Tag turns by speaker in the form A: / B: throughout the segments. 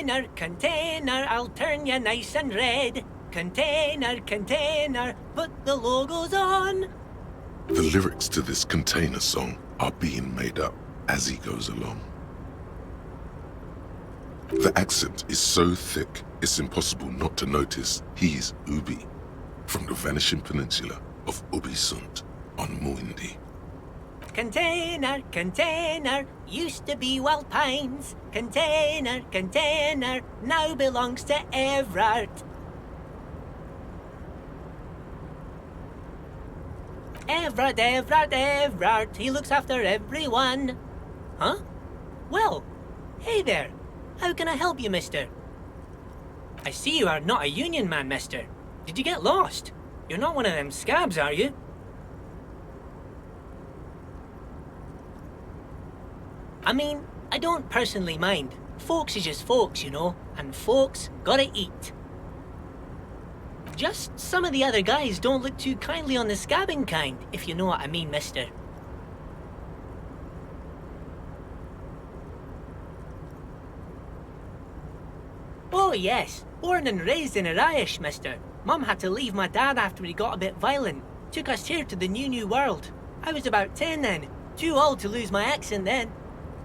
A: Container, container, I'll turn you nice and red. Container, container, put the logos on.
B: The lyrics to this container song are being made up as he goes along. The accent is so thick, it's impossible not to notice he's Ubi, from the vanishing peninsula of Ubisunt on Muindi.
A: Container, container, used to be Wild Pines. Container, container, now belongs to Everard. Everard, Everard, Everard, he looks after everyone. Huh? Well, hey there. How can I help you, mister? I see you are not a union man, mister. Did you get lost? You're not one of them scabs, are you? I mean, I don't personally mind. Folks is just folks, you know, and folks gotta eat. Just some of the other guys don't look too kindly on the scabbing kind, if you know what I mean, mister. Oh yes, born and raised in Irish, mister. Mum had to leave my dad after he got a bit violent. Took us here to the new world. I was about 10 then, too old to lose my accent then.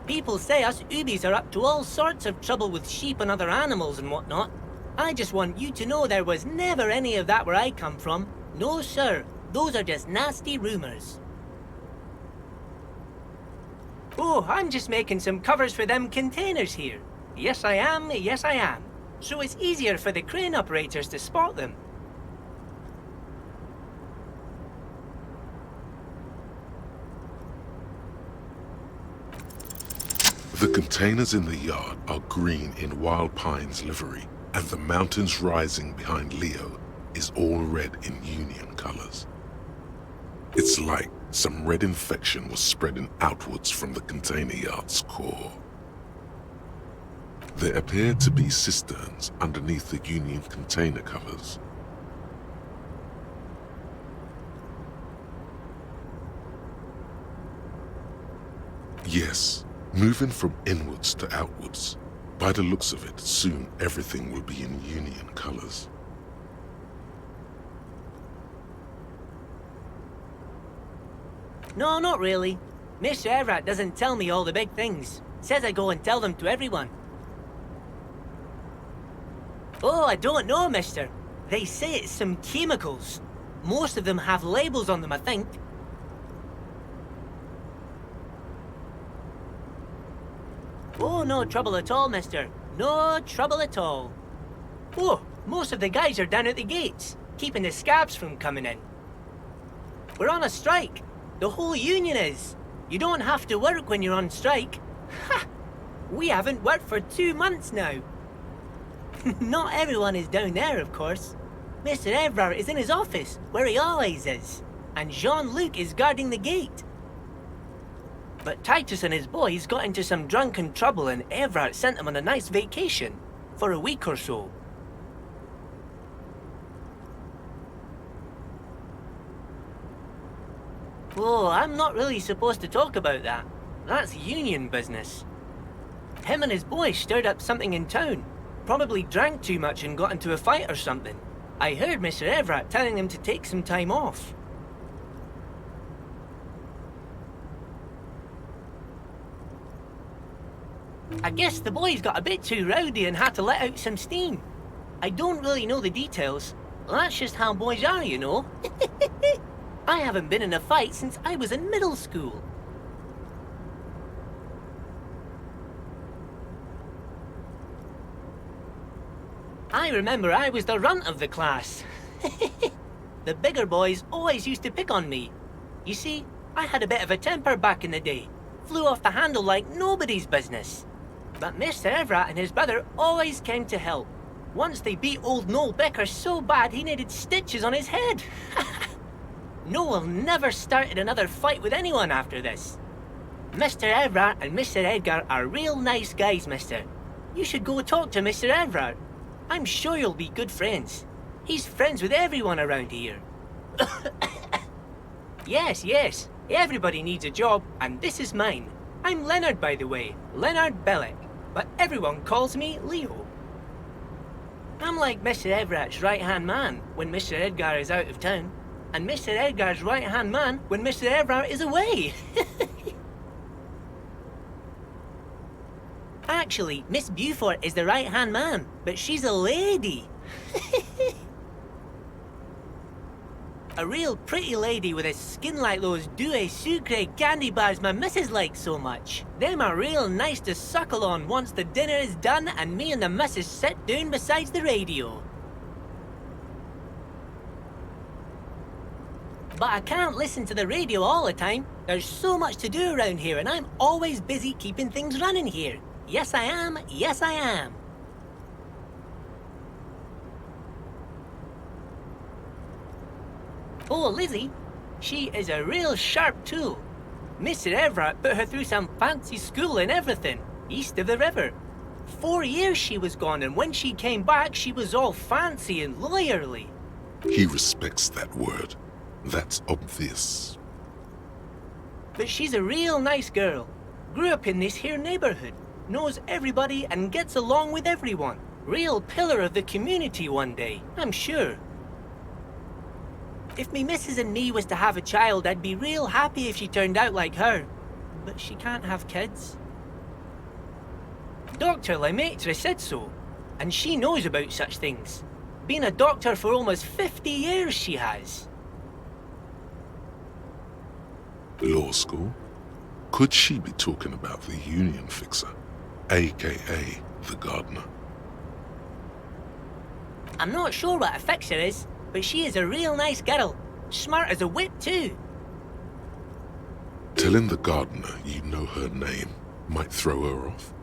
A: People say us Ubis are up to all sorts of trouble with sheep and other animals and whatnot. I just want you to know there was never any of that where I come from. No sir, those are just nasty rumours. Oh, I'm just making some covers for them containers here. Yes I am, yes I am. so it's easier for the crane operators to spot them.
B: The containers in the yard are green in Wild Pine's livery, and the mountains rising behind Leo is all red in Union colors. It's like some red infection was spreading outwards from the container yard's core. There appear to be cisterns underneath the Union container covers. Yes, moving from inwards to outwards. By the looks of it, soon everything will be in Union colors.
A: No, not really. Mr. Everett doesn't tell me all the big things. Says I go and tell them to everyone. Oh, I don't know, mister. They say it's some chemicals. Most of them have labels on them, I think. Oh, no trouble at all, mister. No trouble at all. Oh, most of the guys are down at the gates, keeping the scabs from coming in. We're on a strike. The whole union is. You don't have to work when you're on strike. Ha! We haven't worked for 2 months now. Not everyone is down there, of course. Mr. Everard is in his office, where he always is. And Jean-Luc is guarding the gate. But Titus and his boys got into some drunken trouble and Everard sent them on a nice vacation. For a week or so. Oh, I'm not really supposed to talk about that. That's union business. Him and his boys stirred up something in town. Probably drank too much and got into a fight or something. I heard Mr. Everett telling them to take some time off. I guess the boys got a bit too rowdy and had to let out some steam. I don't really know the details. That's just how boys are, you know. I haven't been in a fight since I was in middle school. I remember I was the runt of the class. The bigger boys always used to pick on me. You see, I had a bit of a temper back in the day. Flew off the handle like nobody's business. But Mr. Everett and his brother always came to help. Once they beat old Noel Becker so bad he needed stitches on his head. Noel never started another fight with anyone after this. Mr. Everett and Mr. Edgar are real nice guys, mister. You should go talk to Mr. Everett. I'm sure you'll be good friends. He's friends with everyone around here. Yes. Everybody needs a job, and this is mine. I'm Leonard, by the way. Leonard Bellick. But everyone calls me Leo. I'm like Mr. Everett's right-hand man when Mr. Edgar is out of town. And Mr. Edgar's right-hand man when Mr. Everett is away. Actually, Miss Beaufort is the right-hand man, but she's a lady. A real pretty lady with a skin like those Douai Sucre candy bars my missus likes so much. Them are real nice to suckle on once the dinner is done and me and the missus sit down beside the radio. But I can't listen to the radio all the time. There's so much to do around here and I'm always busy keeping things running here. Yes, I am. Yes, I am. Oh, Lizzie. She is a real sharp tool. Mr. Everett put her through some fancy school and everything, east of the river. 4 years she was gone, and when she came back, she was all fancy and lawyerly.
B: He respects that word. That's obvious.
A: But she's a real nice girl. Grew up in this here neighborhood. Knows everybody and gets along with everyone. Real pillar of the community one day, I'm sure. If me missus and me was to have a child, I'd be real happy if she turned out like her. But she can't have kids. Dr. Lemaitre said so, and she knows about such things. Been a doctor for almost 50 years she has.
B: Law school? Could she be talking about the union fixer, aka the gardener?
A: I'm not sure what a fixer is, but she is a real nice girl. Smart as a whip, too.
B: Telling the gardener you know her name might throw her off.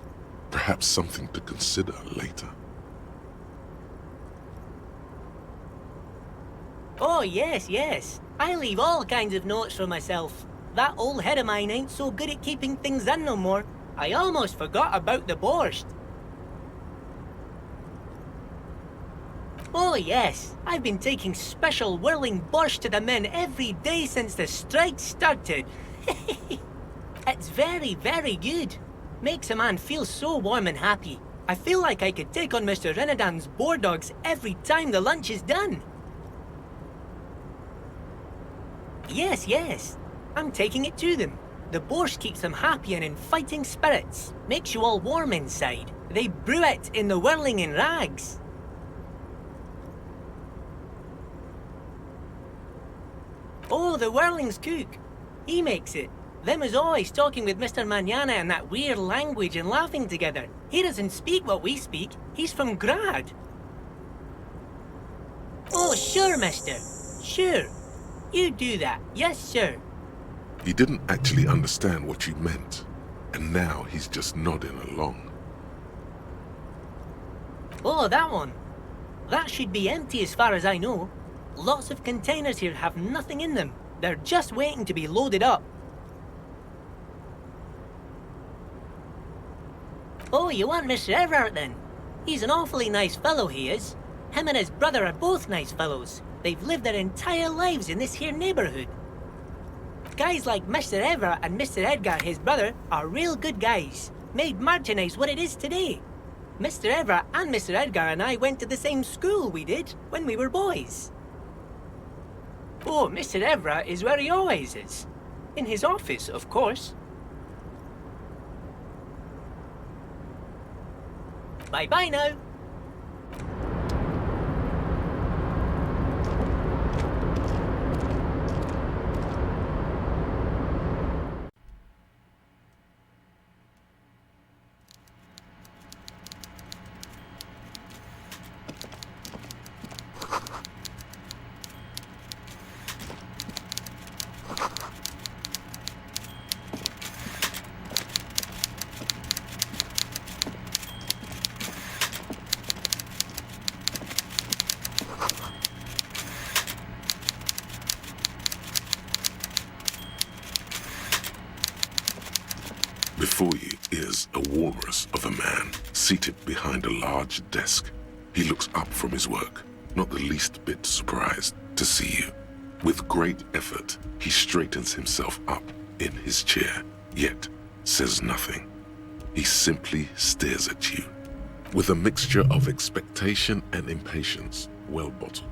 B: Perhaps something to consider later.
A: Oh, yes, yes. I leave all kinds of notes for myself. That old head of mine ain't so good at keeping things in no more. I almost forgot about the borscht. Oh, yes. I've been taking special whirling borscht to the men every day since the strike started. It's very, very good. Makes a man feel so warm and happy. I feel like I could take on Mr. Renadan's boar dogs every time the lunch is done. Yes, yes. I'm taking it to them. The borscht keeps them happy and in fighting spirits. Makes you all warm inside. They brew it in the whirling in rags. Oh, the whirling's cook. He makes it. Them is always talking with Mr. Manana in that weird language and laughing together. He doesn't speak what we speak. He's from Grad. Oh, sure, mister. Sure. You do that. Yes, sir.
B: He didn't actually understand what you meant, and now he's just nodding along.
A: Oh, that one. That should be empty as far as I know. Lots of containers here have nothing in them. They're just waiting to be loaded up. Oh, you want Mr. Everard then? He's an awfully nice fellow, he is. Him and his brother are both nice fellows. They've lived their entire lives in this here neighborhood. Guys like Mr. Everard and Mr. Edgar, his brother, are real good guys. Made Martinez what it is today. Mr. Everard and Mr. Edgar and I went to the same school we did when we were boys. Oh, Mr. Everard is where he always is. In his office, of course. Bye-bye now.
B: Before you is a walrus of a man seated behind a large desk. He looks up from his work, not the least bit surprised to see you. With great effort, he straightens himself up in his chair, yet says nothing. He simply stares at you, with a mixture of expectation and impatience, well bottled.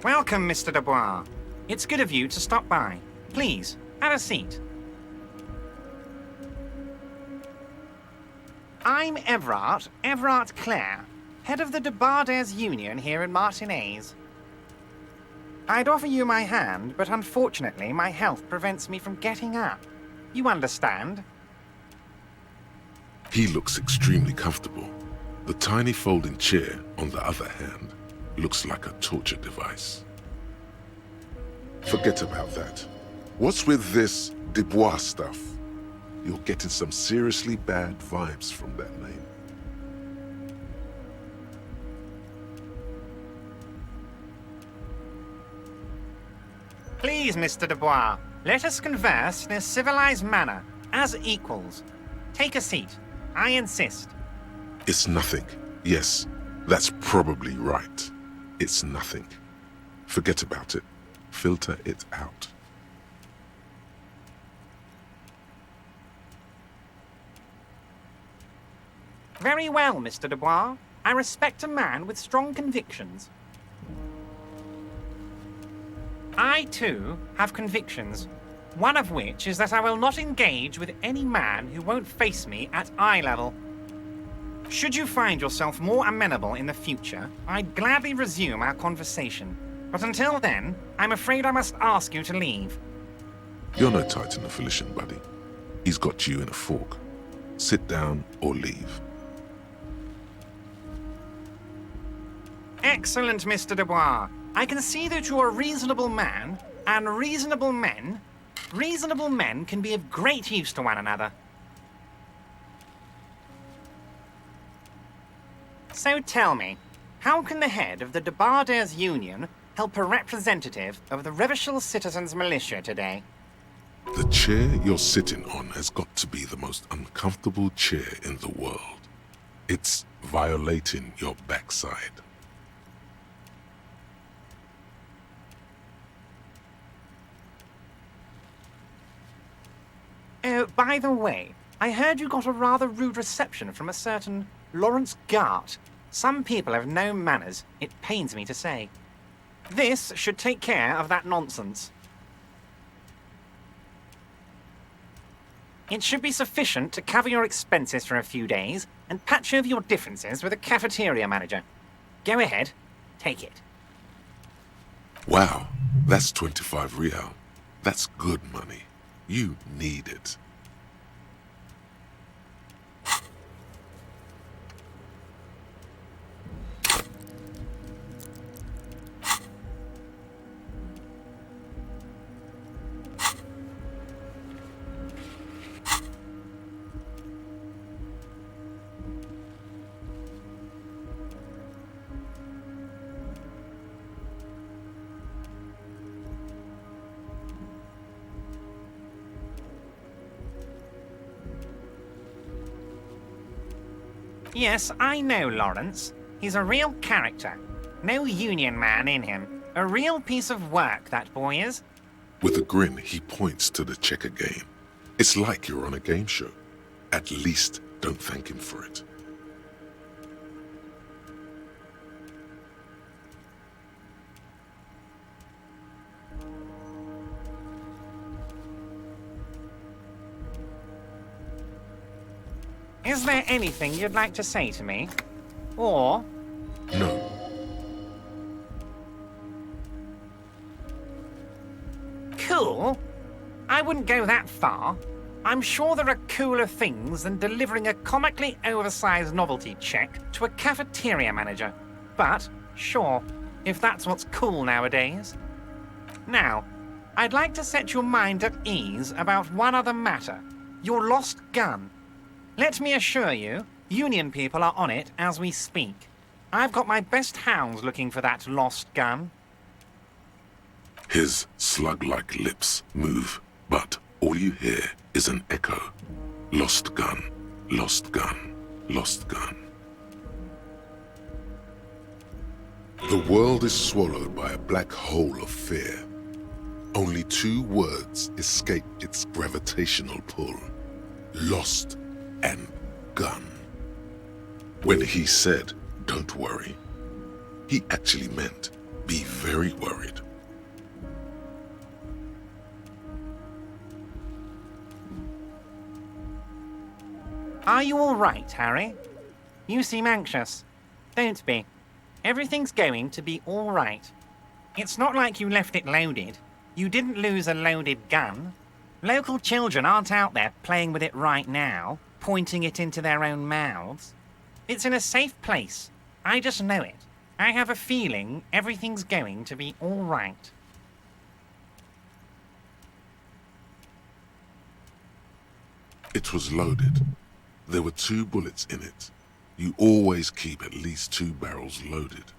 C: Welcome, Mr. Dubois. It's good of you to stop by. Please, have a seat. I'm Everard Clare, head of the Debarders Union here in Martinez. I'd offer you my hand, but unfortunately my health prevents me from getting up. You understand?
B: He looks extremely comfortable. The tiny folding chair, on the other hand, looks like a torture device. Forget about that. What's with this Dubois stuff? You're getting some seriously bad vibes from that name.
C: Please, Mr. Dubois, let us converse in a civilized manner, as equals. Take a seat. I insist.
B: It's nothing. Yes, that's probably right. It's nothing. Forget about it. Filter it out.
C: Very well, Mr. Dubois. I respect a man with strong convictions. I, too, have convictions. One of which is that I will not engage with any man who won't face me at eye level. Should you find yourself more amenable in the future, I'd gladly resume our conversation. But until then, I'm afraid I must ask you to leave.
B: You're no Titan affiliation, buddy. He's got you in a fork. Sit down or leave.
C: Excellent, Mr. Dubois. I can see that you're a reasonable man, and reasonable men can be of great use to one another. So tell me, how can the head of the Debarders Union help a representative of the Revachol Citizens Militia today?
B: The chair you're sitting on has got to be the most uncomfortable chair in the world. It's violating your backside.
C: Oh, by the way, I heard you got a rather rude reception from a certain Lawrence Gart. Some people have no manners, it pains me to say. This should take care of that nonsense. It should be sufficient to cover your expenses for a few days and patch over your differences with a cafeteria manager. Go ahead, take it.
B: Wow, that's 25 real. That's good money. You need it.
C: Yes, I know Lawrence. He's a real character. No union man in him. A real piece of work, that boy is.
B: With a grin, he points to the checker game. It's like you're on a game show. At least don't thank him for it.
C: Is there anything you'd like to say to me? Or...
B: No.
C: Cool? I wouldn't go that far. I'm sure there are cooler things than delivering a comically oversized novelty check to a cafeteria manager. But, sure, if that's what's cool nowadays. Now, I'd like to set your mind at ease about one other matter. Your lost gun. Let me assure you, Union people are on it as we speak. I've got my best hounds looking for that lost gun.
B: His slug-like lips move, but all you hear is an echo. Lost gun, lost gun, lost gun. The world is swallowed by a black hole of fear. Only 2 words escape its gravitational pull. Lost and gun. When he said, "Don't worry," he actually meant, be very worried.
C: Are you all right, Harry? You seem anxious. Don't be. Everything's going to be all right. It's not like you left it loaded. You didn't lose a loaded gun. Local children aren't out there playing with it right now, pointing it into their own mouths. It's in a safe place. I just know it. I have a feeling everything's going to be all right.
B: It was loaded. There were 2 bullets in it. You always keep at least 2 barrels loaded.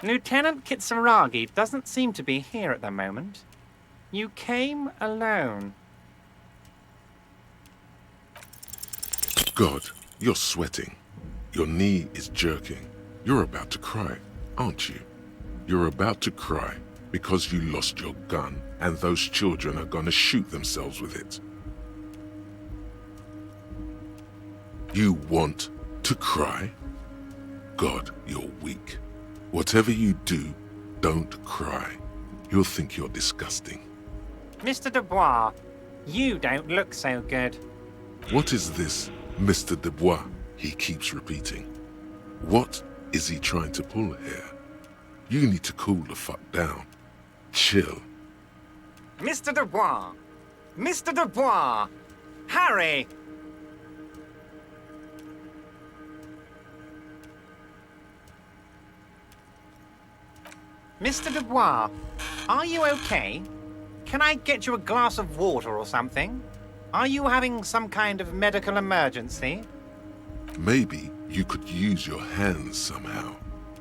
C: Lieutenant Kitsuragi doesn't seem to be here at the moment. You came alone.
B: God, you're sweating. Your knee is jerking. You're about to cry, aren't you? You're about to cry because you lost your gun and those children are gonna shoot themselves with it. You want to cry? God, you're weak. Whatever you do, don't cry. He'll think you're disgusting.
C: Mr. Dubois, you don't look so good.
B: What is this Mr. Dubois he keeps repeating? What is he trying to pull here? You need to cool the fuck down. Chill.
C: Mr. Dubois! Mr. Dubois! Harry! Mr. Dubois, are you okay? Can I get you a glass of water or something? Are you having some kind of medical emergency?
B: Maybe you could use your hands somehow,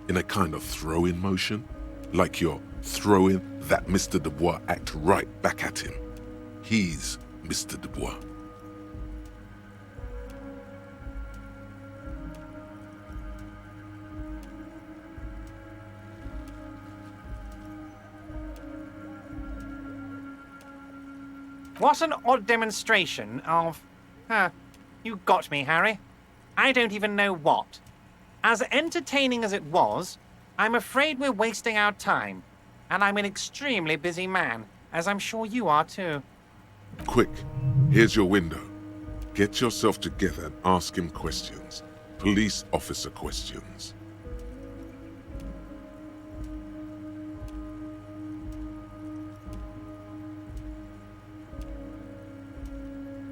B: in a kind of throw-in motion, like you're throwing that Mr. Dubois act right back at him. He's Mr. Dubois.
C: What an odd demonstration of... you got me, Harry. I don't even know what. As entertaining as it was, I'm afraid we're wasting our time. And I'm an extremely busy man, as I'm sure you are too.
B: Quick, here's your window. Get yourself together and ask him questions. Police officer questions.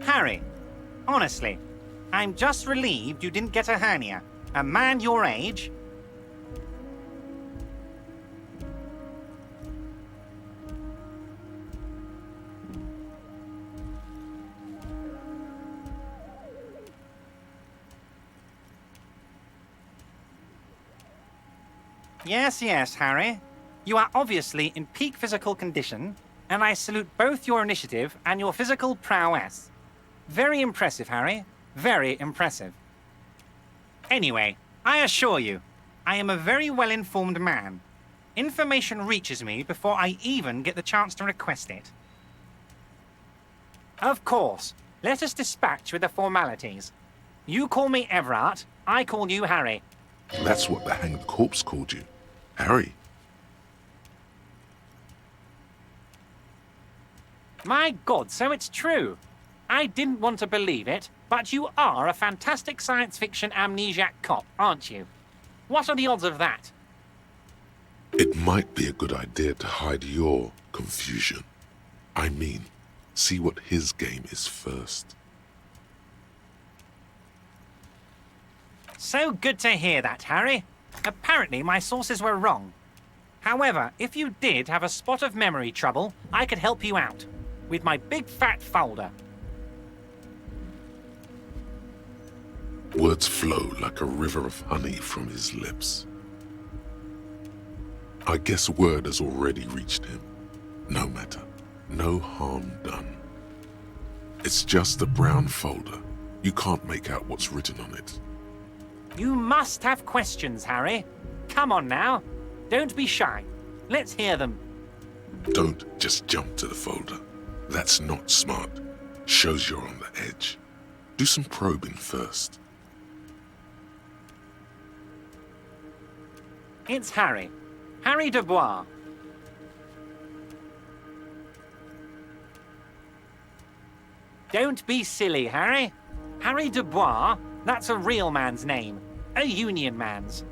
C: Harry, honestly, I'm just relieved you didn't get a hernia. A man your age... Yes, Harry. You are obviously in peak physical condition, and I salute both your initiative and your physical prowess. Very impressive, Harry. Very impressive. Anyway, I assure you, I am a very well-informed man. Information reaches me before I even get the chance to request it. Of course, let us dispatch with the formalities. You call me Everard, I call you Harry.
B: That's what the hanged corpse called you. Harry.
C: My God, so it's true. I didn't want to believe it, but you are a fantastic science fiction amnesiac cop, aren't you? What are the odds of that?
B: It might be a good idea to hide your confusion. I mean, see what his game is first.
C: So good to hear that, Harry. Apparently my sources were wrong. However, if you did have a spot of memory trouble, I could help you out. With my big fat folder.
B: Words flow like a river of honey from his lips. I guess word has already reached him. No matter. No harm done. It's just a brown folder. You can't make out what's written on it.
C: You must have questions, Harry. Come on now. Don't be shy. Let's hear them.
B: Don't just jump to the folder. That's not smart. Shows you're on the edge. Do some probing first.
C: It's Harry. Harry Dubois. Don't be silly, Harry. Harry Dubois, that's a real man's name. A union man's.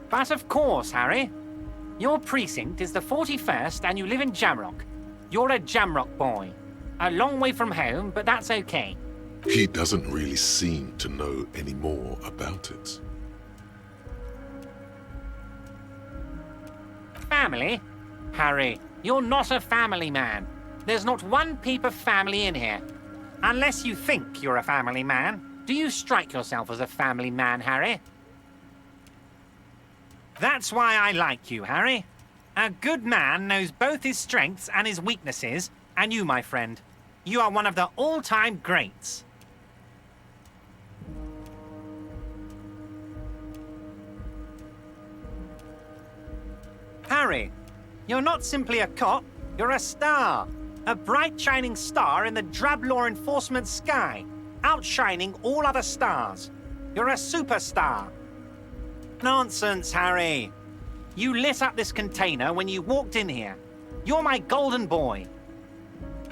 C: But of course, Harry. Your precinct is the 41st and you live in Jamrock. You're a Jamrock boy. A long way from home, but that's okay.
B: He doesn't really seem to know any more about it.
C: Family? Harry, you're not a family man. There's not one peep of family in here. Unless you think you're a family man, do you strike yourself as a family man, Harry? That's why I like you, Harry. A good man knows both his strengths and his weaknesses, and you, my friend, you are one of the all-time greats. Harry, you're not simply a cop, you're a star. A bright shining star in the drab law enforcement sky, outshining all other stars. You're a superstar. Nonsense, Harry. You lit up this container when you walked in here. You're my golden boy.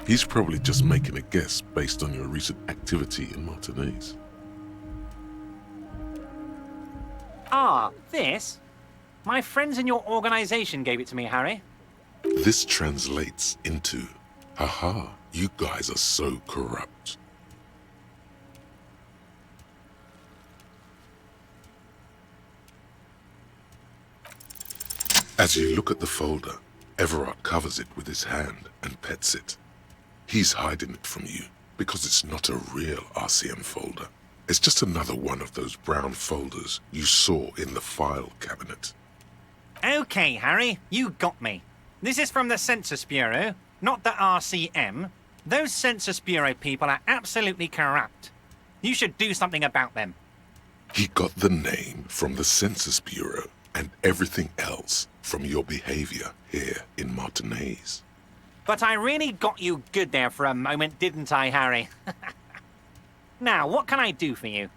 B: He's probably just making a guess based on your recent activity in Martinez.
C: Ah, this? My friends in your organization gave it to me, Harry.
B: This translates into, haha, you guys are so corrupt. As you look at the folder, Everard covers it with his hand and pets it. He's hiding it from you because it's not a real RCM folder. It's just another one of those brown folders you saw in the file cabinet.
C: Okay, Harry, you got me. This is from the Census Bureau, not the RCM. Those Census Bureau people are absolutely corrupt. You should do something about them.
B: He got the name from the Census Bureau and everything else from your behavior here in Martinez.
C: But I really got you good there for a moment, didn't I, Harry? Now, what can I do for you?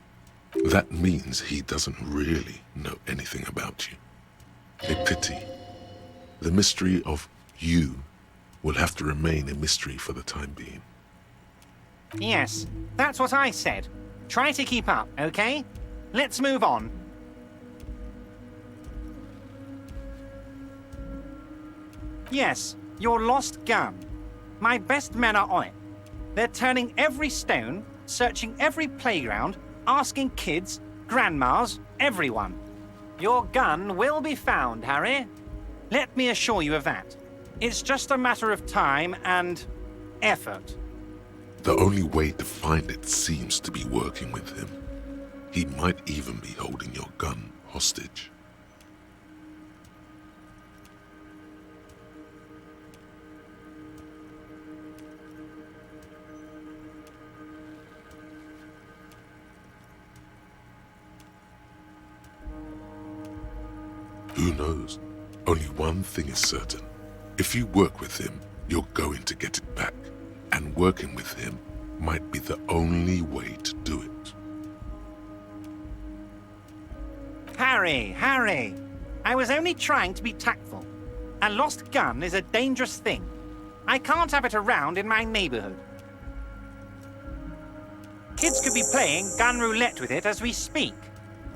B: That means he doesn't really know anything about you. A pity. The mystery of you will have to remain a mystery for the time being.
C: Yes, that's what I said. Try to keep up, okay? Let's move on. Yes, your lost gun. My best men are on it. They're turning every stone, searching every playground, asking kids, grandmas, everyone. Your gun will be found, Harry. Let me assure you of that. It's just a matter of time and effort.
B: The only way to find it seems to be working with him. He might even be holding your gun hostage. Who knows? Only one thing is certain. If you work with him, you're going to get it back. And working with him might be the only way to do it.
C: Harry! I was only trying to be tactful. A lost gun is a dangerous thing. I can't have it around in my neighborhood. Kids could be playing gun roulette with it as we speak.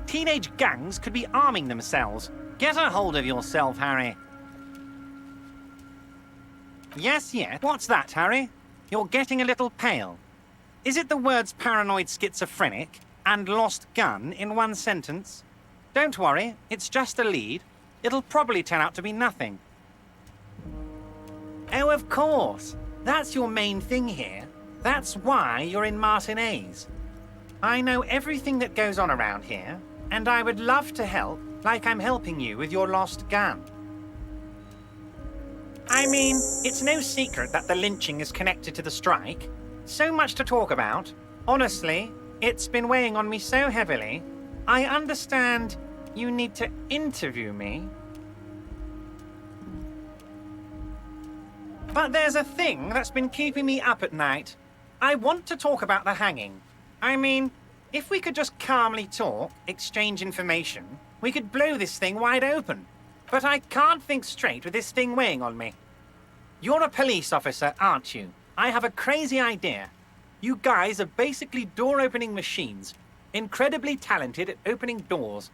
C: Teenage gangs could be arming themselves. Get a hold of yourself, Harry. Yes. What's that, Harry? You're getting a little pale. Is it the words paranoid schizophrenic and lost gun in one sentence? Don't worry, it's just a lead. It'll probably turn out to be nothing. Oh, of course. That's your main thing here. That's why you're in Martinez. I know everything that goes on around here, and I would love to help, like I'm helping you with your lost gun. I mean, it's no secret that the lynching is connected to the strike. So much to talk about. Honestly, it's been weighing on me so heavily. I understand you need to interview me. But there's a thing that's been keeping me up at night. I want to talk about the hanging. I mean, if we could just calmly talk, exchange information, we could blow this thing wide open. But I can't think straight with this thing weighing on me. You're a police officer, aren't you? I have a crazy idea. You guys are basically door-opening machines, incredibly talented at opening doors.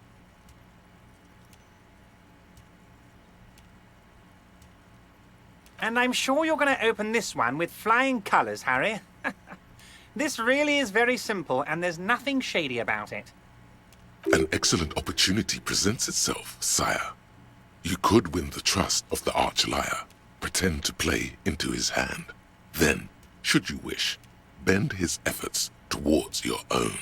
C: And I'm sure you're going to open this one with flying colors, Harry. This really is very simple, and there's nothing shady about it.
B: An excellent opportunity presents itself, sire. You could win the trust of the arch-liar, pretend to play into his hand. Then, should you wish, bend his efforts towards your own.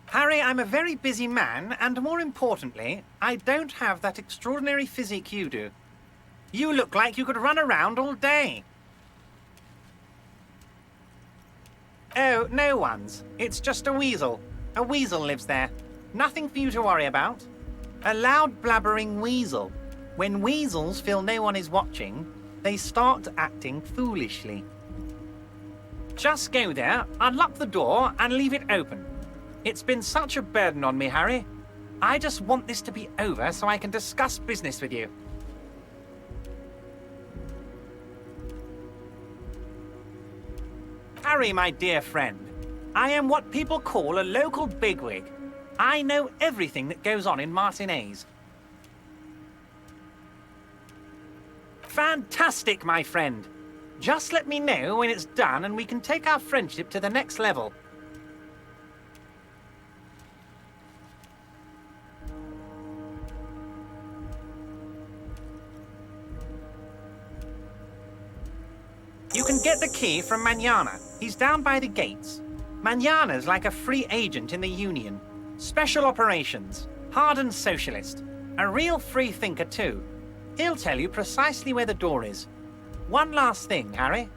C: Harry, I'm a very busy man, and more importantly, I don't have that extraordinary physique you do. You look like you could run around all day. Oh, no one's. It's just a weasel. A weasel lives there. Nothing for you to worry about. A loud blabbering weasel. When weasels feel no one is watching, they start acting foolishly. Just go there, unlock the door, and leave it open. It's been such a burden on me, Harry. I just want this to be over so I can discuss business with you. Harry, my dear friend, I am what people call a local bigwig. I know everything that goes on in Martinez. Fantastic, my friend. Just let me know when it's done and we can take our friendship to the next level. You can get the key from Manana. He's down by the gates. Manana's like a free agent in the Union. Special operations. Hardened socialist. A real free thinker, too. He'll tell you precisely where the door is. One last thing, Harry.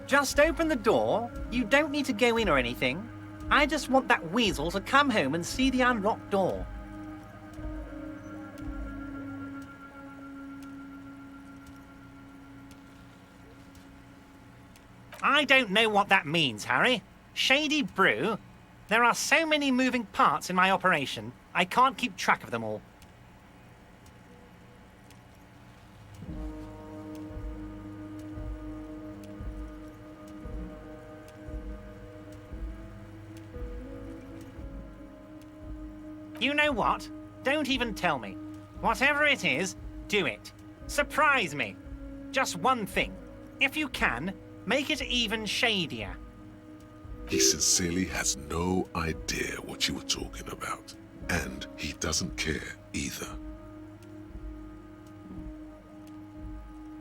C: Just open the door. You don't need to go in or anything. I just want that weasel to come home and see the unlocked door. I don't know what that means, Harry. Shady brew? There are so many moving parts in my operation, I can't keep track of them all. You know what? Don't even tell me. Whatever it is, do it. Surprise me. Just one thing. If you can, make it even shadier.
B: He sincerely has no idea what you were talking about. And he doesn't care either.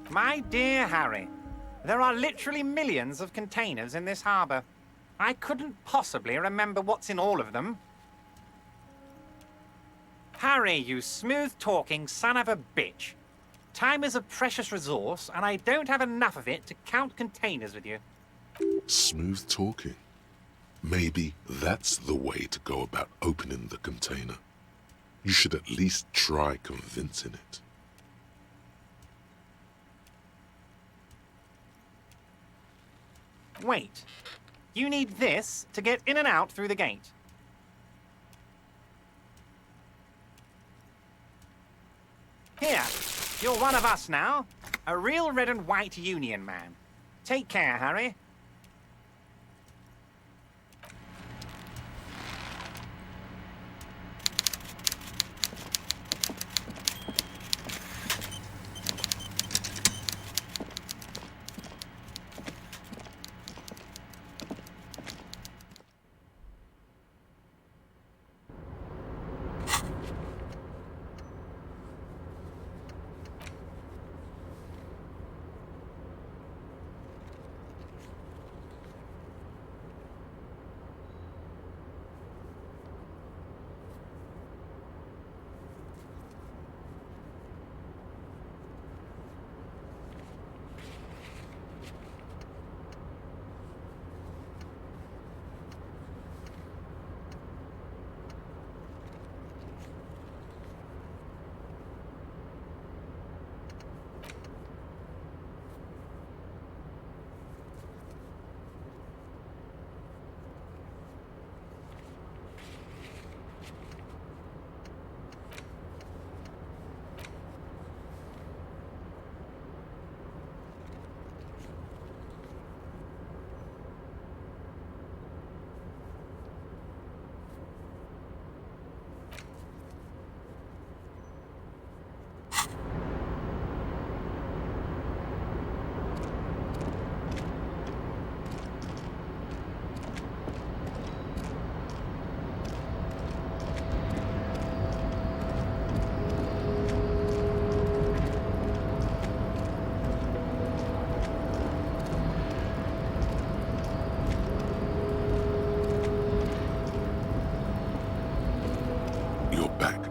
C: My dear Harry, there are literally millions of containers in this harbor. I couldn't possibly remember what's in all of them. Harry, you smooth-talking son of a bitch. Time is a precious resource, and I don't have enough of it to count containers with you.
B: Smooth talking. Maybe that's the way to go about opening the container. You should at least try convincing it.
C: Wait. You need this to get in and out through the gate. Here, you're one of us now. A real red and white Union man. Take care, Harry.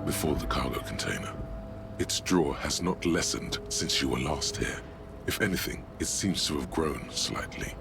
B: Before the cargo container. Its draw has not lessened since you were last here. If anything, it seems to have grown slightly.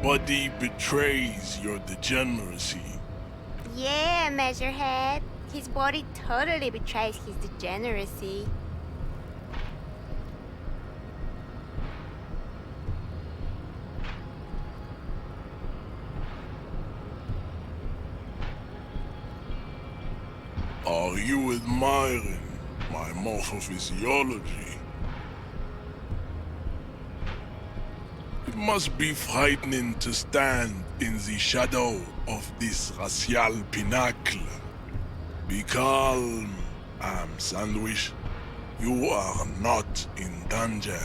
D: body betrays your degeneracy.
E: Yeah, Measurehead. His body totally betrays his degeneracy.
D: Are you admiring my morphophysiology? It must be frightening to stand in the shadow of this racial pinnacle. Be calm, Sandwich. You are not in danger,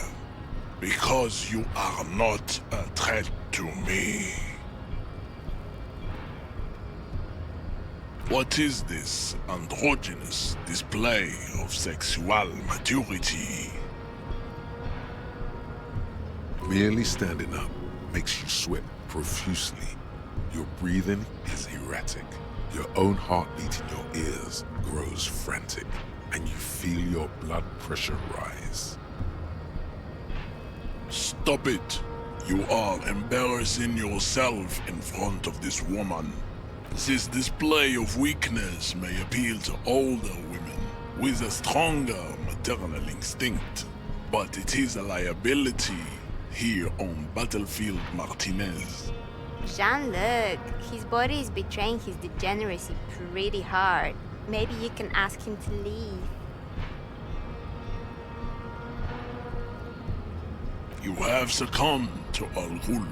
D: because you are not a threat to me. What is this androgynous display of sexual maturity?
B: Merely standing up makes you sweat profusely. Your breathing is erratic. Your own heartbeat in your ears grows frantic, and you feel your blood pressure rise.
D: Stop it. You are embarrassing yourself in front of this woman. This display of weakness may appeal to older women with a stronger maternal instinct, but it is a liability here on Battlefield Martinez.
E: Jean-Luc, his body is betraying his degeneracy pretty hard. Maybe you can ask him to leave.
D: You have succumbed to Al Ghul.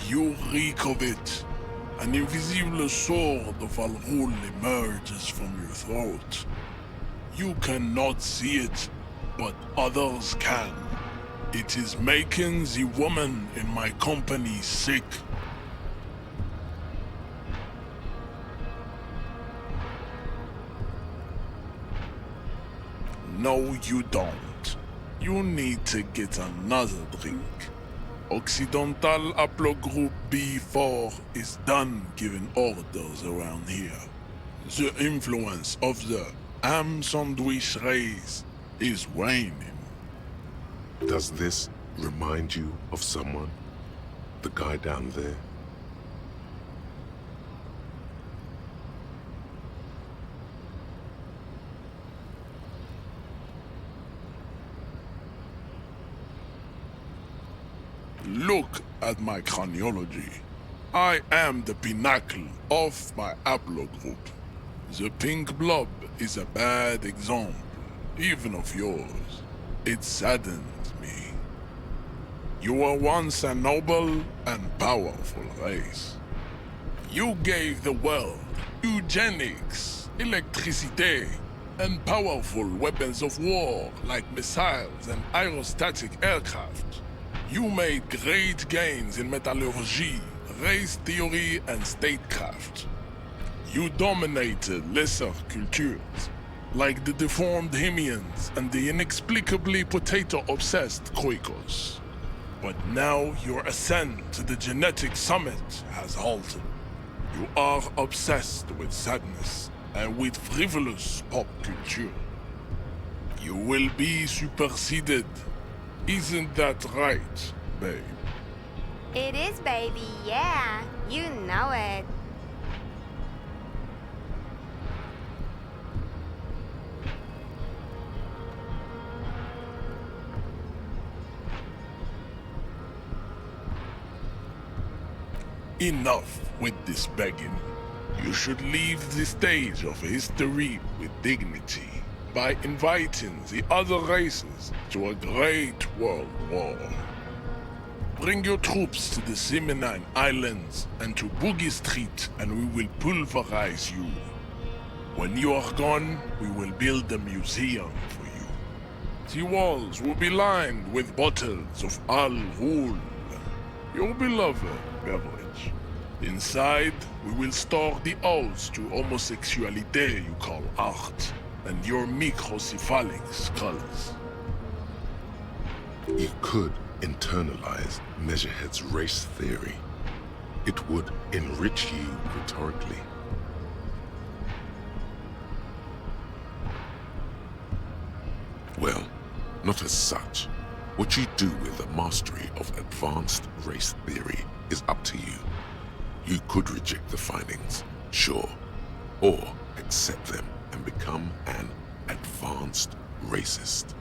D: You reek of it. An invisible sword of Al Ghul emerges from your throat. You cannot see it, but others can. It is making the woman in my company sick. No, you don't. You need to get another drink. Occidental Haplogroup B4 is done giving orders around here. The influence of the ham sandwich race is waning.
B: Does this remind you of someone? The guy down there?
D: Look at my craniology. I am the pinnacle of my haplogroup. The pink blob is a bad example, even of yours. It saddens me. You were once a noble and powerful race. You gave the world eugenics, electricity, and powerful weapons of war like missiles and aerostatic aircraft. You made great gains in metallurgy, race theory, and statecraft. You dominated lesser cultures, like the deformed Hemians and the inexplicably potato-obsessed Quakers. But now your ascent to the genetic summit has halted. You are obsessed with sadness and with frivolous pop culture. You will be superseded. Isn't that right, babe?
E: It is, baby, yeah. You know it.
D: Enough with this begging. You should leave the stage of history with dignity by inviting the other races to a great world war. Bring your troops to the Simonine Islands and to Boogie Street, and we will pulverize you. When you are gone, we will build a museum for you. The walls will be lined with bottles of Al Ghul, your beloved beverage. Inside, we will store the odes to homosexuality you call art, and your microcephalic skulls.
B: You could internalize Measurehead's race theory. It would enrich you rhetorically. Well, not as such. What you do with a mastery of advanced race theory is up to you. You could reject the findings, sure, or accept them and become an advanced racist.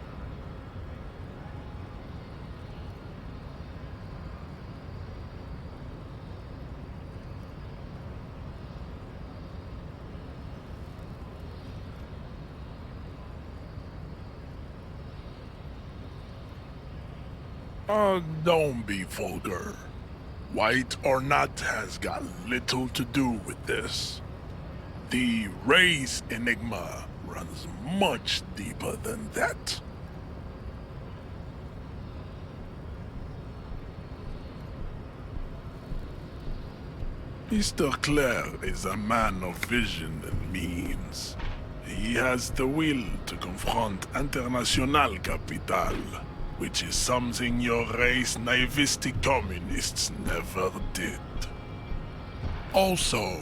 D: Don't be vulgar. White or not has got little to do with this. The race enigma runs much deeper than that. Mr. Clare is a man of vision and means. He has the will to confront International Capital, which is something your race naivistic communists never did. Also,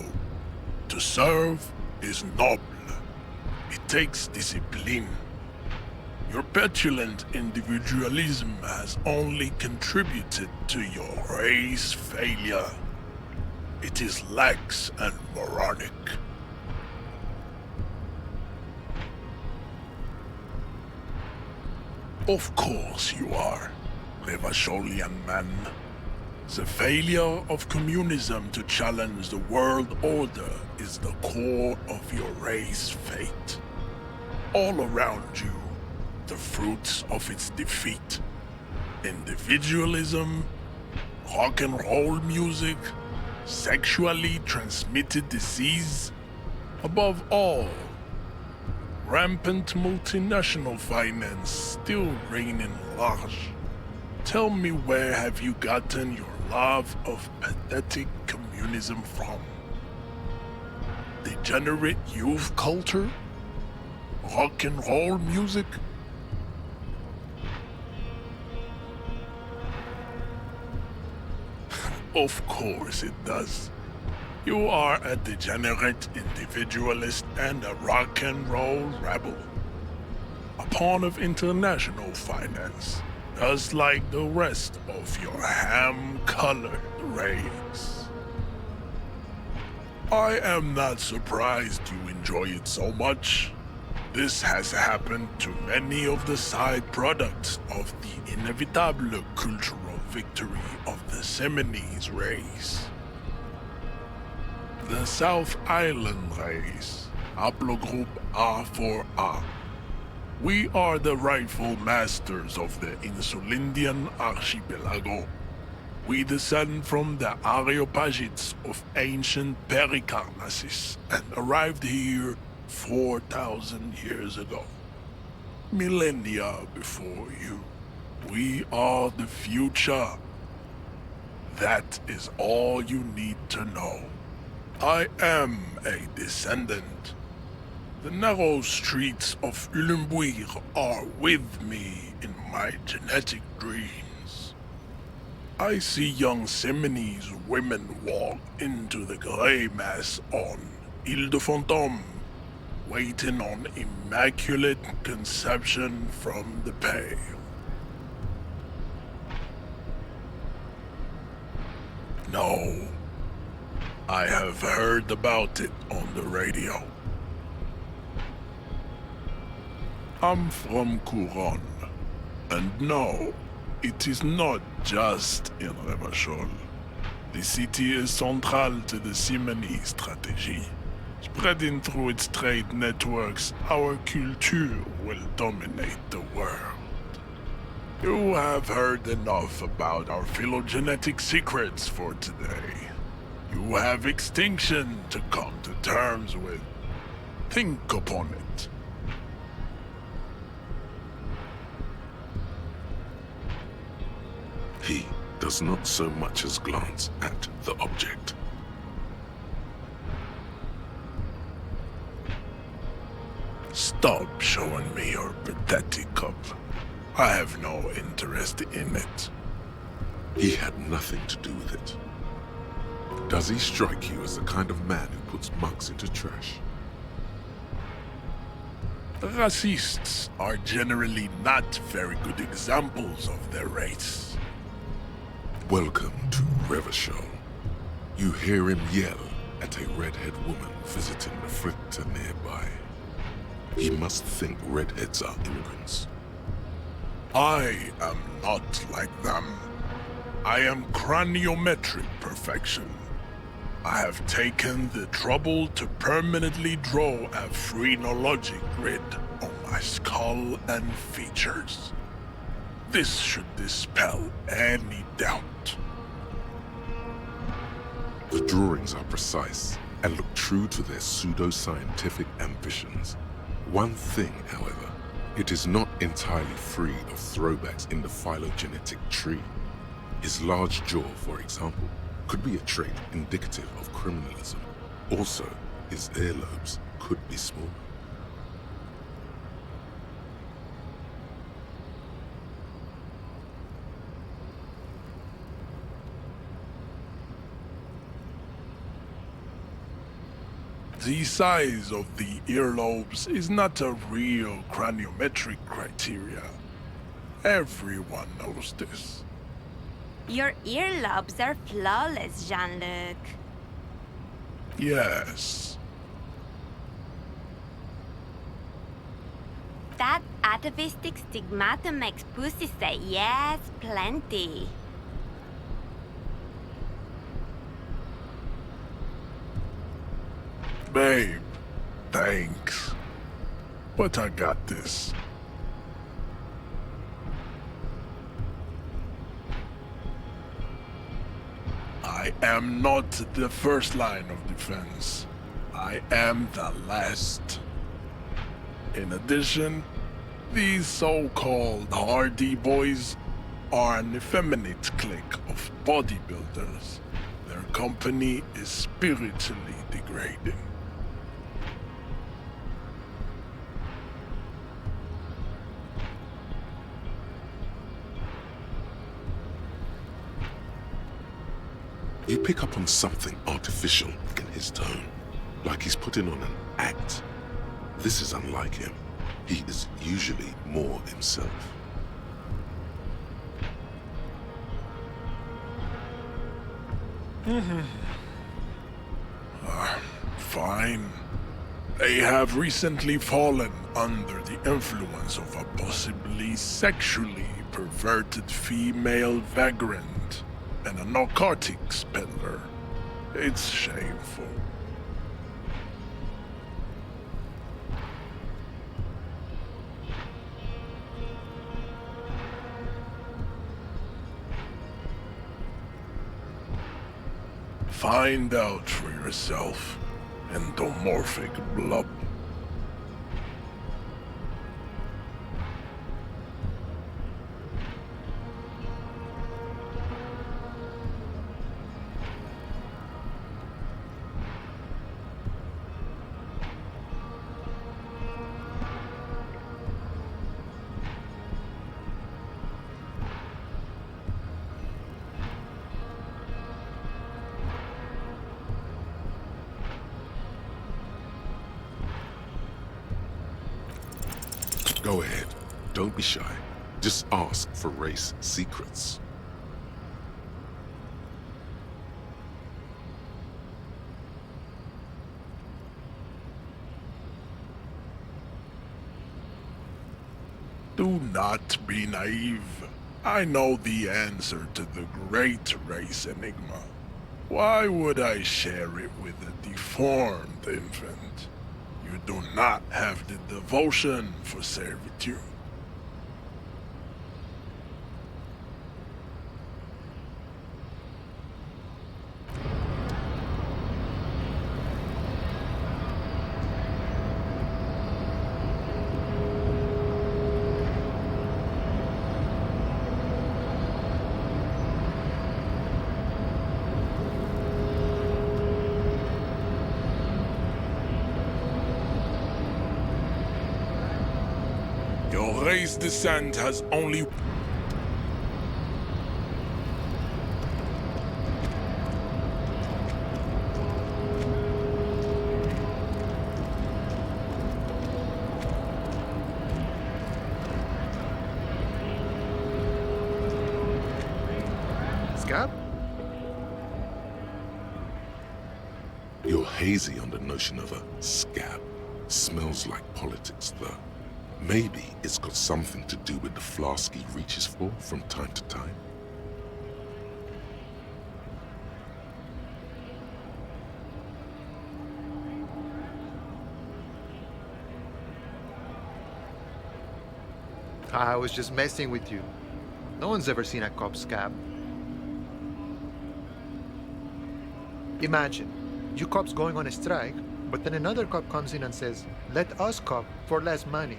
D: to serve is noble. It takes discipline. Your petulant individualism has only contributed to your race failure. It is lax and moronic. Of course you are, Revacholian man. The failure of communism to challenge the world order is the core of your race fate. All around you, the fruits of its defeat. Individualism, rock and roll music, sexually transmitted disease. Above all, rampant multinational finance still reigning large. Tell me, where have you gotten your love of pathetic communism from? Degenerate youth culture? Rock and roll music? Of course it does. You are a degenerate individualist and a rock and roll rebel. A pawn of international finance, just like the rest of your ham-colored race. I am not surprised you enjoy it so much. This has happened to many of the side products of the inevitable cultural victory of the Seminoles race. The South Island race, haplogroup A4A. We are the rightful masters of the Insulindian archipelago. We descend from the Areopagites of ancient Pericarnassus and arrived here 4,000 years ago. Millennia before you. We are the future. That is all you need to know. I am a descendant. The narrow streets of Ulimbuir are with me in my genetic dreams. I see young Seminoles women walk into the grey mass on Ile de Fantôme, waiting on immaculate conception from the pale. No, I have heard about it on the radio. I'm from Couronne, and no, it is not just in Revachol. The city is central to the Simony strategy. Spreading through its trade networks, our culture will dominate the world. You have heard enough about our phylogenetic secrets for today. You have extinction to come to terms with. Think upon it.
B: He does not so much as glance at the object.
D: Stop showing me your pathetic cup. I have no interest in it.
B: He had nothing to do with it. Does he strike you as the kind of man who puts mugs into trash?
D: Racists are generally not very good examples of their race.
B: Welcome to Revachol. You hear him yell at a redhead woman visiting the fritter nearby. He must think redheads are immigrants.
D: I am not like them. I am craniometric perfection. I have taken the trouble to permanently draw a phrenology grid on my skull and features. This should dispel any doubt.
B: The drawings are precise and look true to their pseudo-scientific ambitions. One thing, however, it is not entirely free of throwbacks in the phylogenetic tree. His large jaw, for example, could be a trait indicative of criminalism. Also, his earlobes could be small.
D: The size of the earlobes is not a real craniometric criteria. Everyone knows this.
E: Your earlobes are flawless, Jean-Luc.
D: Yes.
E: That atavistic stigmatum makes pussy say yes, plenty.
D: Babe, thanks. But I got this. I am not the first line of defense. I am the last. In addition, these so-called Hardy Boys are an effeminate clique of bodybuilders. Their company is spiritually degrading.
B: You pick up on something artificial in his tone, like he's putting on an act. This is unlike him. He is usually more himself.
D: Fine. They have recently fallen under the influence of a possibly sexually perverted female vagrant and a narcotics peddler. It's shameful. Find out for yourself, endomorphic blob.
B: Go ahead. Don't be shy. Just ask for race secrets.
D: Do not be naive. I know the answer to the great race enigma. Why would I share it with a deformed infant? You do not have the devotion for servitude. Your race descent has only...
F: scab?
B: You're hazy on the notion of a scab. Smells like politics, though. Maybe it's got something to do with the flask he reaches for from time to time.
F: I was just messing with you. No one's ever seen a cop scab. Imagine, you cops going on a strike, but then another cop comes in and says, let us cop for less money.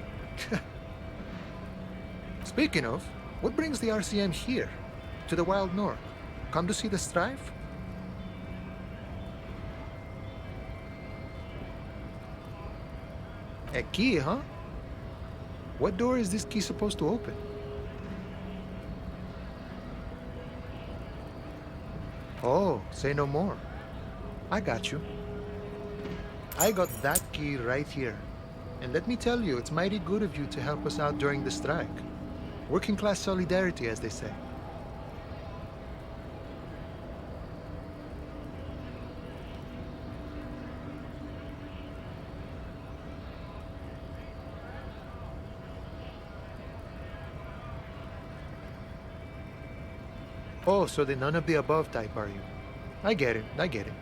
F: Speaking of, what brings the RCM here, to the Wild North? Come to see the strife? A key, huh? What door is this key supposed to open? Oh, say no more. I got you. I got that key right here. And let me tell you, it's mighty good of you to help us out during the strike. Working class solidarity, as they say. Oh, so the none of the above type, are you? I get it, I get it.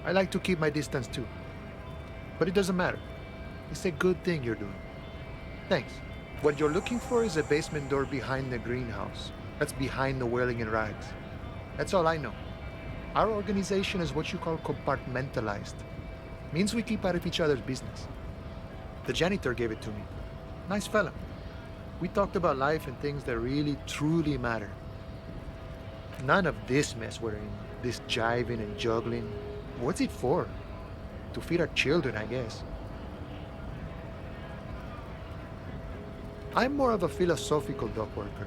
F: I like to keep my distance too. But it doesn't matter. It's a good thing you're doing. Thanks. What you're looking for is a basement door behind the greenhouse. That's behind the whirling in rags. That's all I know. Our organization is what you call compartmentalized. Means we keep out of each other's business. The janitor gave it to me. Nice fella. We talked about life and things that really, truly matter. None of this mess we're in. This jiving and juggling. What's it for? To feed our children, I guess. I'm more of a philosophical dock worker.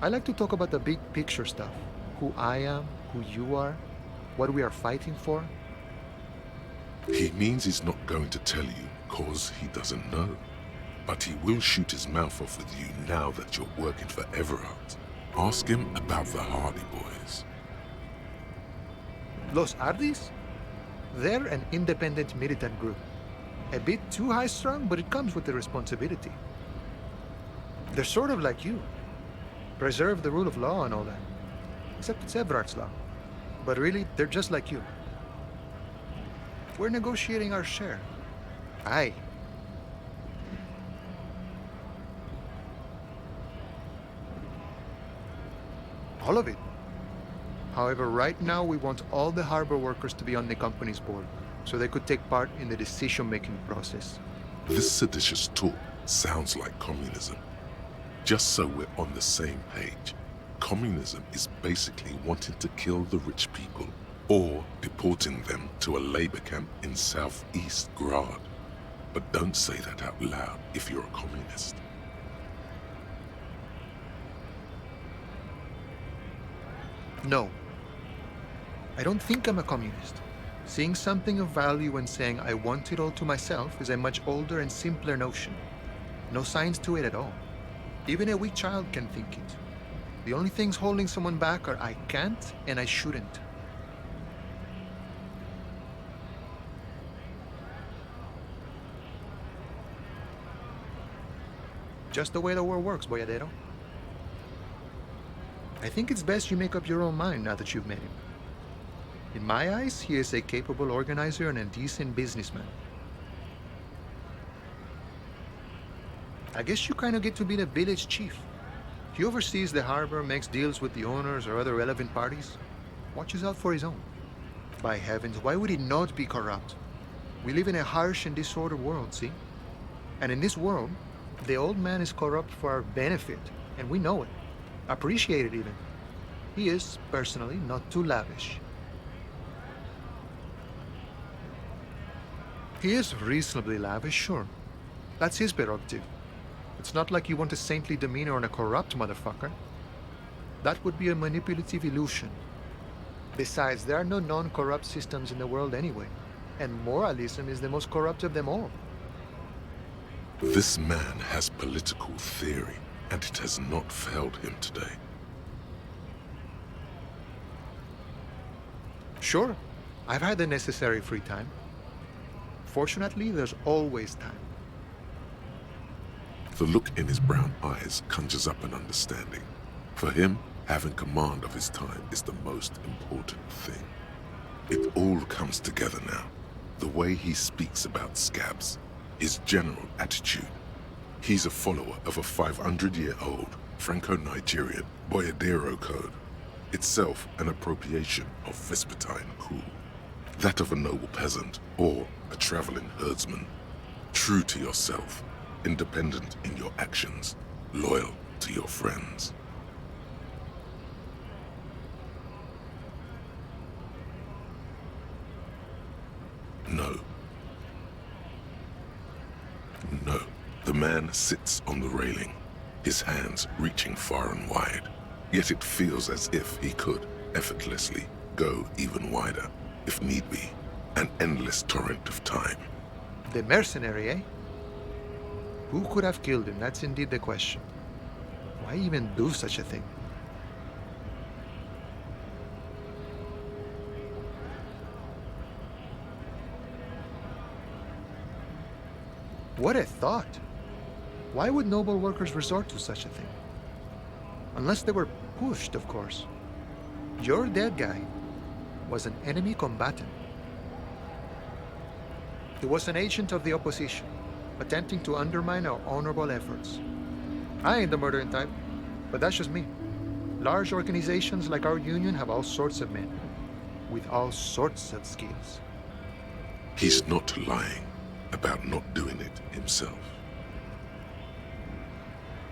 F: I like to talk about the big picture stuff. Who I am, who you are, what we are fighting for.
B: He means he's not going to tell you cause he doesn't know. But he will shoot his mouth off with you now that you're working for Everard. Ask him about the Hardy Boys.
F: Los Hardys? They're an independent militant group. A bit too high-strung, but it comes with the responsibility. They're sort of like you. Preserve the rule of law and all that. Except it's Everard's law. But really, they're just like you. We're negotiating our share. Aye. All of it. However, right now we want all the harbor workers to be on the company's board, so they could take part in the decision-making process.
B: This seditious talk sounds like communism. Just so we're on the same page, communism is basically wanting to kill the rich people or deporting them to a labor camp in southeast Grad. But don't say that out loud if you're a communist.
F: No. I don't think I'm a communist. Seeing something of value and saying I want it all to myself is a much older and simpler notion. No science to it at all. Even a weak child can think it. The only things holding someone back are I can't and I shouldn't. Just the way the world works, Boyadero. I think it's best you make up your own mind now that you've met him. In my eyes, he is a capable organizer and a decent businessman. I guess you kind of get to be the village chief. He oversees the harbor, makes deals with the owners or other relevant parties, watches out for his own. By heavens, why would he not be corrupt? We live in a harsh and disordered world, see? And in this world, the old man is corrupt for our benefit, and we know it. Appreciate it even. He is, personally, not too lavish. He is reasonably lavish, sure. That's his prerogative. It's not like you want a saintly demeanor on a corrupt motherfucker. That would be a manipulative illusion. Besides, there are no non-corrupt systems in the world anyway, and moralism is the most corrupt of them all.
B: This man has political theory, and it has not failed him today.
F: Sure, I've had the necessary free time. Fortunately, there's always time.
B: The look in his brown eyes conjures up an understanding. For him, having command of his time is the most important thing. It all comes together now. The way he speaks about scabs, his general attitude. He's a follower of a 500-year-old Franco-Nigerian Boyadero code, itself an appropriation of Vespertine cool. That of a noble peasant or a traveling herdsman. True to yourself, independent in your actions, loyal to your friends. No. No. The man sits on the railing, his hands reaching far and wide. Yet it feels as if he could, effortlessly, go even wider, if need be. An endless torrent of time.
F: The mercenary, eh? Who could have killed him? That's indeed the question. Why even do such a thing? What a thought! Why would noble workers resort to such a thing? Unless they were pushed, of course. Your dead guy was an enemy combatant. He was an agent of the opposition, attempting to undermine our honorable efforts. I ain't the murdering type, but that's just me. Large organizations like our union have all sorts of men, with all sorts of skills.
B: He's not lying about not doing it himself.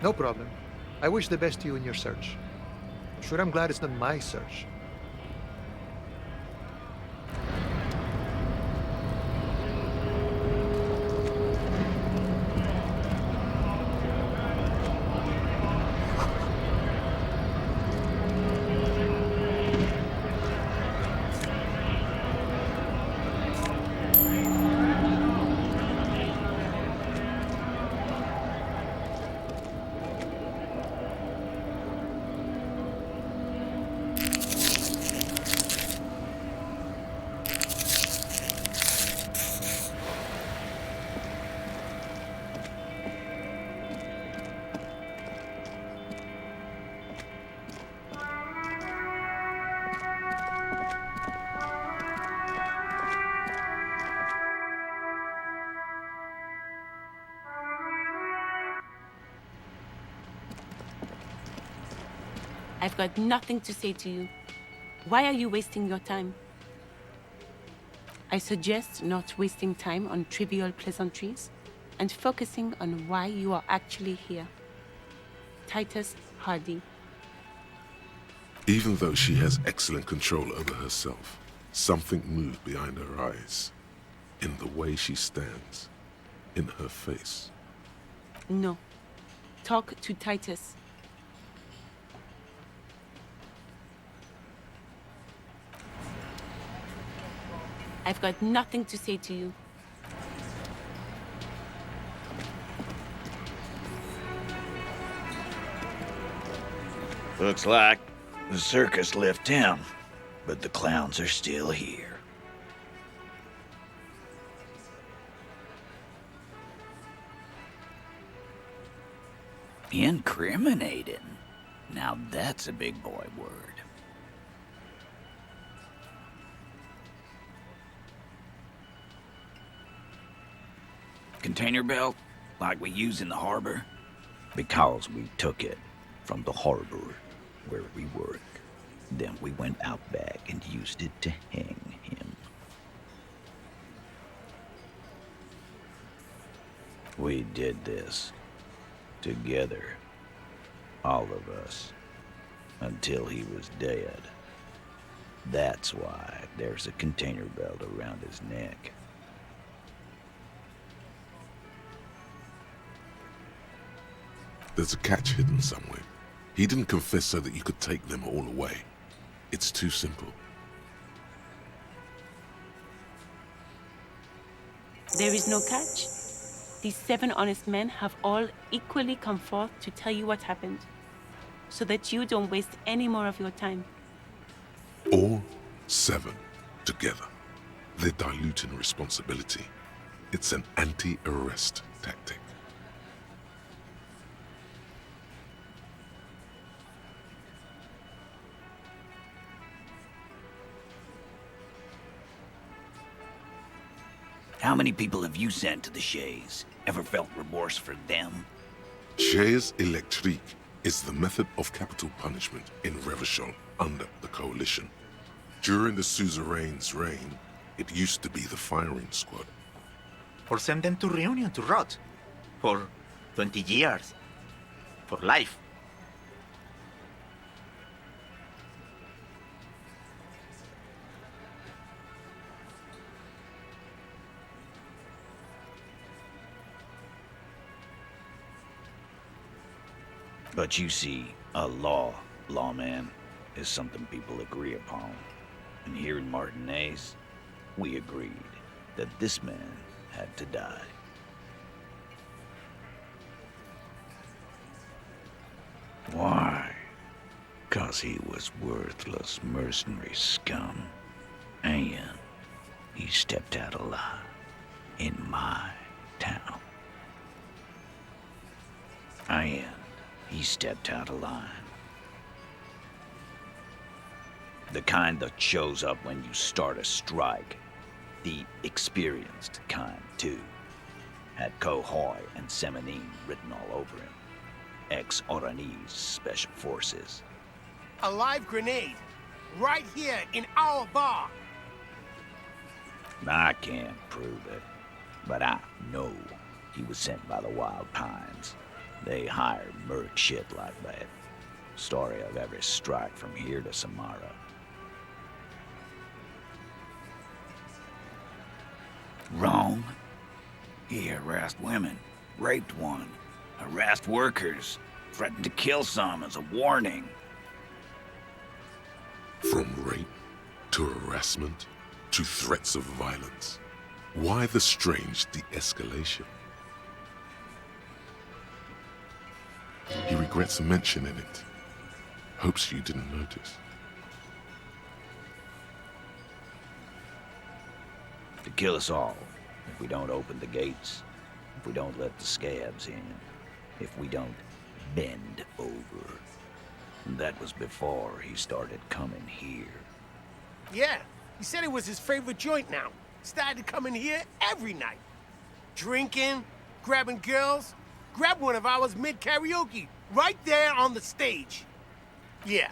F: No problem. I wish the best to you in your search. Sure, I'm glad it's not my search.
G: I've got nothing to say to you. Why are you wasting your time? I suggest not wasting time on trivial pleasantries and focusing on why you are actually here. Titus Hardy.
B: Even though she has excellent control over herself, something moved behind her eyes. In the way she stands. In her face.
G: No. Talk to Titus. I've got nothing to say to you.
H: Looks like the circus left town, but the clowns are still here. Incriminating. Now that's a big boy word. Container belt, like we use in the harbor? Because we took it from the harbor where we work. Then we went out back and used it to hang him. We did this together, all of us, until he was dead. That's why there's a container belt around his neck.
B: There's a catch hidden somewhere. He didn't confess so that you could take them all away. It's too simple.
G: There is no catch. These 7 honest men have all equally come forth to tell you what happened, so that you don't waste any more of your time.
B: All 7. together. They're diluting responsibility. It's an anti-arrest tactic.
H: How many people have you sent to the Shays? Ever felt remorse for them?
B: Chaise électrique is the method of capital punishment in Revachol under the Coalition. During the suzerain's reign, it used to be the firing squad.
I: Or send them to Reunion to rot. For 20 years. For life.
H: But you see, a lawman, is something people agree upon. And here in Martinez, we agreed that this man had to die. Why? 'Cause he was worthless mercenary scum. And he stepped out alive in my town. And he stepped out of line. The kind that shows up when you start a strike. The experienced kind, too. Had Cohoy and Semenine written all over him. Ex-Oranese Special Forces.
J: A live grenade. Right here in our bar.
H: I can't prove it, but I know he was sent by the Wild Pines. They hire merc shit like that. Story of every strike from here to Samara. Wrong. He harassed women, raped one, harassed workers, threatened to kill some as a warning.
B: From rape to harassment to threats of violence. Why the strange de-escalation? He regrets mentioning it. Hopes you didn't notice.
H: To kill us all, if we don't open the gates, if we don't let the scabs in, if we don't bend over. And that was before he started coming here.
J: Yeah, he said it was his favorite joint now. Started coming here every night. Drinking, grabbing girls. Grabbed one of ours mid-karaoke, right there on the stage. Yeah,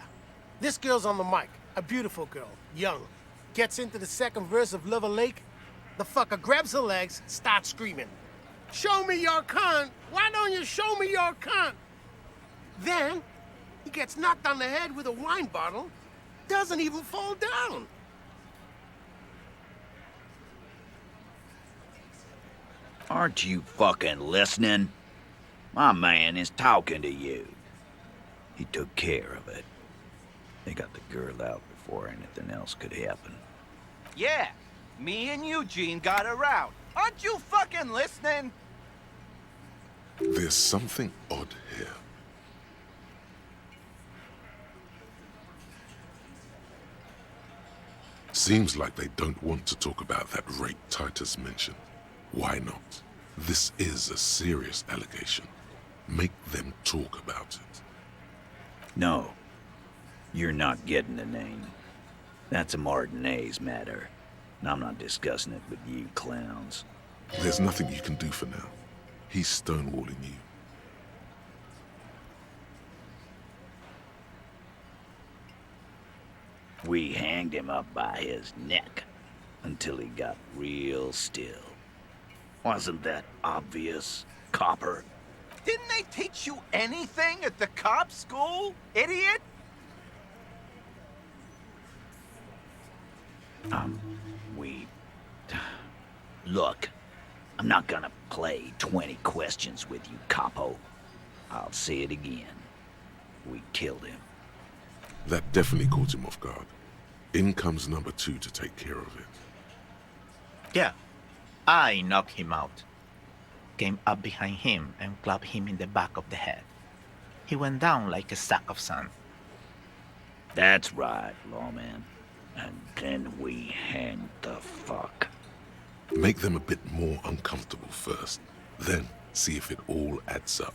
J: this girl's on the mic. A beautiful girl, young. Gets into the second verse of Lover Lake. The fucker grabs her legs, starts screaming. Show me your cunt! Why don't you show me your cunt? Then, he gets knocked on the head with a wine bottle. Doesn't even fall down.
H: Aren't you fucking listening? My man is talking to you. He took care of it. They got the girl out before anything else could happen.
K: Yeah, me and Eugene got her out. Aren't you fucking listening?
B: There's something odd here. Seems like they don't want to talk about that rape Titus mentioned. Why not? This is a serious allegation. Make them talk about it.
H: No. You're not getting the name. That's a Martinez matter. And I'm not discussing it with you clowns.
B: There's nothing you can do for now. He's stonewalling you.
H: We hanged him up by his neck until he got real still. Wasn't that obvious, copper?
K: Didn't they teach you anything at the cop school, idiot?
H: Look, I'm not gonna play 20 questions with you, capo. I'll say it again. We killed him.
B: That definitely caught him off guard. In comes number 2 to take care of it.
I: Yeah, I knocked him out. Came up behind him and clapped him in the back of the head. He went down like a sack of sand.
H: That's right, lawman. And then we hang the fuck.
B: Make them a bit more uncomfortable first, then see if it all adds up.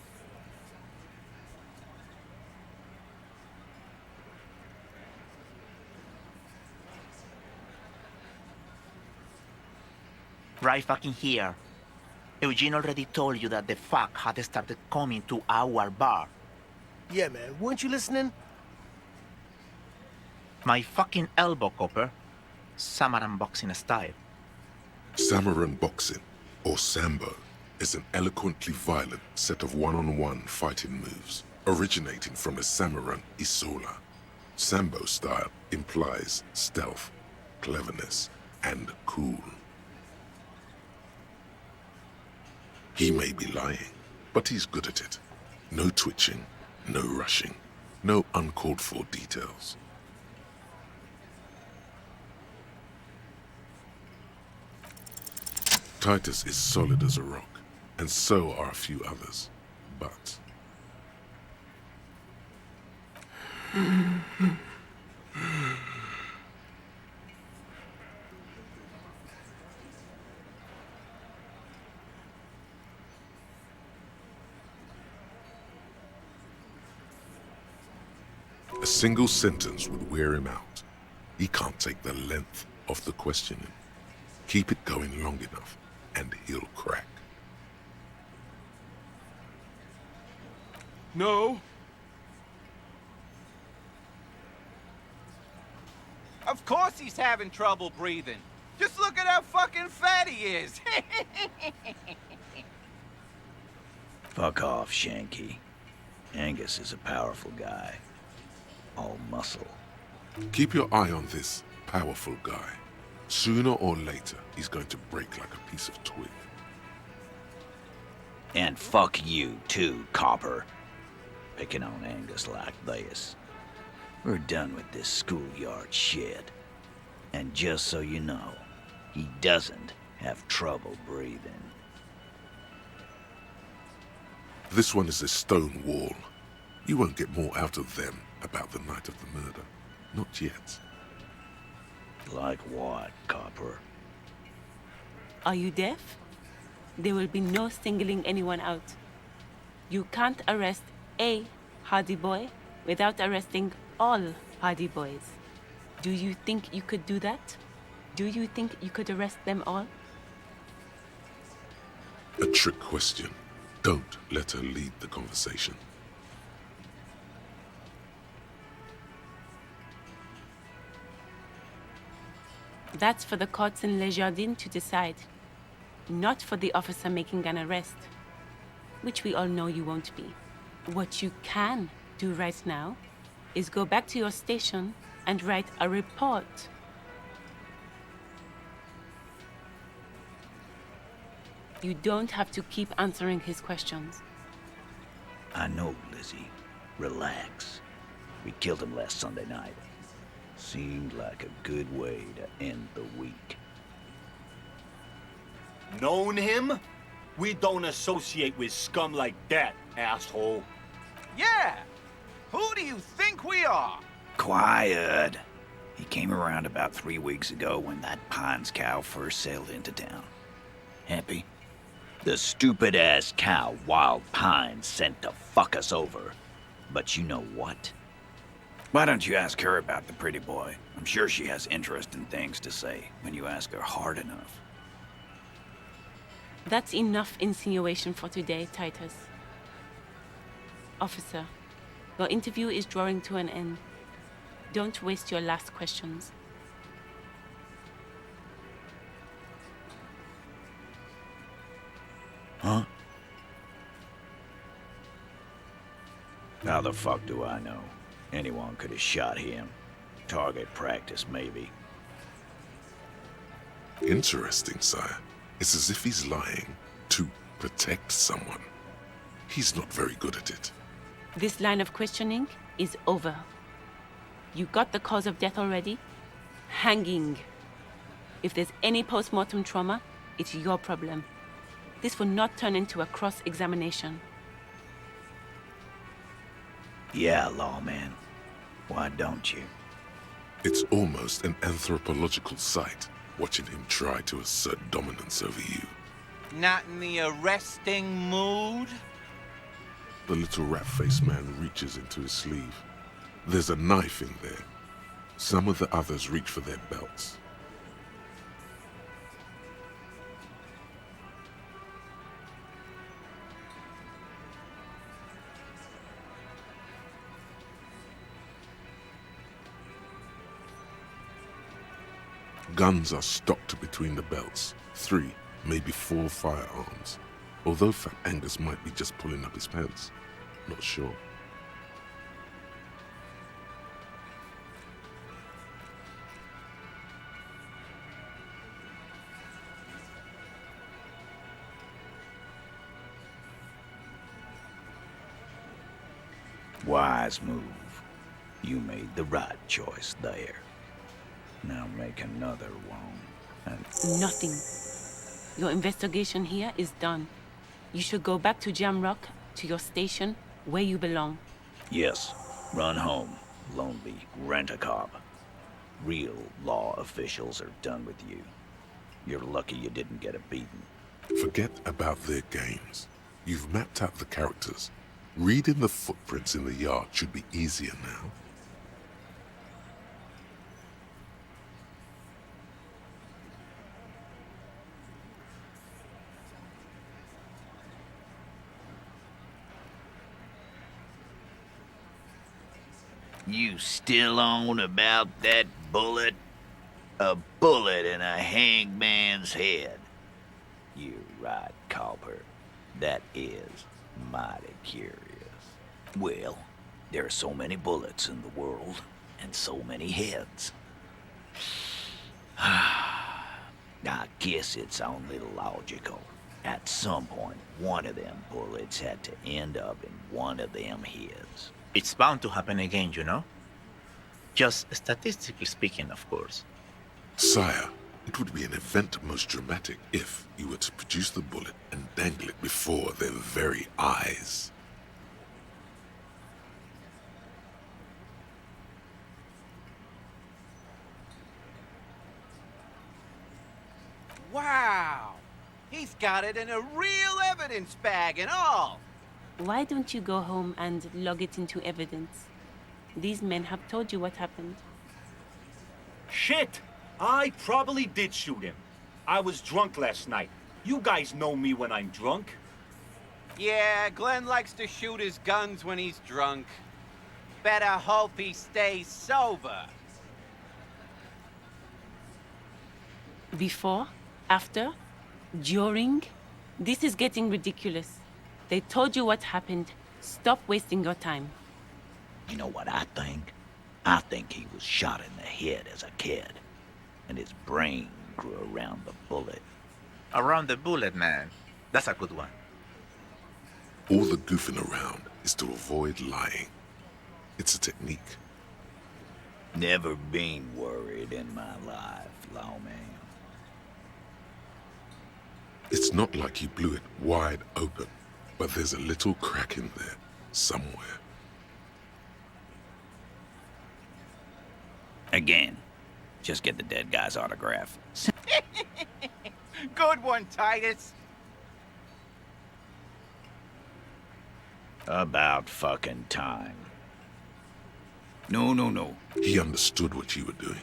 I: Right fucking here. Eugene already told you that the fuck had started coming to our bar.
J: Yeah, man. Weren't you listening?
I: My fucking elbow, Copper. Samaran boxing style.
B: Samaran boxing, or Sambo, is an eloquently violent set of one-on-one fighting moves, originating from the Samaran Isola. Sambo style implies stealth, cleverness, and cool. He may be lying, but he's good at it. No twitching, no rushing, no uncalled for details. Titus is solid as a rock, and so are a few others, but... A single sentence would wear him out. He can't take the length of the questioning. Keep it going long enough, and he'll crack.
K: No. Of course he's having trouble breathing. Just look at how fucking fat he is.
H: Fuck off, Shanky. Angus is a powerful guy. All muscle.
B: Keep your eye on this powerful guy. Sooner or later, he's going to break like a piece of twig.
H: And fuck you too, Copper. Picking on Angus like this. We're done with this schoolyard shit. And just so you know, he doesn't have trouble breathing.
B: This one is a stone wall. You won't get more out of them about the night of the murder. Not yet.
H: Like what, Copper?
G: Are you deaf? There will be no singling anyone out. You can't arrest a Hardy Boy without arresting all Hardy Boys. Do you think you could do that? Do you think you could arrest them all?
B: A trick question. Don't let her lead the conversation.
G: That's for the courts in Les Jardins to decide, not for the officer making an arrest, which we all know you won't be. What you can do right now is go back to your station and write a report. You don't have to keep answering his questions.
H: I know, Lizzie. Relax. We killed him last Sunday night. Seemed like a good way to end the week.
L: Known him? We don't associate with scum like that, asshole.
K: Yeah! Who do you think we are?
H: Quiet. He came around about 3 weeks ago when that Pines cow first sailed into town. Happy? The stupid-ass cow Wild Pines sent to fuck us over. But you know what?
M: Why don't you ask her about the pretty boy? I'm sure she has interesting things to say when you ask her hard enough.
G: That's enough insinuation for today, Titus. Officer, your interview is drawing to an end. Don't waste your last questions.
H: Huh? How the fuck do I know? Anyone could have shot him. Target practice, maybe.
B: Interesting, sire. It's as if he's lying to protect someone. He's not very good at it.
G: This line of questioning is over. You got the cause of death already? Hanging. If there's any post-mortem trauma, it's your problem. This will not turn into a cross-examination.
H: Yeah, lawman. Why don't you?
B: It's almost an anthropological sight, watching him try to assert dominance over you.
K: Not in the arresting mood?
B: The little rat-faced man reaches into his sleeve. There's a knife in there. Some of the others reach for their belts. Guns are stocked between the belts. 3, maybe 4 firearms. Although Fat Angus might be just pulling up his pants. Not sure.
H: Wise move. You made the right choice there. Now make another one. And
G: Nothing. Your investigation here is done. You should go back to Jamrock, to your station, where you belong.
H: yes, run home. Lonely, rent a cop. Real law officials are done with you. You're lucky you didn't get a beating.
B: Forget about their games. You've mapped out the characters. Reading the footprints in the yard should be easier now.
H: You still on about that bullet? A bullet in a hangman's head. You're right, Copper. That is mighty curious. Well, there are so many bullets in the world, and so many heads. I guess it's only logical. At some point, one of them bullets had to end up in one of them heads.
I: It's bound to happen again, you know? Just statistically speaking, of course.
B: Sire, it would be an event most dramatic if you were to produce the bullet and dangle it before their very eyes.
K: Wow! He's got it in a real evidence bag and all!
G: Why don't you go home and log it into evidence? These men have told you what happened.
L: Shit! I probably did shoot him. I was drunk last night. You guys know me when I'm drunk.
K: Yeah, Glenn likes to shoot his guns when he's drunk. Better hope he stays sober.
G: Before? After? During? This is getting ridiculous. They told you what happened. Stop wasting your time.
H: You know what I think? I think he was shot in the head as a kid, and his brain grew around the bullet.
I: Around the bullet, man. That's a good one.
B: All the goofing around is to avoid lying. It's a technique.
H: Never been worried in my life, lawman.
B: It's not like you blew it wide open, but there's a little crack in there, somewhere.
M: Again, just get the dead guy's autograph.
K: Good one, Titus.
H: About fucking time.
M: No.
B: He understood what you were doing.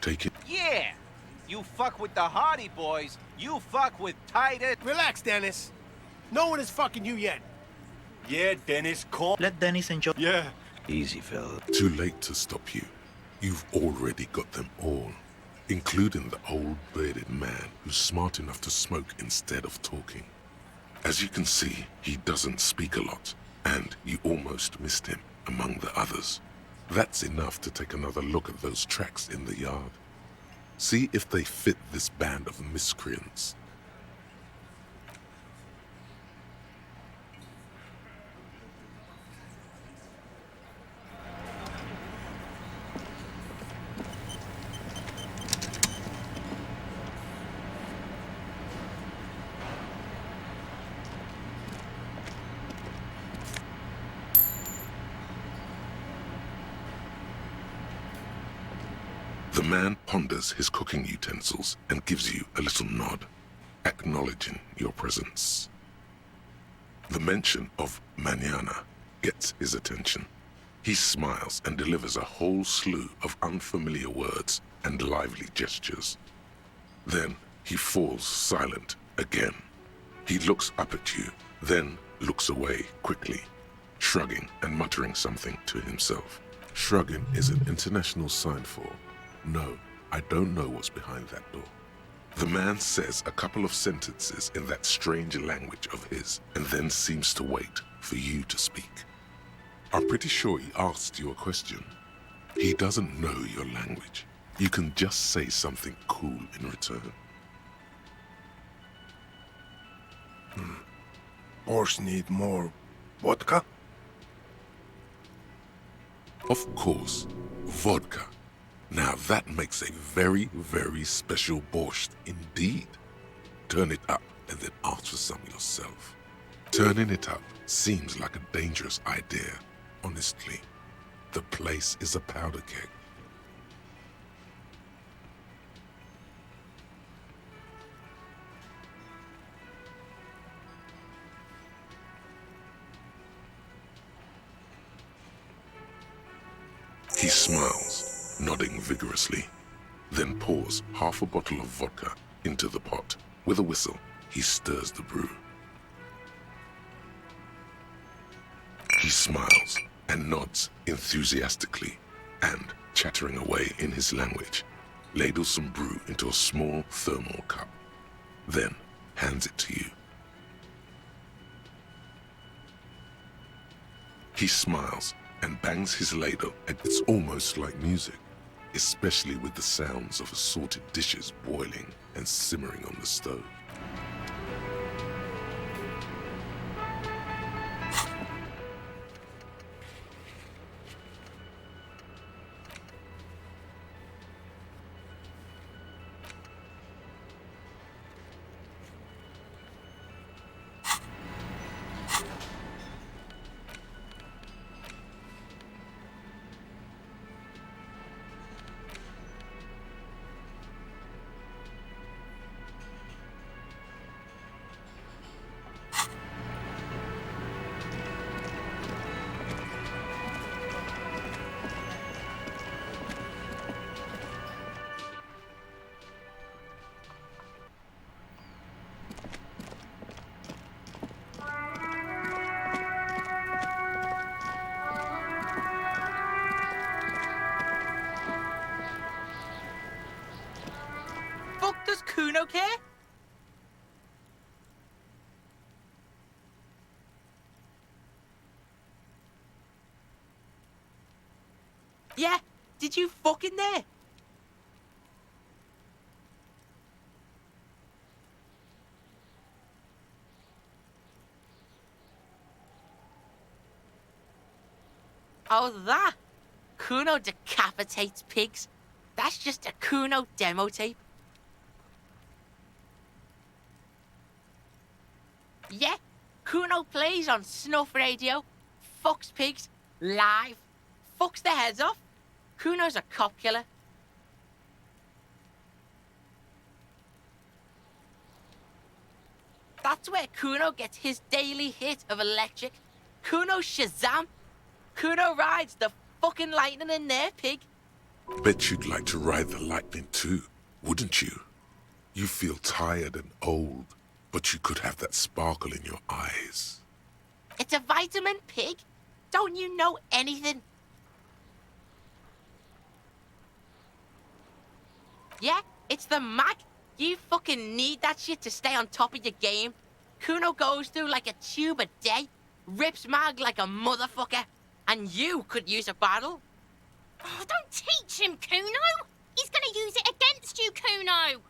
B: Take it.
K: Yeah! You fuck with the Hardy Boys, you fuck with Titus.
J: Relax, Dennis. No one is fucking you yet.
L: Yeah, Dennis, call.
I: Let Dennis enjoy.
L: Yeah.
H: Easy, fella.
B: Too late to stop you. You've already got them all, including the old bearded man who's smart enough to smoke instead of talking. As you can see, he doesn't speak a lot, and you almost missed him among the others. That's enough to take another look at those tracks in the yard. See if they fit this band of miscreants. The man ponders his cooking utensils and gives you a little nod, acknowledging your presence. The mention of mañana gets his attention. He smiles and delivers a whole slew of unfamiliar words and lively gestures. Then he falls silent again. He looks up at you, then looks away quickly, shrugging and muttering something to himself. Shrugging is an international sign for, no, I don't know what's behind that door. The man says a couple of sentences in that strange language of his and then seems to wait for you to speak. I'm pretty sure he asked you a question. He doesn't know your language. You can just say something cool in return.
N: Horse need more vodka?
B: Of course, vodka. Now that makes a very, very special borscht indeed. Turn it up and then ask for some yourself. Turning it up seems like a dangerous idea, honestly. The place is a powder keg. He smiles, nodding vigorously, then pours half a bottle of vodka into the pot. With a whistle, he stirs the brew. He smiles and nods enthusiastically and, chattering away in his language, ladles some brew into a small thermal cup, then hands it to you. He smiles and bangs his ladle, and it's almost like music, especially with the sounds of assorted dishes boiling and simmering on the stove.
A: Does Kuno care? Yeah, did you fucking there? Oh, that? Kuno decapitates pigs. That's just a Kuno demo tape. Yeah, Kuno plays on snuff radio, fucks pigs, live, fucks their heads off. Kuno's a cop killer. That's where Kuno gets his daily hit of electric. Kuno Shazam. Kuno rides the fucking lightning in their pig.
B: Bet you'd like to ride the lightning too, wouldn't you? You feel tired and old, but you could have that sparkle in your eyes.
A: It's a vitamin pig. Don't you know anything? Yeah, it's the mag. You fucking need that shit to stay on top of your game. Kuno goes through like a tube a day, rips mag like a motherfucker, and you could use a battle.
O: Oh, don't teach him, Kuno! He's gonna use it against you, Kuno!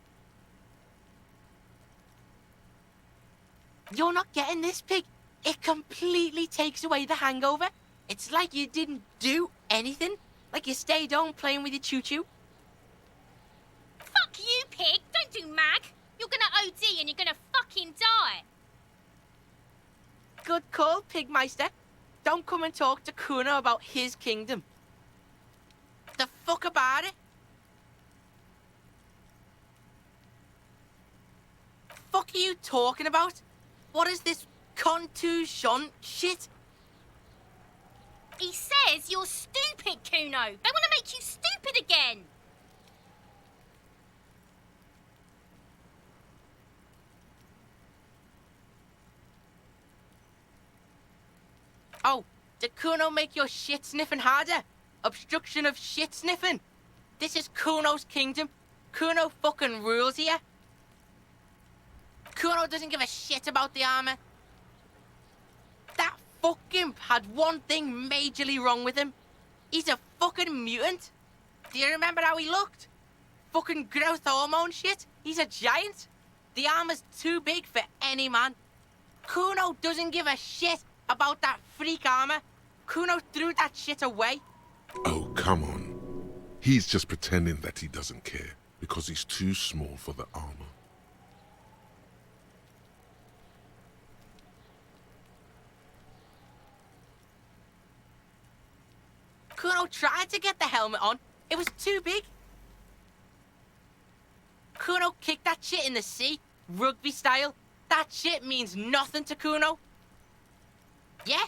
A: You're not getting this, pig. It completely takes away the hangover. It's like you didn't do anything. Like you stayed home playing with your choo-choo.
O: Fuck you, pig! Don't do mag! You're gonna OD and you're gonna fucking die!
A: Good call, Pigmeister. Don't come and talk to Kuno about his kingdom. The fuck about it?
P: are you talking about? What is this contusion shit?
O: He says you're stupid, Kuno. They want to make you stupid again.
P: Oh, did Kuno make your shit sniffing harder? Obstruction of shit sniffing? This is Kuno's kingdom. Kuno fucking rules here. Kuno doesn't give a shit about the armor. That fucking had one thing majorly wrong with him. He's a fucking mutant. Do you remember how he looked? Fucking growth hormone shit. He's a giant. The armor's too big for any man. Kuno doesn't give a shit about that freak armor. Kuno threw that shit away.
B: Oh, come on. He's just pretending that he doesn't care because he's too small for the armor.
P: Kuno tried to get the helmet on. It was too big. Kuno kicked that shit in the sea, rugby style. That shit means nothing to Kuno. Yeah,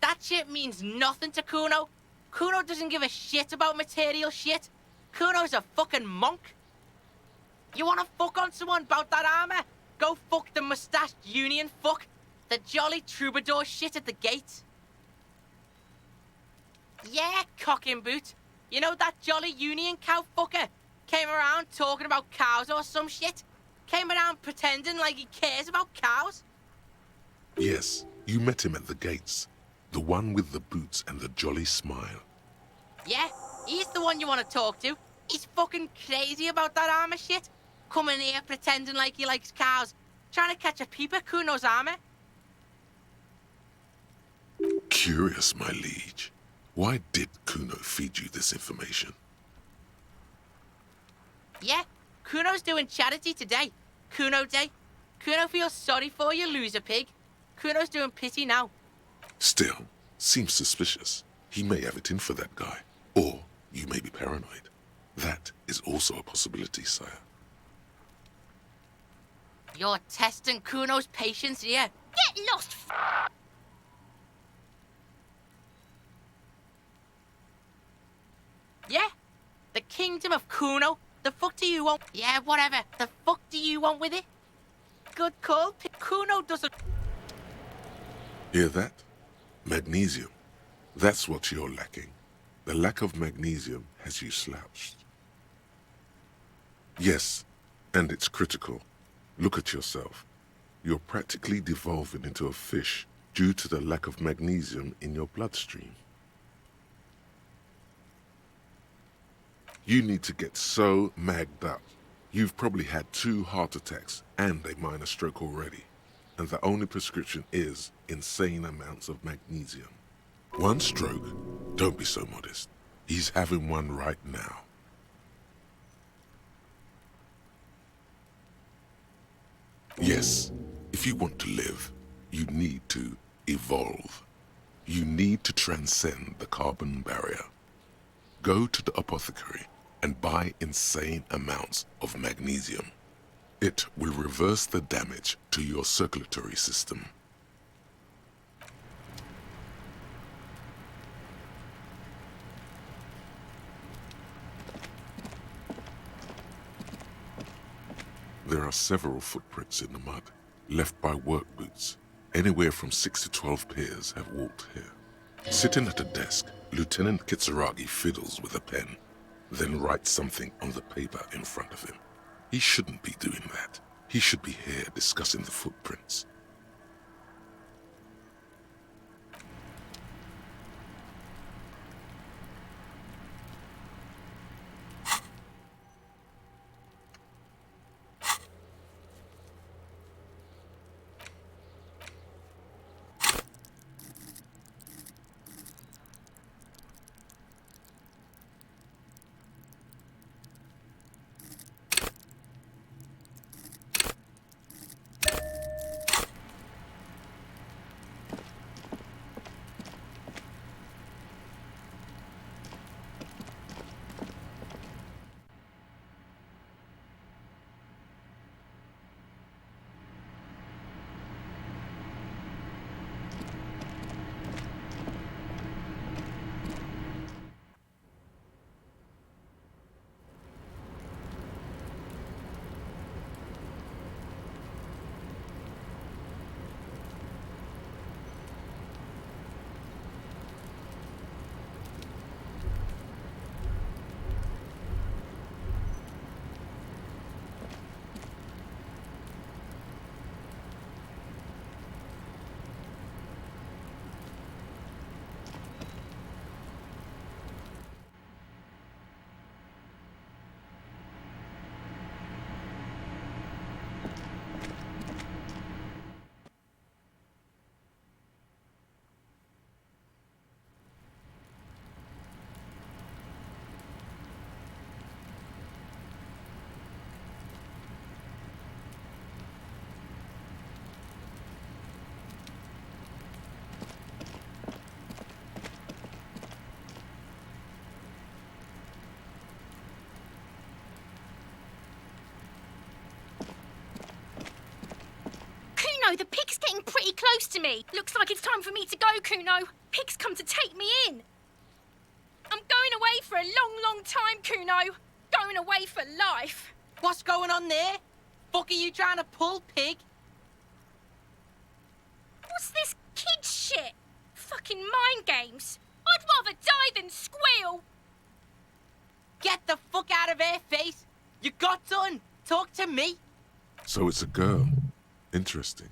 P: that shit means nothing to Kuno. Kuno doesn't give a shit about material shit. Kuno's a fucking monk. You wanna fuck on someone about that armor? Go fuck the mustached union fuck. The jolly troubadour shit at the gate. Yeah, cocking boot. You know that jolly union cow fucker? Came around talking about cows or some shit? Came around pretending like he cares about cows?
B: Yes, you met him at the gates. The one with the boots and the jolly smile.
P: Yeah, he's the one you want to talk to. He's fucking crazy about that armor shit. Coming here pretending like he likes cows. Trying to catch a peep at Kuno's armor.
B: Curious, my liege. Why did Kuno feed you this information?
P: Yeah, Kuno's doing charity today. Kuno Day. Kuno feels sorry for you, loser pig. Kuno's doing pity now.
B: Still, seems suspicious. He may have it in for that guy. Or you may be paranoid. That is also a possibility, sire.
P: You're testing Kuno's patience here.
O: Get lost,
P: Yeah? The kingdom of Kuno? The fuck do you want? Yeah, whatever. The fuck do you want with it? Good call. Kuno doesn't...
B: Hear that? Magnesium. That's what you're lacking. The lack of magnesium has you slouched. Yes, and it's critical. Look at yourself. You're practically devolving into a fish due to the lack of magnesium in your bloodstream. You need to get so magged up. You've probably had 2 heart attacks and a minor stroke already. And the only prescription is insane amounts of magnesium. 1 stroke? Don't be so modest. He's having one right now. Yes, if you want to live, you need to evolve. You need to transcend the carbon barrier. Go to the apothecary and buy insane amounts of magnesium. It will reverse the damage to your circulatory system. There are several footprints in the mud, left by work boots. Anywhere from 6 to 12 pairs have walked here. Sitting at a desk, Lieutenant Kitsuragi fiddles with a pen, then writes something on the paper in front of him. He shouldn't be doing that. He should be here discussing the footprints.
O: close to me. Looks like it's time for me to go, Kuno. Pig's come to take me in. I'm going away for a long, long time, Kuno. Going away for life.
P: What's going on there? Fuck are you trying to pull, Pig?
O: What's this kid shit? Fucking mind games. I'd rather die than squeal.
P: Get the fuck out of here, face. You got done. Talk to me.
B: So it's a girl. Interesting.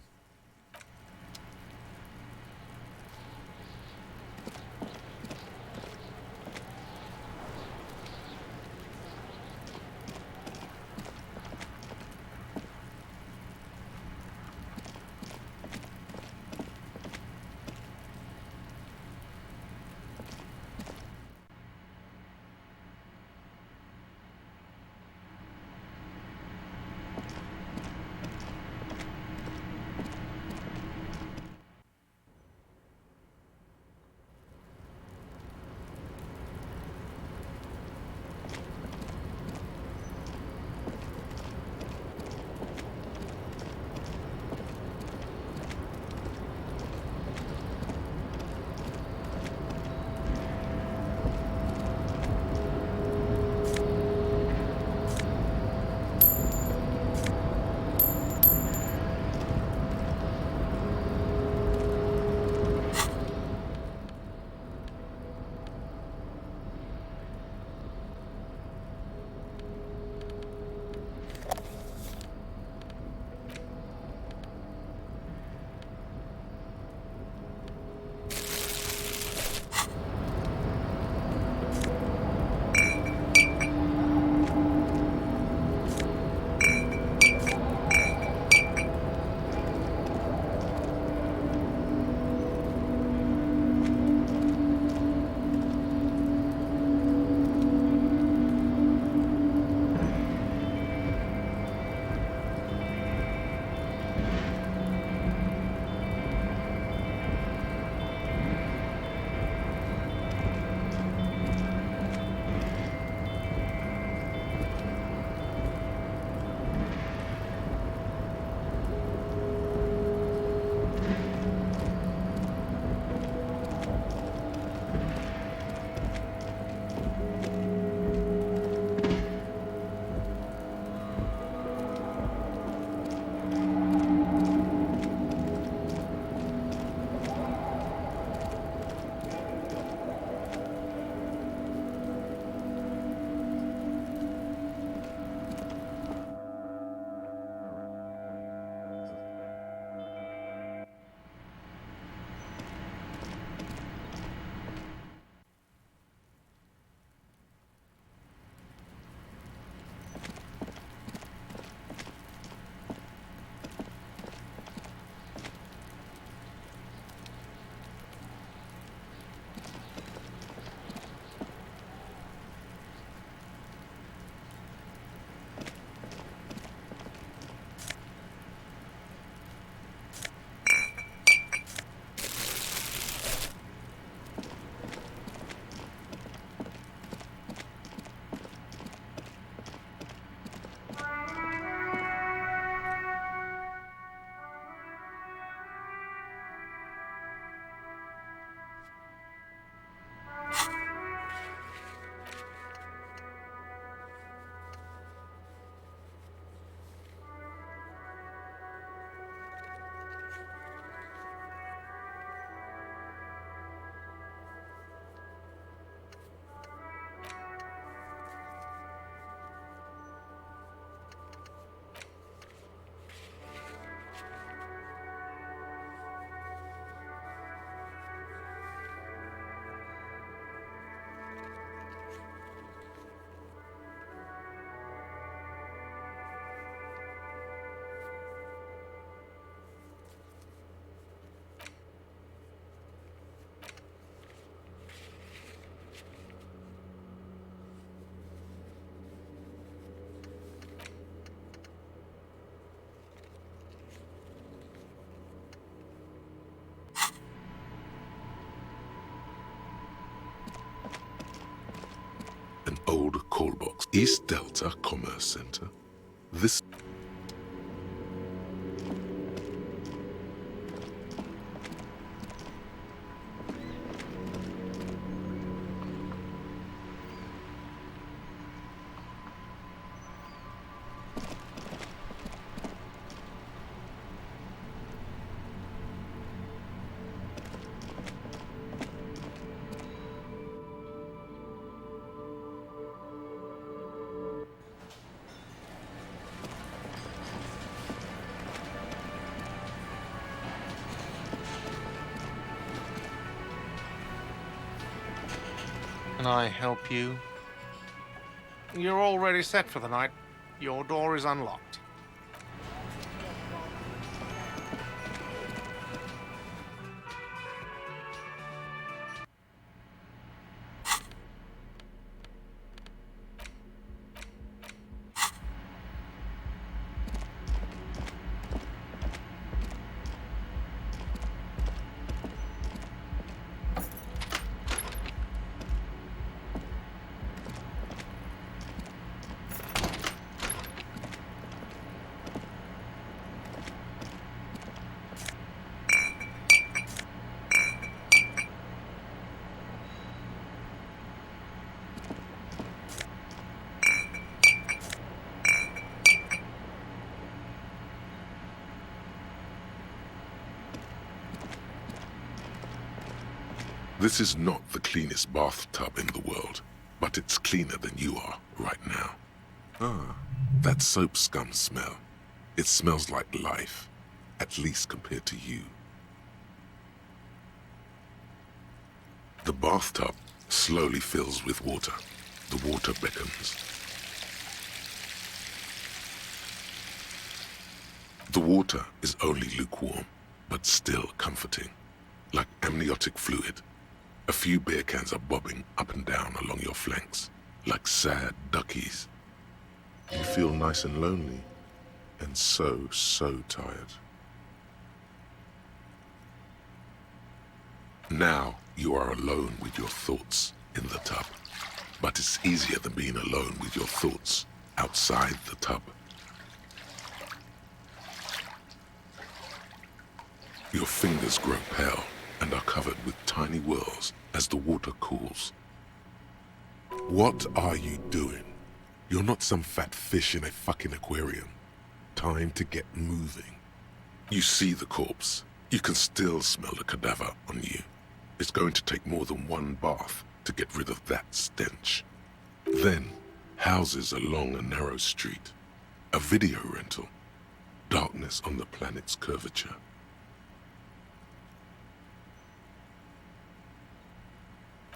B: An old call box. East Delta Commerce Center. This
Q: Can I help you? You're already set for the night. Your door is unlocked.
B: This is not the cleanest bathtub in the world, but it's cleaner than you are right now. Ah, that soap scum smell. It smells like life, at least compared to you. The bathtub slowly fills with water. The water beckons. The water is only lukewarm, but still comforting, like amniotic fluid. A few beer cans are bobbing up and down along your flanks, like sad duckies. You feel nice and lonely, and so tired. Now you are alone with your thoughts in the tub, but it's easier than being alone with your thoughts outside the tub. Your fingers grow pale and are covered with tiny whirls as the water cools. What are you doing? You're not some fat fish in a fucking aquarium. Time to get moving. You see the corpse. You can still smell the cadaver on you. It's going to take more than one bath to get rid of that stench. Then, houses along a narrow street. A video rental. Darkness on the planet's curvature.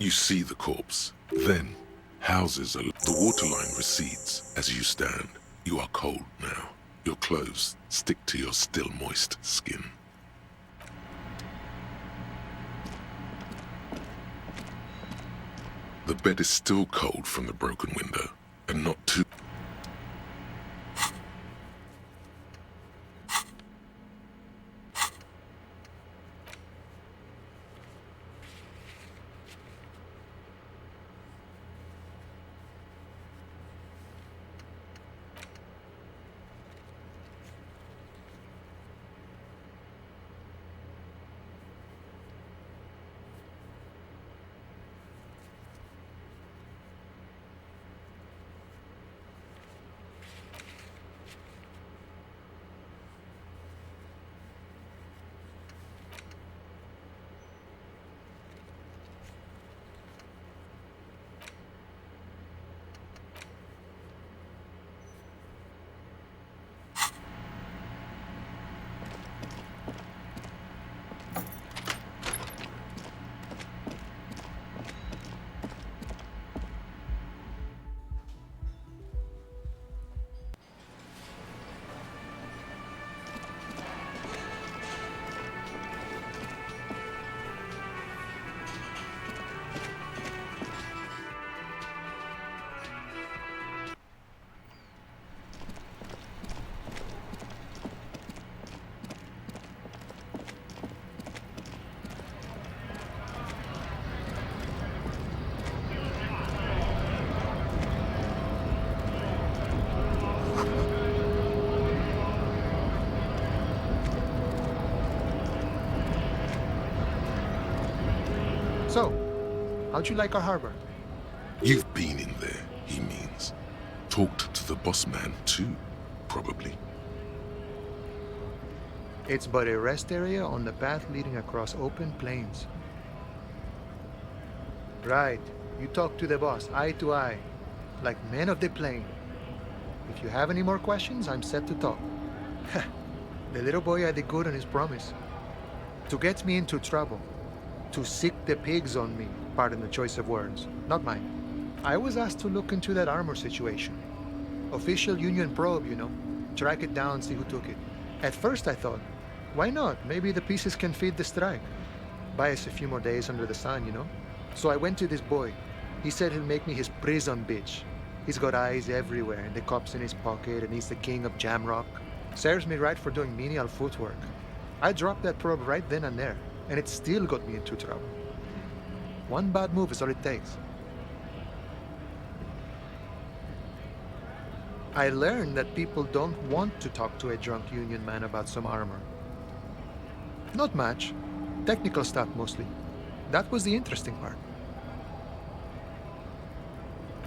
B: You see the corpse. Then, houses along the waterline recedes as you stand. You are cold now. Your clothes stick to your still moist skin. The bed is still cold from the broken window, and not too...
F: So, how'd you like our harbor?
B: You've been in there, he means. Talked to the boss man too, probably.
F: It's but a rest area on the path leading across open plains. Right. You talk to the boss, eye to eye, like men of the plain. If you have any more questions, I'm set to talk. The little boy had the good on his promise. To get me into trouble. To sick the pigs on me, part in the choice of words, not mine. I was asked to look into that armor situation. Official Union probe, you know. Track it down, see who took it. At first I thought, why not? Maybe the pieces can feed the strike. Buy us a few more days under the sun, you know? So I went to this boy. He said he'll make me his prison bitch. He's got eyes everywhere, and the cop's in his pocket, and he's the king of Jamrock. Serves me right for doing menial footwork. I dropped that probe right then and there, and it still got me into trouble. One bad move is all it takes. I learned that people don't want to talk to a drunk Union man about some armor. Not much. Technical stuff mostly. That was the interesting part.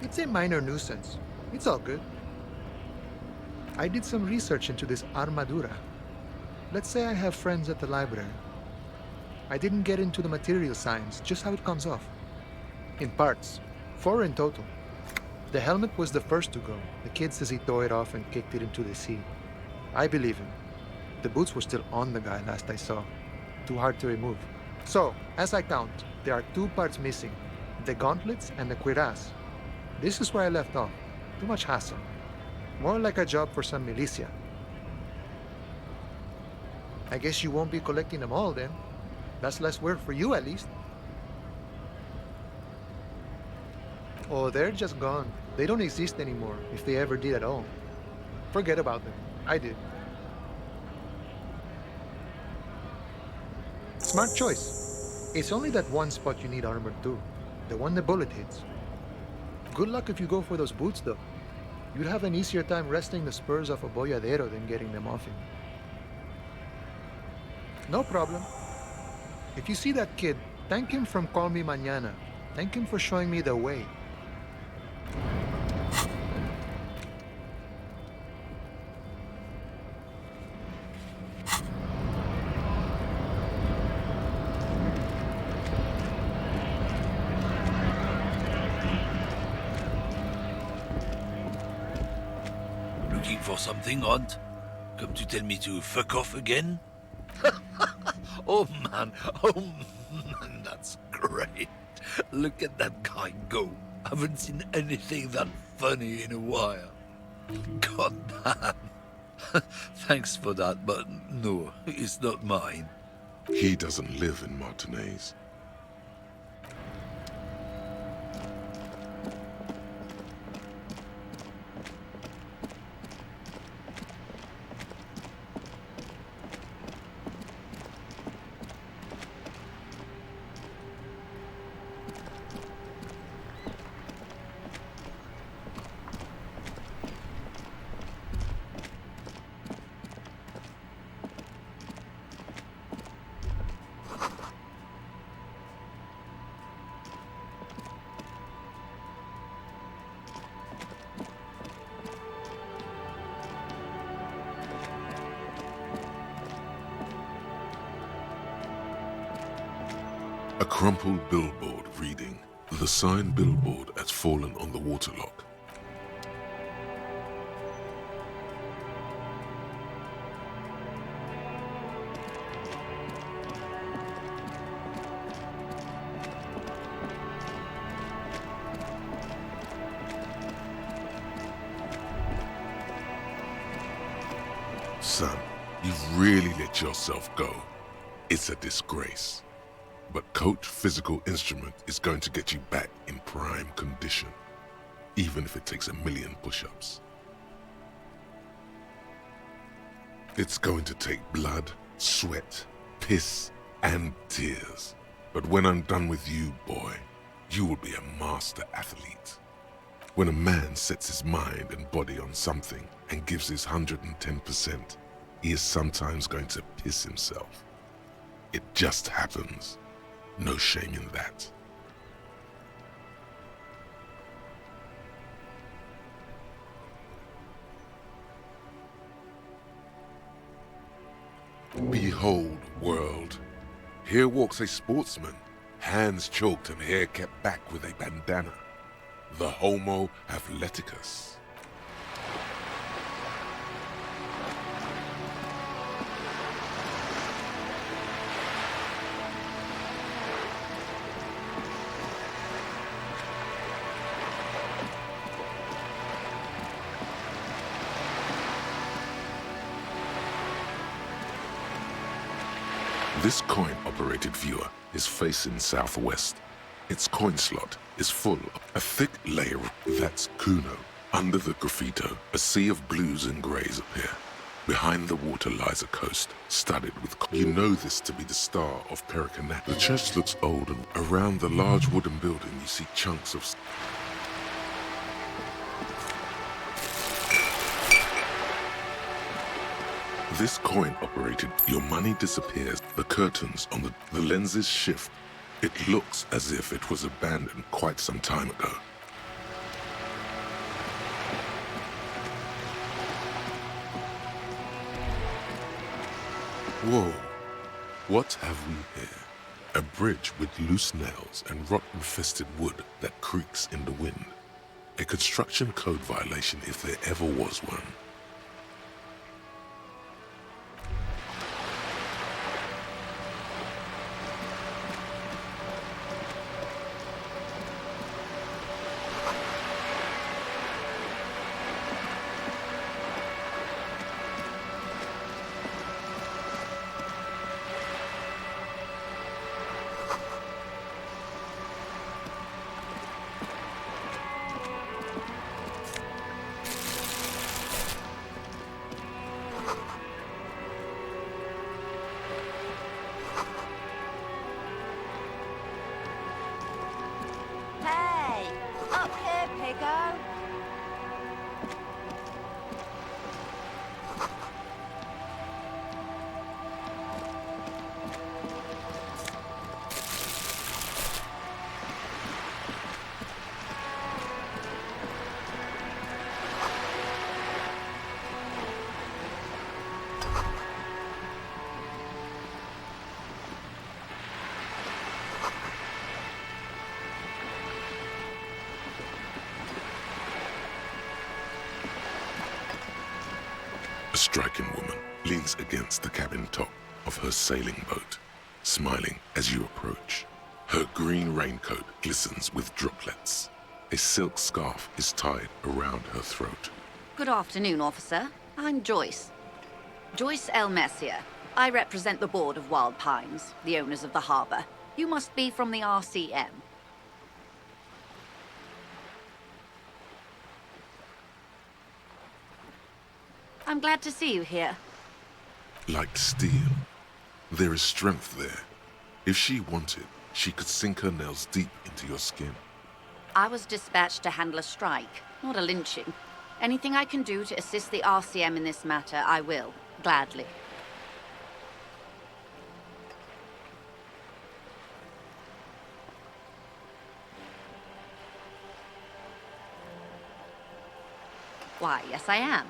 F: It's a minor nuisance. It's all good. I did some research into this armadura. Let's say I have friends at the library. I didn't get into the material science, just how it comes off. In parts. 4 in total. The helmet was the first to go. The kid says he tore it off and kicked it into the sea. I believe him. The boots were still on the guy last I saw. Too hard to remove. So, as I count, there are 2 parts missing. The gauntlets and the cuirass. This is where I left off. Too much hassle. More like a job for some militia. I guess you won't be collecting them all then. That's less work for you at least. Oh, they're just gone. They don't exist anymore, if they ever did at all. Forget about them. I did. Smart choice. It's only that one spot you need armor too. The one the bullet hits. Good luck if you go for those boots though. You'd have an easier time wresting the spurs off a boyadero than getting them off him. No problem. If you see that kid, thank him from Call Me Mañana. Thank him for showing me the way.
R: Looking for something, Aunt? Come to tell me to fuck off again? Oh man, that's great. Look at that guy go. Haven't seen anything that funny in a while. God damn. Thanks for that, but no, it's not mine.
B: He doesn't live in Martinez. A crumpled billboard reading, "The sign billboard has fallen on the waterlock." Son, you've really let yourself go. It's a disgrace. But Coach Physical Instrument is going to get you back in prime condition, even if it takes 1,000,000 push-ups. It's going to take blood, sweat, piss, and tears. But when I'm done with you, boy, you will be a master athlete. When a man sets his mind and body on something and gives his 110%, he is sometimes going to piss himself. It just happens. No shame in that. Behold, world. Here walks a sportsman, hands choked and hair kept back with a bandana. The Homo Athleticus. This coin-operated viewer is facing southwest. Its coin slot is full of a thick layer that's Kuno. Under the graffito, a sea of blues and greys appear. Behind the water lies a coast, studded with... You know this to be the star of Perikanat. The church looks old, and around the large wooden building you see chunks of... This coin-operated, your money disappears, the curtains on the lenses shift. It looks as if it was abandoned quite some time ago. Whoa, what have we here? A bridge with loose nails and rot-infested wood that creaks in the wind. A construction code violation if there ever was one.
S: Hey, up here, Piggo.
B: A striking woman leans against the cabin top of her sailing boat, smiling as you approach. Her green raincoat glistens with droplets. A silk scarf is tied around her throat.
S: Good afternoon, officer. I'm Joyce. Joyce L. Messier. I represent the board of Wild Pines, the owners of the harbor. You must be from the RCM. I'm glad to see you here.
B: Like steel, there is strength there. If she wanted, she could sink her nails deep into your skin.
S: I was dispatched to handle a strike, not a lynching. Anything I can do to assist the RCM in this matter, I will, gladly. Why, yes I am.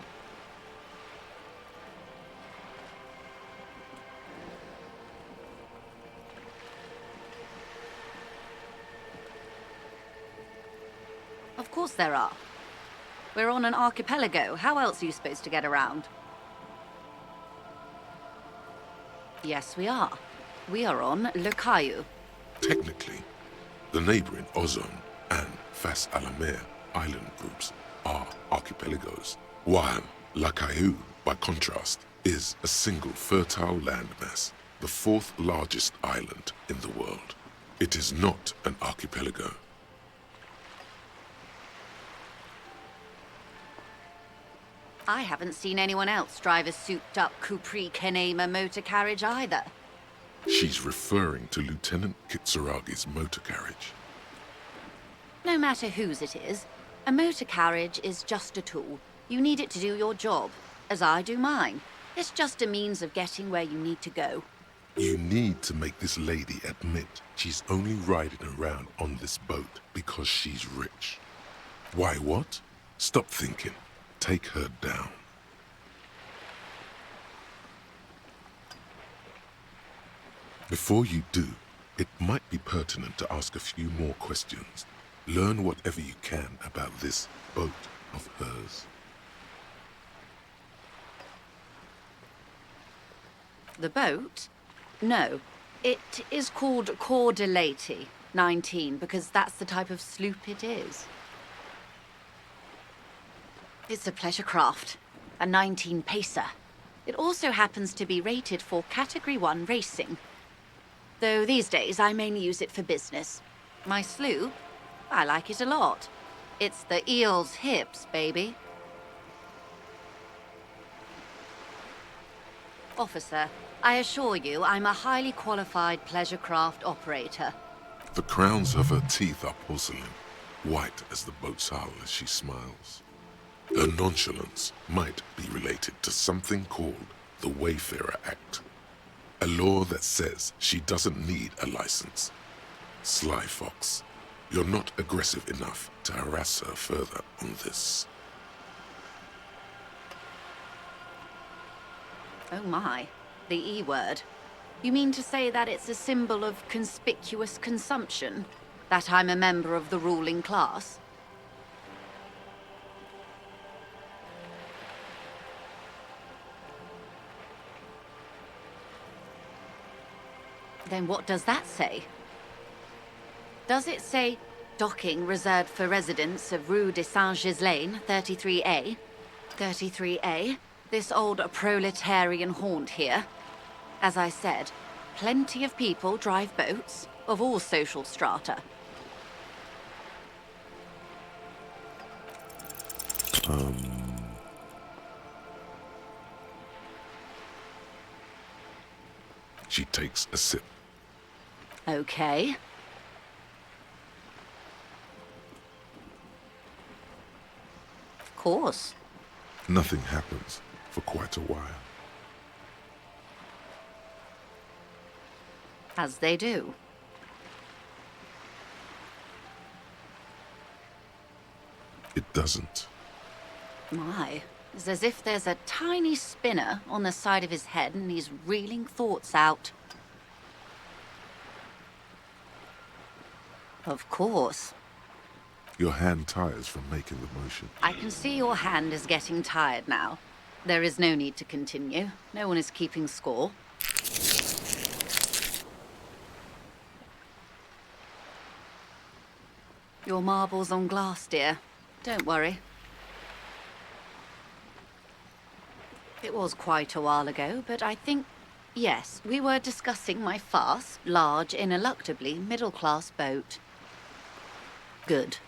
S: Of course there are. We're on an archipelago. How else are you supposed to get around? Yes, we are. We are on Le Caillou.
B: Technically, the neighboring Ozone and Fas Alamer island groups are archipelagos, while La Caillou, by contrast, is a single fertile landmass, the fourth largest island in the world. It is not an archipelago.
S: I haven't seen anyone else drive a souped-up Capri Kenema motor carriage either.
B: She's referring to Lieutenant Kitsuragi's motor carriage.
S: No matter whose it is, a motor carriage is just a tool. You need it to do your job, as I do mine. It's just a means of getting where you need to go.
B: You need to make this lady admit she's only riding around on this boat because she's rich. Why what? Stop thinking. Take her down. Before you do, it might be pertinent to ask a few more questions. Learn whatever you can about this boat of hers.
S: The boat? No. It is called Cor de Leyte 19 because that's the type of sloop it is. It's a pleasure craft, a 19 pacer. It also happens to be rated for Category 1 racing, though these days I mainly use it for business. My sloop, I like it a lot. It's the eel's hips, baby. Officer, I assure you I'm a highly qualified pleasure craft operator.
B: The crowns of her teeth are porcelain, white as the boat's hull as she smiles. Her nonchalance might be related to something called the Wayfarer Act, a law that says she doesn't need a license. Sly Fox, you're not aggressive enough to harass her further on this.
S: Oh my, the E word. You mean to say that it's a symbol of conspicuous consumption? That I'm a member of the ruling class? Then what does that say? Does it say docking reserved for residents of Rue de Saint-Ghislain, 33A? 33A? This old proletarian haunt here. As I said, plenty of people drive boats, of all social strata.
B: She takes a sip.
S: Okay. Of course.
B: Nothing happens for quite a while.
S: As they do.
B: It doesn't.
S: My, it's as if there's a tiny spinner on the side of his head and he's reeling thoughts out. Of course.
B: Your hand tires from making the motion.
S: I can see your hand is getting tired now. There is no need to continue. No one is keeping score. Your marbles on glass, dear. Don't worry. It was quite a while ago, but I think... Yes, we were discussing my fast, large, ineluctably middle-class boat. Good.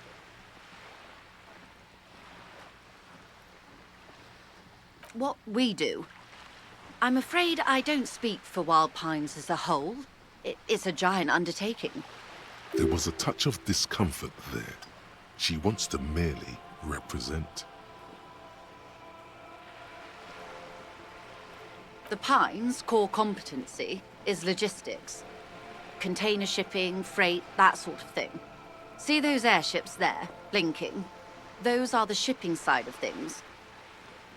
S: What we do. I'm afraid I don't speak for Wild Pines as a whole. It's a giant undertaking.
B: There was a touch of discomfort there. She wants to merely represent.
S: The Pines' core competency is logistics. Container shipping, freight, that sort of thing. See those airships there, blinking? Those are the shipping side of things.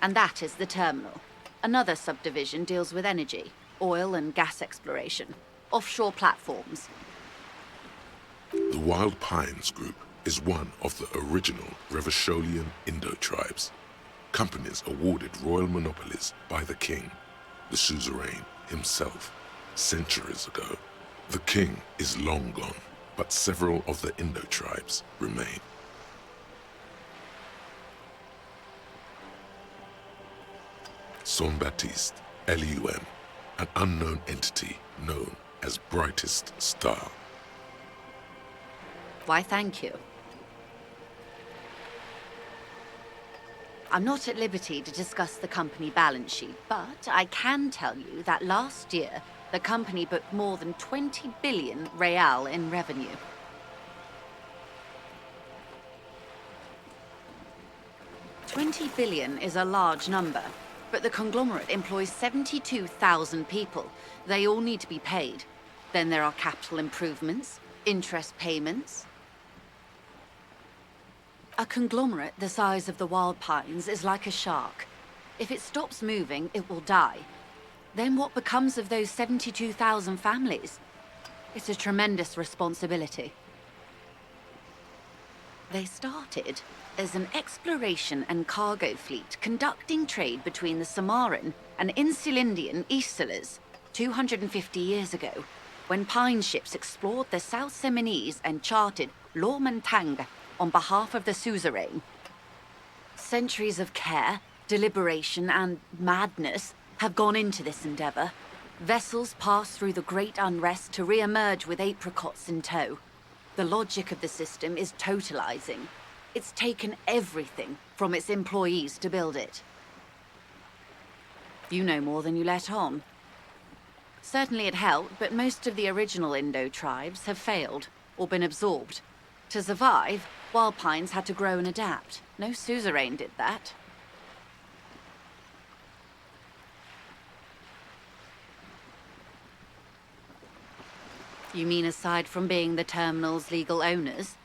S: And that is the terminal. Another subdivision deals with energy, oil and gas exploration, offshore platforms.
B: The Wild Pines Group is one of the original Revacholian Indo-tribes. Companies awarded royal monopolies by the king, the suzerain himself, centuries ago. The king is long gone, but several of the Indo-tribes remain. Saint-Baptiste, LUM, an unknown entity known as Brightest Star.
S: Why, thank you. I'm not at liberty to discuss the company balance sheet, but I can tell you that last year, the company booked more than 20 billion real in revenue. $20 billion is a large number, but the conglomerate employs 72,000 people. They all need to be paid. Then there are capital improvements, interest payments. A conglomerate the size of the Wild Pines is like a shark. If it stops moving, it will die. Then what becomes of those 72,000 families? It's a tremendous responsibility. They started as an exploration and cargo fleet conducting trade between the Samaran and Insulindian Isolas 250 years ago, when pine ships explored the South Seminese and charted Lomantang on behalf of the suzerain. Centuries of care, deliberation, and madness have gone into this endeavor. Vessels pass through the Great Unrest to re-emerge with apricots in tow. The logic of the system is totalizing. It's taken everything from its employees to build it. You know more than you let on. Certainly it helped, but most of the original Indo tribes have failed, or been absorbed. To survive, Wild Pines had to grow and adapt. No suzerain did that. You mean aside from being the terminal's legal owners,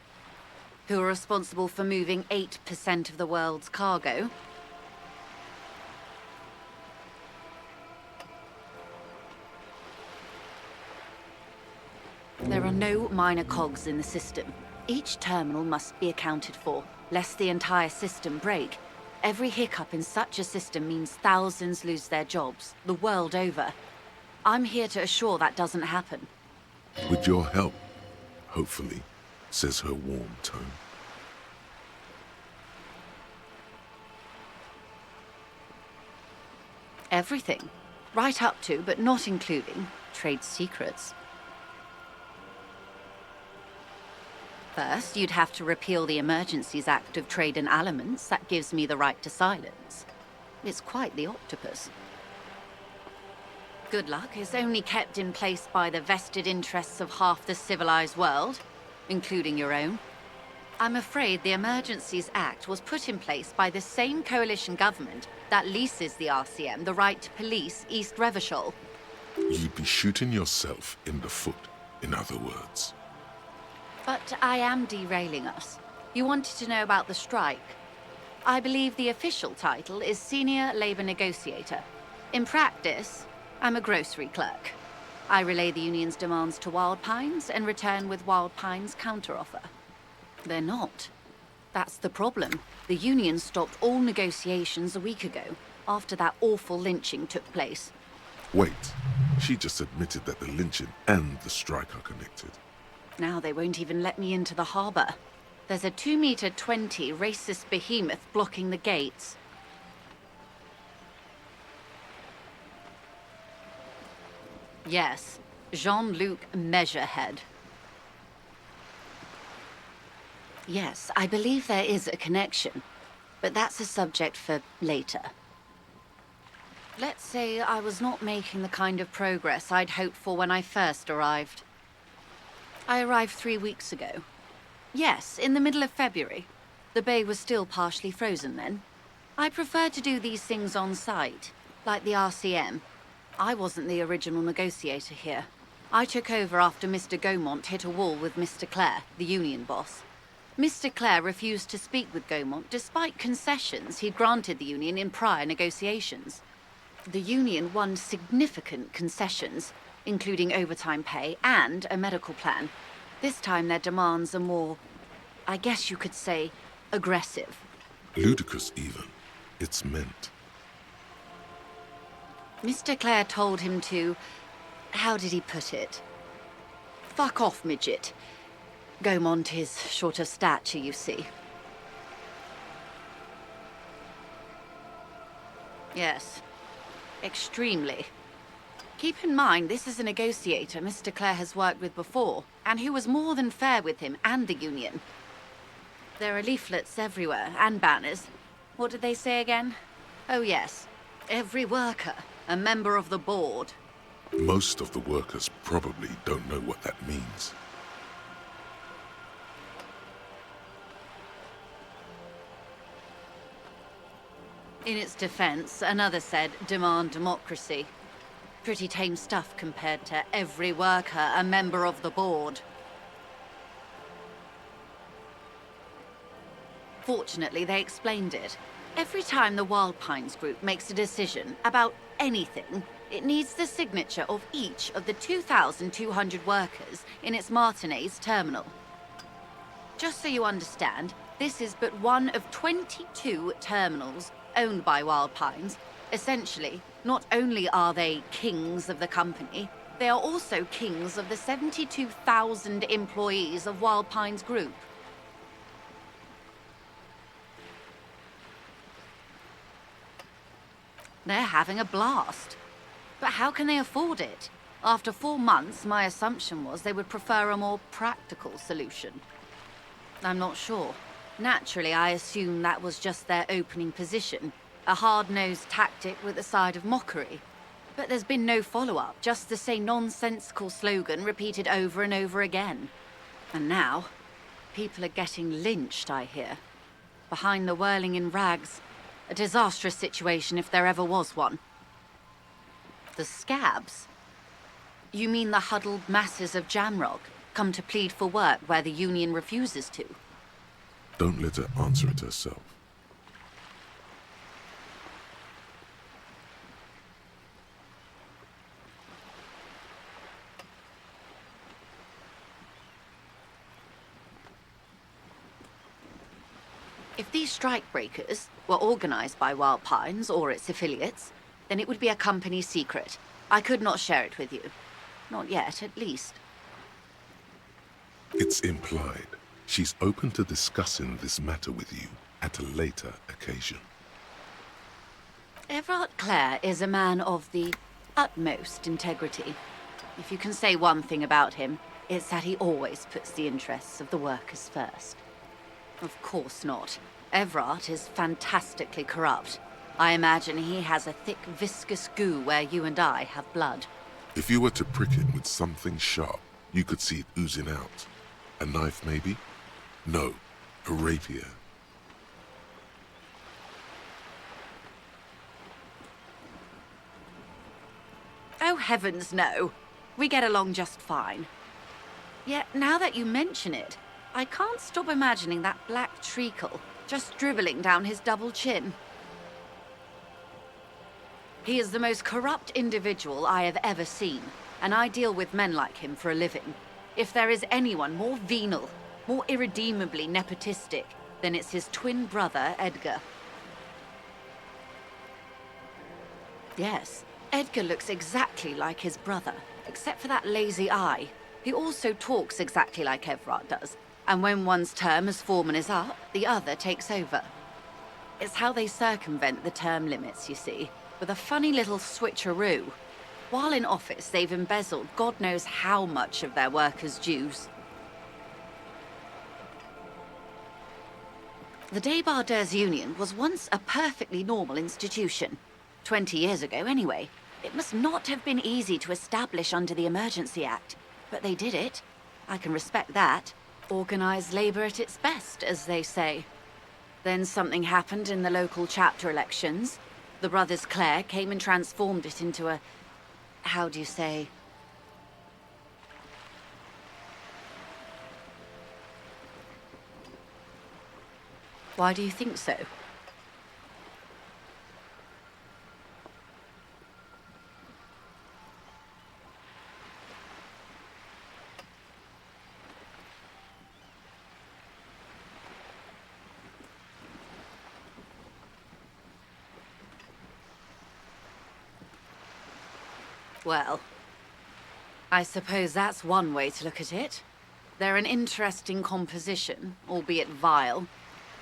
S: who are responsible for moving 8% of the world's cargo? There are no minor cogs in the system. Each terminal must be accounted for, lest the entire system break. Every hiccup in such a system means thousands lose their jobs, the world over. I'm here to assure that doesn't happen.
B: With your help, hopefully, says her warm tone.
S: Everything. Right up to, but not including, trade secrets. First, you'd have to repeal the Emergencies Act of Trade in Aliments. That gives me the right to silence. It's quite the octopus. Good luck is only kept in place by the vested interests of half the civilized world, including your own. I'm afraid the Emergencies Act was put in place by the same coalition government that leases the RCM the right to police East Revachol.
B: You'd be shooting yourself in the foot, in other words.
S: But I am derailing us. You wanted to know about the strike. I believe the official title is Senior Labor Negotiator. In practice, I'm a grocery clerk. I relay the union's demands to Wild Pines and return with Wild Pines' counteroffer. They're not. That's the problem. The union stopped all negotiations a week ago, after that awful lynching took place.
B: Wait, she just admitted that the lynching and the strike are connected.
S: Now they won't even let me into the harbor. There's a 2-meter-20 racist behemoth blocking the gates. Yes, Jean-Luc Measurehead. Yes, I believe there is a connection, but that's a subject for later. Let's say I was not making the kind of progress I'd hoped for when I first arrived. I arrived 3 weeks ago. Yes, in the middle of February. The bay was still partially frozen then. I preferred to do these things on site, like the RCM. I wasn't the original negotiator here. I took over after Mr. Gaumont hit a wall with Mr. Clare, the union boss. Mr. Clare refused to speak with Gaumont despite concessions he'd granted the union in prior negotiations. The union won significant concessions, including overtime pay and a medical plan. This time their demands are more, I guess you could say, aggressive.
B: Ludicrous even. It's meant.
S: Mr. Clare told him to... how did he put it? Fuck off, midget. Gaumont is short of stature, you see. Yes. Extremely. Keep in mind, this is a negotiator Mr. Clare has worked with before, and who was more than fair with him and the union. There are leaflets everywhere, and banners. What did they say again? Oh yes, every worker, a member of the board.
B: Most of the workers probably don't know what that means.
S: In its defense, another said, demand democracy. Pretty tame stuff compared to every worker, a member of the board. Fortunately, they explained it. Every time the Wild Pines group makes a decision about anything, it needs the signature of each of the 2,200 workers in its Martinez terminal. Just so you understand, this is but one of 22 terminals owned by Wild Pines. Essentially, not only are they kings of the company, they are also kings of the 72,000 employees of Wild Pines Group. They're having a blast. But how can they afford it? After 4 months, my assumption was they would prefer a more practical solution. I'm not sure. Naturally, I assumed that was just their opening position, a hard-nosed tactic with a side of mockery. But there's been no follow-up, just the same nonsensical slogan repeated over and over again. And now, people are getting lynched, I hear. Behind the whirling in rags. A disastrous situation if there ever was one. The scabs? You mean the huddled masses of Jamrog, come to plead for work where the Union refuses to?
B: Don't let her answer it herself.
S: If these strikebreakers were organized by Wild Pines or its affiliates, then it would be a company secret. I could not share it with you. Not yet, at least.
B: It's implied. She's open to discussing this matter with you at a later occasion.
S: Everard Clare is a man of the utmost integrity. If you can say one thing about him, it's that he always puts the interests of the workers first. Of course not. Everard is fantastically corrupt. I imagine he has a thick, viscous goo where you and I have blood.
B: If you were to prick him with something sharp, you could see it oozing out. A knife, maybe? No, a rapier.
S: Oh, heavens, no. We get along just fine. Yet, now that you mention it, I can't stop imagining that black treacle just dribbling down his double chin. He is the most corrupt individual I have ever seen, and I deal with men like him for a living. If there is anyone more venal, more irredeemably nepotistic, then it's his twin brother, Edgar. Yes, Edgar looks exactly like his brother, except for that lazy eye. He also talks exactly like Everard does, and when one's term as foreman is up, the other takes over. It's how they circumvent the term limits, you see, with a funny little switcheroo. While in office, they've embezzled God knows how much of their workers' dues. The Débardeurs Union was once a perfectly normal institution. 20 years ago, anyway. It must not have been easy to establish under the Emergency Act, but they did it. I can respect that. Organized labor at its best, as they say. Then something happened in the local chapter elections. The brothers Clare came and transformed it into a... how do you say? Why do you think so? Well, I suppose that's one way to look at it. They're an interesting composition, albeit vile.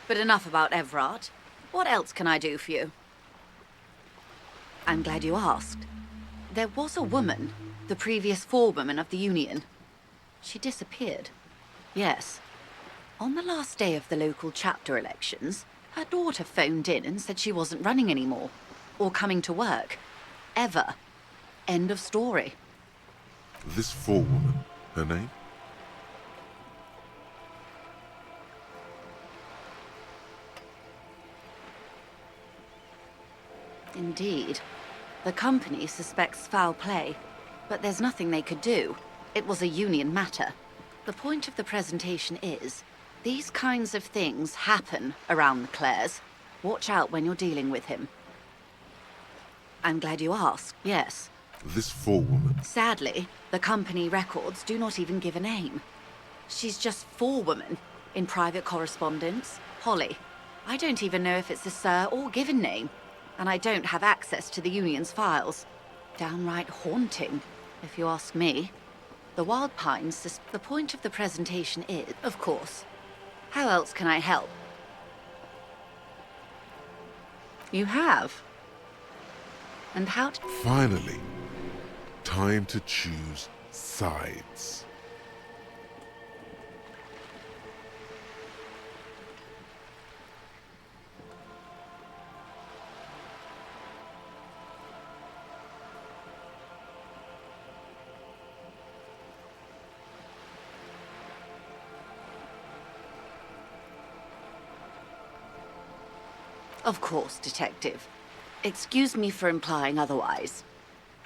S: But enough about Everard. What else can I do for you? I'm glad you asked. There was a woman, the previous forewoman of the Union. She disappeared. Yes. On the last day of the local chapter elections, her daughter phoned in and said she wasn't running anymore. Or coming to work. Ever. End of story.
B: This forewoman, her name?
S: Indeed. The company suspects foul play, but there's nothing they could do. It was a union matter. The point of the presentation is, these kinds of things happen around the Clares. Watch out when you're dealing with him. I'm glad you asked, yes.
B: This forewoman.
S: Sadly, the company records do not even give a name. She's just forewoman in private correspondence, Holly. I don't even know if it's a sir or given name, and I don't have access to the Union's files. Downright haunting, if you ask me. The Wild Pines, the point of the presentation is, of course. How else can I help? You have? And how...
B: Finally, Time to choose sides.
S: Of course, Detective. Excuse me for implying otherwise.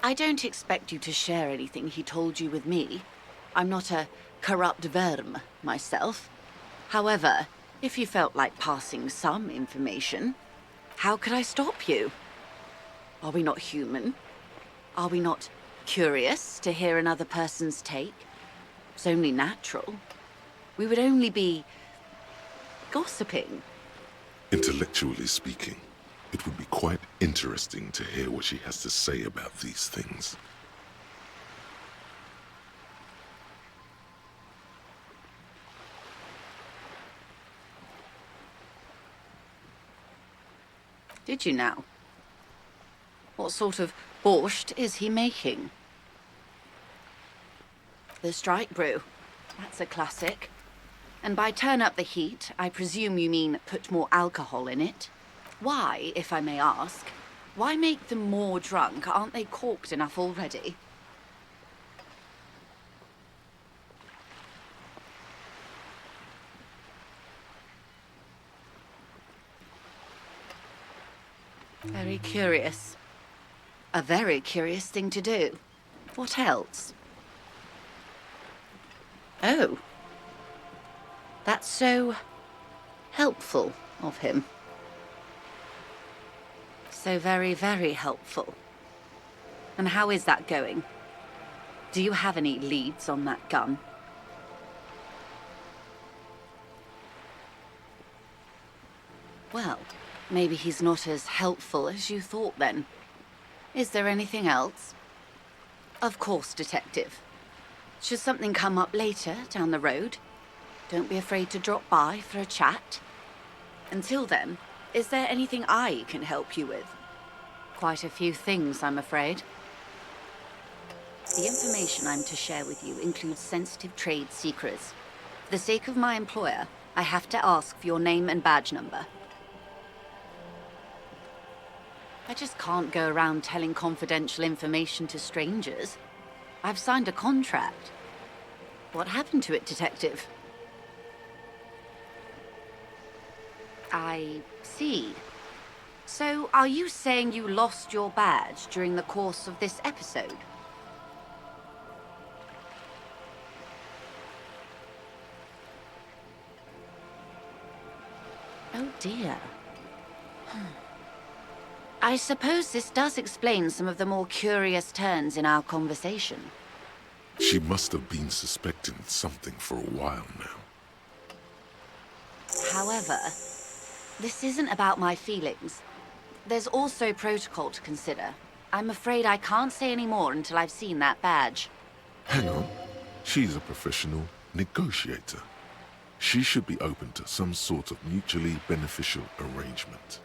S: I don't expect you to share anything he told you with me. I'm not a corrupt verm myself. However, if you felt like passing some information, how could I stop you? Are we not human? Are we not curious to hear another person's take? It's only natural. We would only be gossiping.
B: Intellectually speaking, it would be quite interesting to hear what she has to say about these things.
S: Did you now? What sort of borscht is he making? The strike brew. That's a classic. And by turn up the heat, I presume you mean put more alcohol in it? Why, if I may ask, why make them more drunk? Aren't they corked enough already? Very curious. A very curious thing to do. What else? Oh. That's so helpful of him. So very, very helpful. And how is that going? Do you have any leads on that gun? Well, maybe he's not as helpful as you thought then. Is there anything else? Of course, Detective. Should something come up later down the road, don't be afraid to drop by for a chat. Until then, is there anything I can help you with? Quite a few things, I'm afraid. The information I'm to share with you includes sensitive trade secrets. For the sake of my employer, I have to ask for your name and badge number. I just can't go around telling confidential information to strangers. I've signed a contract. What happened to it, Detective? I see. So, are you saying you lost your badge during the course of this episode? Oh dear. I suppose this does explain some of the more curious turns in our conversation.
B: She must have been suspecting something for a while now.
S: However, this isn't about my feelings. There's also protocol to consider. I'm afraid I can't say any more until I've seen that badge.
B: Hang on. She's a professional negotiator. She should be open to some sort of mutually beneficial arrangement.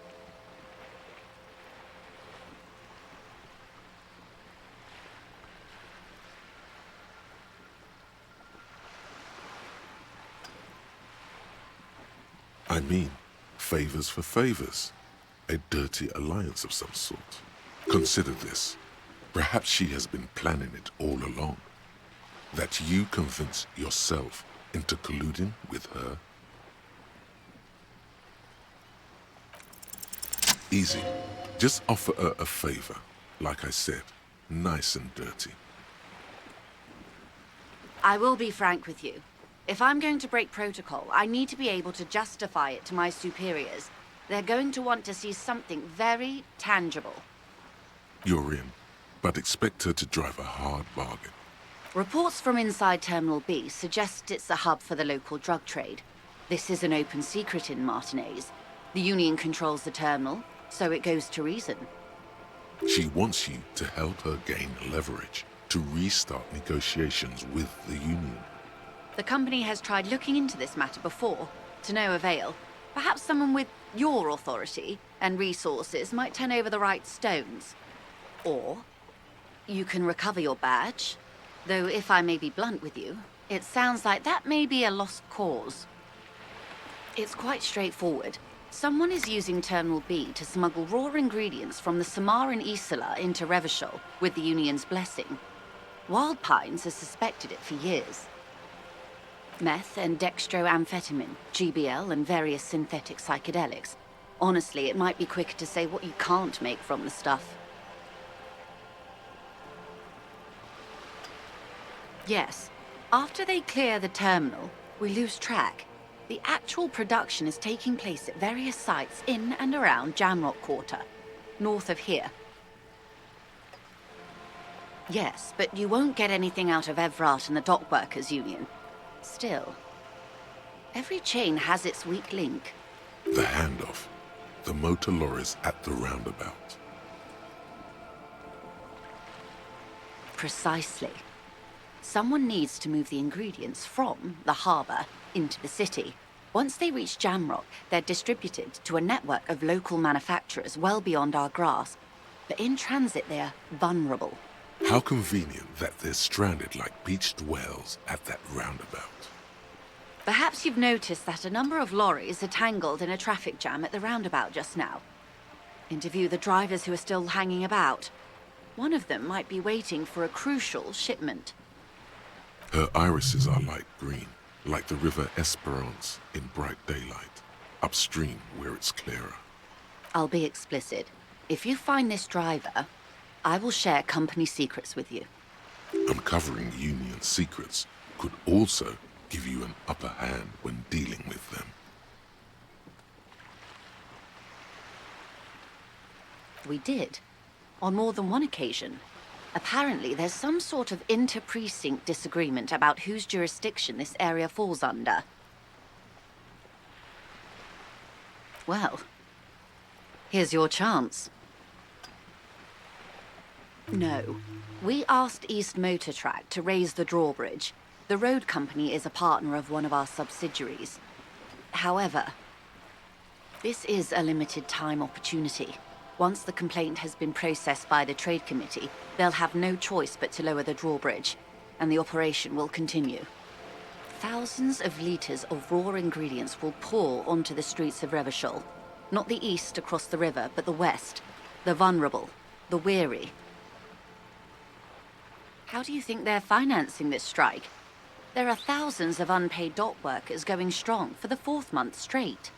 B: I mean, favors for favors. A dirty alliance of some sort. Consider this. Perhaps she has been planning it all along. That you convince yourself into colluding with her. Easy. Just offer her a favor. Like I said, nice and dirty.
S: I will be frank with you. If I'm going to break protocol, I need to be able to justify it to my superiors. They're going to want to see something very tangible.
B: You're in, but expect her to drive a hard bargain.
S: Reports from inside Terminal B suggest it's a hub for the local drug trade. This is an open secret in Martinez. The Union controls the terminal, so it goes to reason.
B: She wants you to help her gain leverage to restart negotiations with the Union.
S: The company has tried looking into this matter before, to no avail. Perhaps someone with your authority and resources might turn over the right stones. Or You can recover your badge. Though, if I may be blunt with you, it sounds like that may be a lost cause. It's quite straightforward. Someone is using Terminal B to smuggle raw ingredients from the Samaran Isola into Revachol with the Union's blessing. Wild Pines has suspected it for years. Meth and dextroamphetamine, GBL, and various synthetic psychedelics. Honestly, it might be quicker to say what you can't make from the stuff. Yes, after they clear the terminal, we lose track. The actual production is taking place at various sites in and around Jamrock Quarter, north of here. Yes, but you won't get anything out of Evrat and the Dockworkers Union. Still, every chain has its weak link.
B: The handoff. The motor lorries at the roundabout.
S: Precisely. Someone needs to move the ingredients from the harbor into the city. Once they reach Jamrock, they're distributed to a network of local manufacturers well beyond our grasp. But in transit, they're vulnerable.
B: How convenient that they're stranded like beached whales at that roundabout.
S: Perhaps you've noticed that a number of lorries are tangled in a traffic jam at the roundabout just now. Interview the drivers who are still hanging about. One of them might be waiting for a crucial shipment.
B: Her irises are light green, like the river Esperance in bright daylight, upstream where it's clearer.
S: I'll be explicit. If you find this driver, I will share company secrets with you.
B: Uncovering Union secrets could also give you an upper hand when dealing with them.
S: We did. On more than one occasion. Apparently, there's some sort of inter-precinct disagreement about whose jurisdiction this area falls under. Well, here's your chance. No. We asked East Motor Track to raise the drawbridge. The road company is a partner of one of our subsidiaries. However, this is a limited time opportunity. Once the complaint has been processed by the Trade Committee, they'll have no choice but to lower the drawbridge, and the operation will continue. Thousands of liters of raw ingredients will pour onto the streets of Revachol. Not the east across the river, but the west. The vulnerable, the weary. How do you think they're financing this strike? There are thousands of unpaid dock workers going strong for the 4th month straight.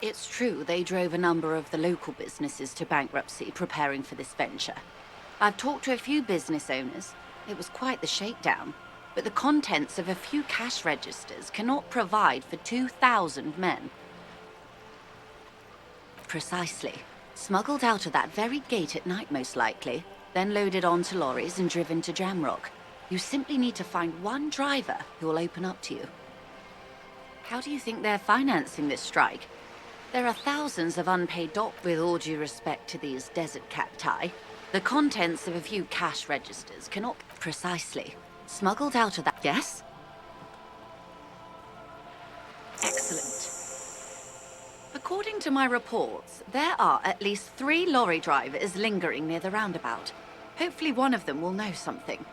S: It's true they drove a number of the local businesses to bankruptcy preparing for this venture. I've talked to a few business owners. It was quite the shakedown. But the contents of a few cash registers cannot provide for 2,000 men. Precisely. Smuggled out of that very gate at night, most likely, then loaded onto lorries and driven to Jamrock. You simply need to find one driver who will open up to you. How do you think they're financing this strike? There are thousands of unpaid dock, with all due respect to these desert cacti. The contents of a few cash registers cannot... Precisely. Smuggled out of that... Yes? Excellent. According to my reports, there are at least 3 lorry drivers lingering near the roundabout. Hopefully one of them will know something.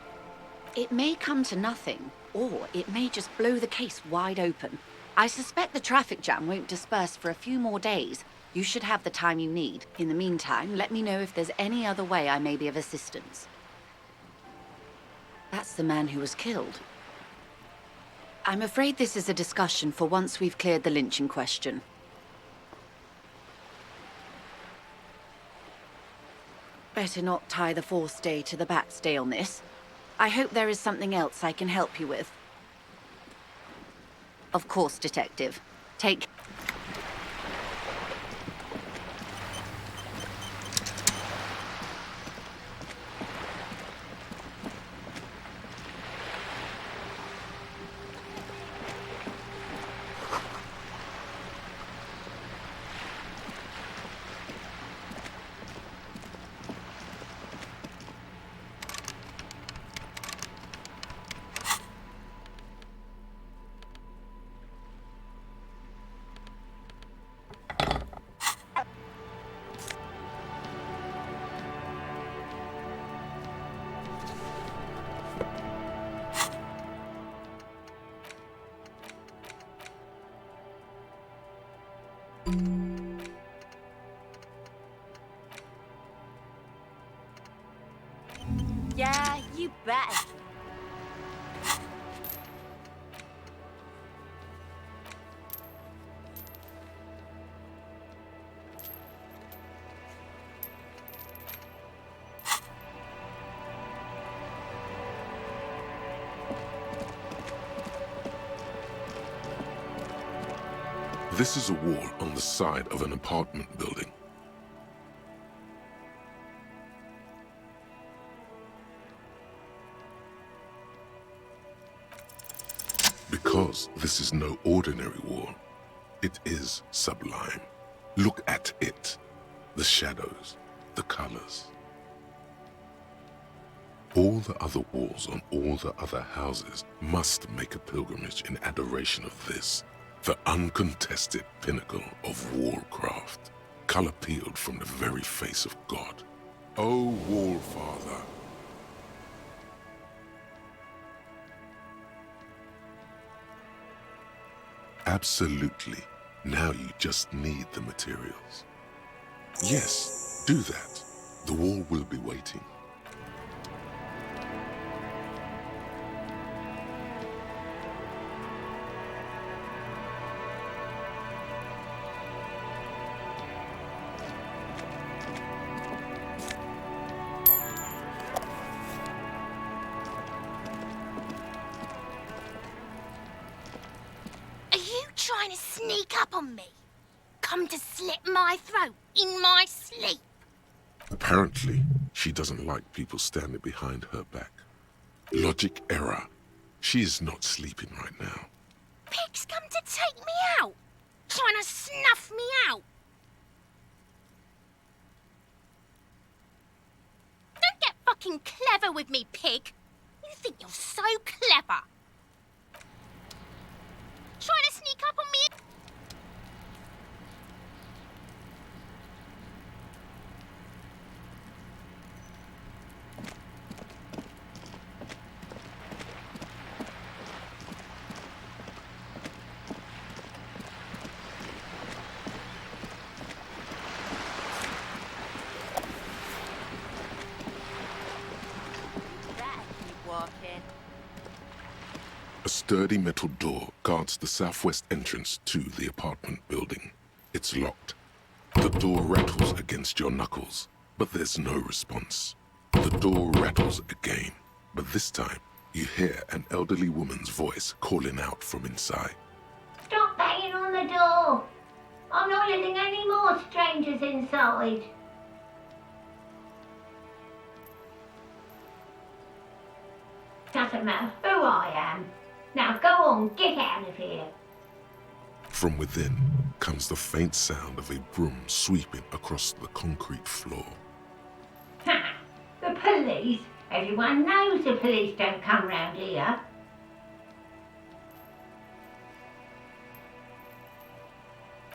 S: It may come to nothing, or it may just blow the case wide open. I suspect the traffic jam won't disperse for a few more days. You should have the time you need. In the meantime, let me know if there's any other way I may be of assistance. That's the man who was killed. I'm afraid this is a discussion for once we've cleared the lynching question. Better not tie the 4th day to the Bat's Day on this. I hope there is something else I can help you with. Of course, Detective. Take...
E: Yeah, you bet.
B: This is a wall on the side of an apartment building. Because this is no ordinary wall, it is sublime. Look at it. The shadows, the colors. All the other walls on all the other houses must make a pilgrimage in adoration of this, the uncontested pinnacle of wallcraft, color peeled from the very face of God. O Wall Father, absolutely. Now you just need the materials. Yes, do that. The wall will be waiting.
O: Are you trying to sneak up on me? Come to slit my throat in my sleep?
B: Apparently, she doesn't like people standing behind her back. Logic error. She is not sleeping right now.
O: Pig's come to take me out. Trying to snuff me out. Don't get fucking clever with me, pig. You think you're so clever. Trying to sneak up on me.
B: A sturdy metal door guards the southwest entrance to the apartment building. It's locked. The door rattles against your knuckles, but there's no response. The door rattles again, but this time you hear an elderly woman's voice calling out from inside.
T: Stop banging on the door! I'm not letting any more strangers inside. Doesn't matter who I am. Now go on, get out of here.
B: From within comes the faint sound of a broom sweeping across the concrete floor.
T: Ha! The police? Everyone knows the police don't come round here.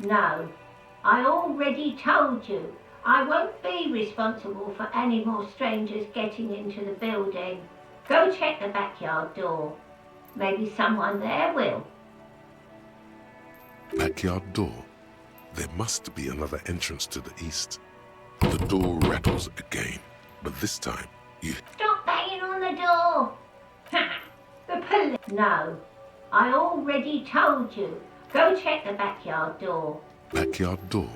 T: No, I already told you. I won't be responsible for any more strangers getting into the building. Go check the backyard door. Maybe someone there will.
B: Backyard door? There must be another entrance to the east. The door rattles again, but this time you...
T: Stop banging on the door! Ha! The police... No, I already told you. Go check the backyard door.
B: Backyard door?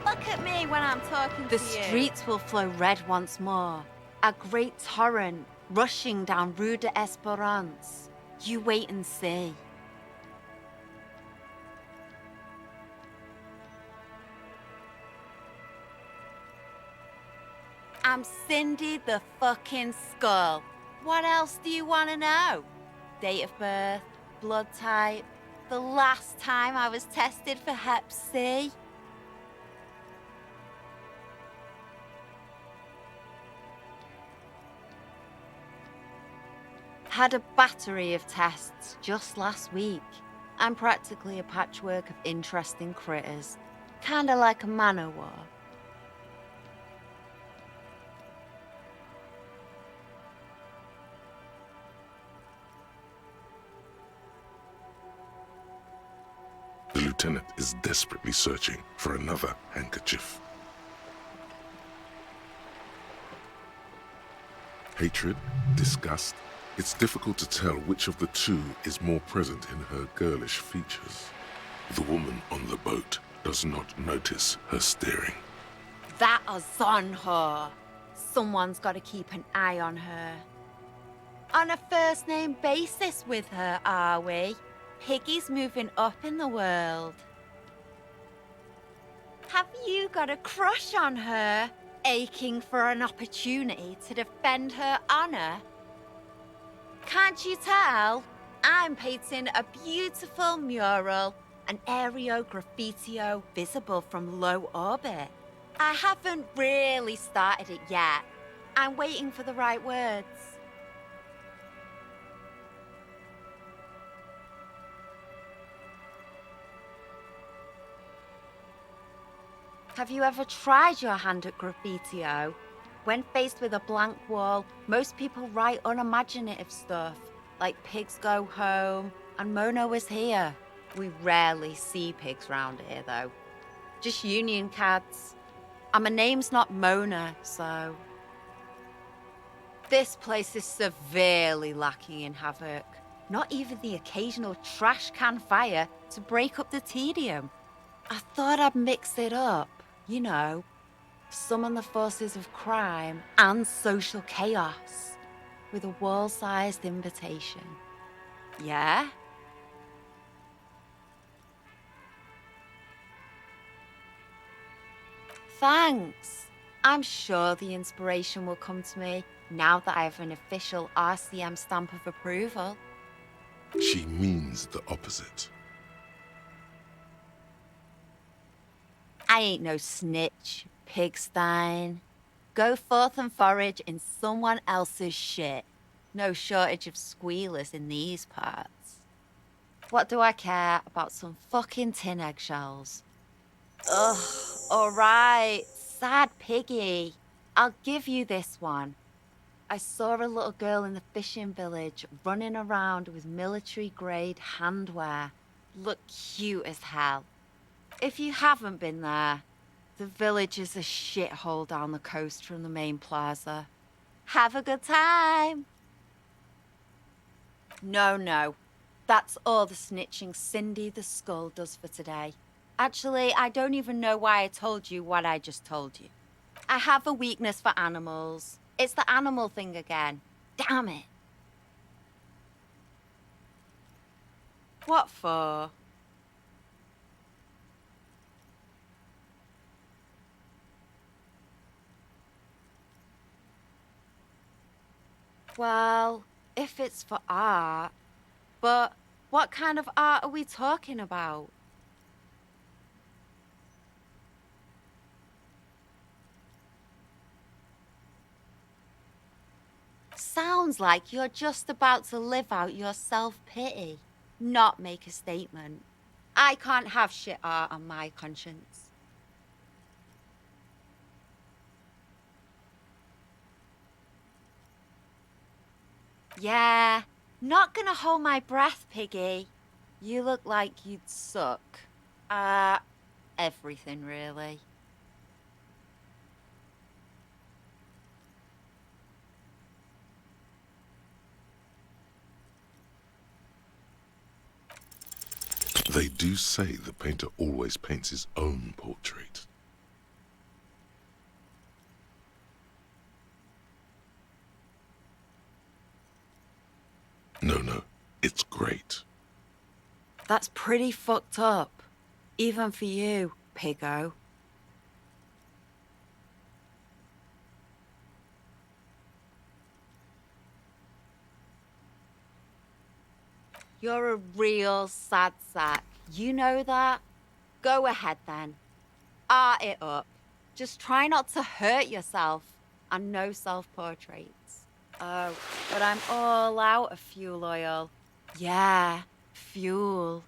E: Look at me when I'm talking to you. The streets will flow red once more. A great torrent rushing down Rue de Esperance. You wait and see. I'm Cindy the fucking Skull. What else do you want to know? Date of birth, blood type, the last time I was tested for Hep C. Had a battery of tests just last week. I'm practically a patchwork of interesting critters. Kinda like a man-o'-war.
B: The lieutenant is desperately searching for another handkerchief. Hatred, disgust, it's difficult to tell which of the two is more present in her girlish features. The woman on the boat does not notice her staring.
E: That is on her. Someone's got to keep an eye on her. On a first-name basis with her, are we? Piggy's moving up in the world. Have you got a crush on her? Aching for an opportunity to defend her honor? Can't you tell? I'm painting a beautiful mural, an aereo graffitio visible from low orbit. I haven't really started it yet. I'm waiting for the right words. Have you ever tried your hand at graffitio? When faced with a blank wall, most people write unimaginative stuff, like pigs go home and Mona was here. We rarely see pigs round here, though. Just union cards. And my name's not Mona, so... This place is severely lacking in havoc. Not even the occasional trash can fire to break up the tedium. I thought I'd mix it up, you know. Summon the forces of crime and social chaos with a wall-sized invitation. Yeah? Thanks. I'm sure the inspiration will come to me now that I have an official RCM stamp of approval.
B: She means the opposite.
E: I ain't no snitch, pigstein. Go forth and forage in someone else's shit. No shortage of squealers in these parts. What do I care about some fucking tin eggshells? Ugh, alright, sad piggy. I'll give you this one. I saw a little girl in the fishing village running around with military-grade handwear. Looked cute as hell. If you haven't been there, the village is a shithole down the coast from the main plaza. Have a good time. No. That's all the snitching Cindy the Skull does for today. Actually, I don't even know why I told you what I just told you. I have a weakness for animals. It's the animal thing again. Damn it. What for? Well, if it's for art, but what kind of art are we talking about? Sounds like you're just about to live out your self-pity, not make a statement. I can't have shit art on my conscience. Yeah, not gonna hold my breath, Piggy. You look like you'd suck. Everything really.
B: They do say the painter always paints his own portrait. No, it's great.
E: That's pretty fucked up. Even for you, Piggo. You're a real sad sack. You know that? Go ahead then. Art it up. Just try not to hurt yourself. And no self-portraits. Oh, but I'm all out of fuel oil. Yeah, fuel.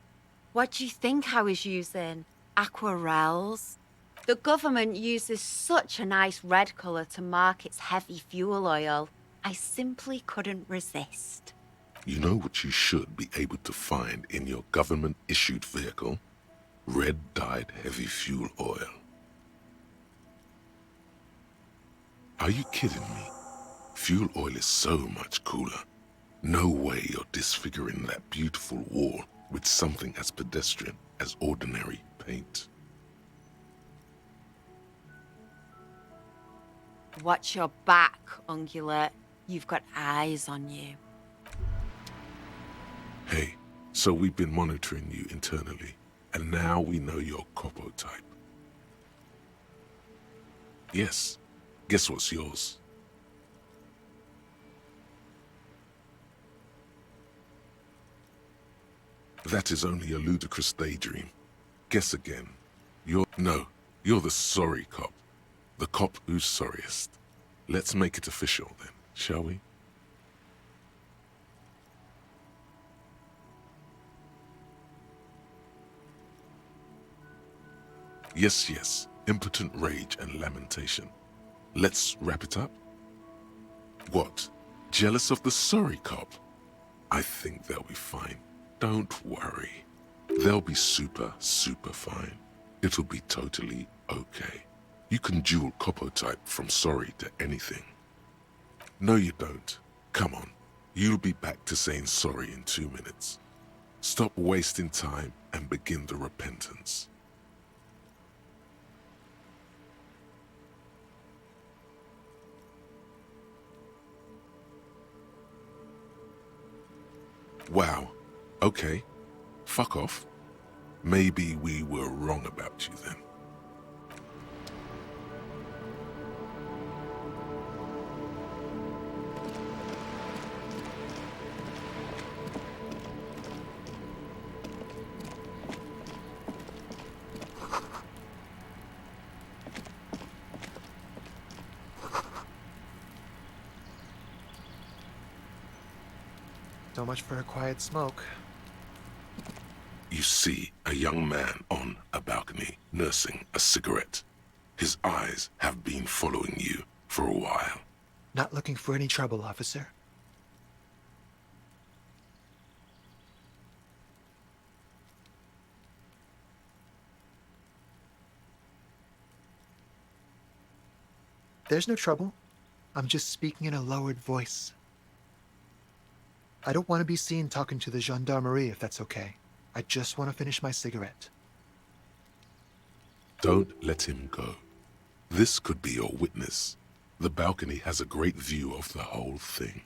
E: What do you think I was using? Aquarels? The government uses such a nice red colour to mark its heavy fuel oil. I simply couldn't resist.
B: You know what you should be able to find in your government-issued vehicle? red-dyed heavy fuel oil. Are you kidding me? Fuel oil is so much cooler. No way you're disfiguring that beautiful wall with something as pedestrian as ordinary paint.
E: Watch your back, Ungulate. You've got eyes on you.
B: Hey, so we've been monitoring you internally, and now we know your Copo type. Yes, guess what's yours? That is only a ludicrous daydream. Guess again. You're the sorry cop. The cop who's sorriest. Let's make it official then, shall we? Yes, yes. Impotent rage and lamentation. Let's wrap it up? What? Jealous of the sorry cop? I think they'll be fine. Don't worry. They'll be super, super fine. It'll be totally okay. You can dual Copo type from sorry to anything. No, you don't. Come on. You'll be back to saying sorry in 2 minutes. Stop wasting time and begin the repentance. Wow. Okay. Fuck off. Maybe we were wrong about you then.
F: So much for a quiet smoke.
B: You see a young man on a balcony nursing a cigarette. His eyes have been following you for a while.
F: Not looking for any trouble, officer. There's no trouble. I'm just speaking in a lowered voice. I don't want to be seen talking to the gendarmerie if that's okay. I just want to finish my cigarette.
B: Don't let him go. This could be your witness. The balcony has a great view of the whole thing.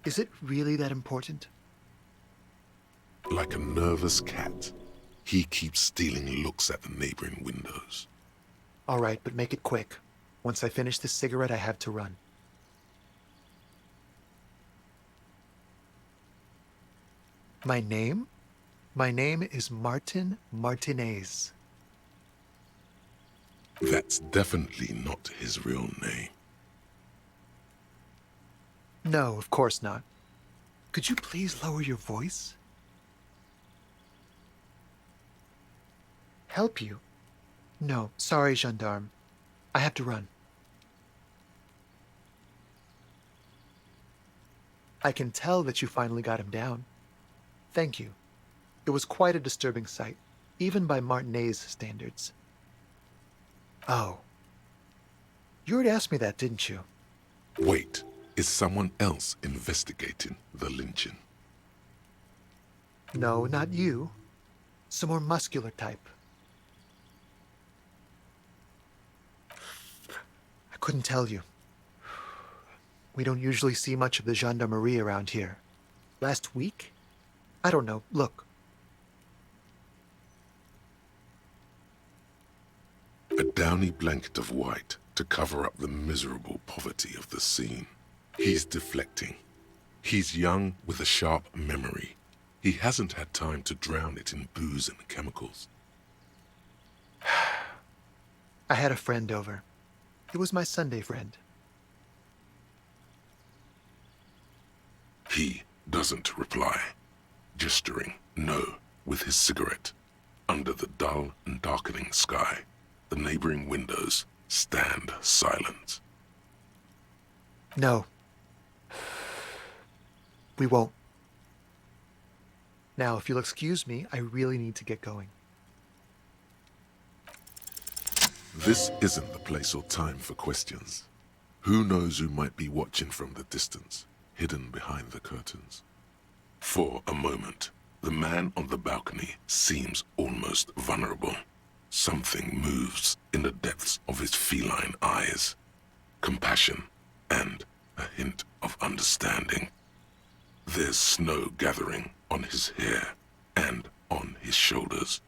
F: Is it really that important?
B: Like a nervous cat, he keeps stealing looks at the neighboring windows.
F: All right, but make it quick. Once I finish this cigarette, I have to run. My name? My name is Martin Martinez.
B: That's definitely not his real name.
F: No, of course not. Could you please lower your voice? Help you? No, sorry, gendarme. I have to run. I can tell that you finally got him down. Thank you. It was quite a disturbing sight, even by Martinez standards. Oh. You already asked me that, didn't you?
B: Wait, is someone else investigating the lynching?
F: No, not you. Some more muscular type. I couldn't tell you. We don't usually see much of the gendarmerie around here. Last week? I don't know. Look.
B: A downy blanket of white to cover up the miserable poverty of the scene. He's deflecting. He's young with a sharp memory. He hasn't had time to drown it in booze and chemicals.
F: I had a friend over. It was my Sunday friend.
B: He doesn't reply, gesturing no with his cigarette. Under the dull and darkening sky, the neighboring windows stand silent.
F: No. We won't. Now, if you'll excuse me, I really need to get going.
B: This isn't the place or time for questions. Who knows who might be watching from the distance, hidden behind the curtains? For a moment, the man on the balcony seems almost vulnerable. Something moves in the depths of his feline eyes. Compassion and a hint of understanding. There's snow gathering on his hair and on his shoulders,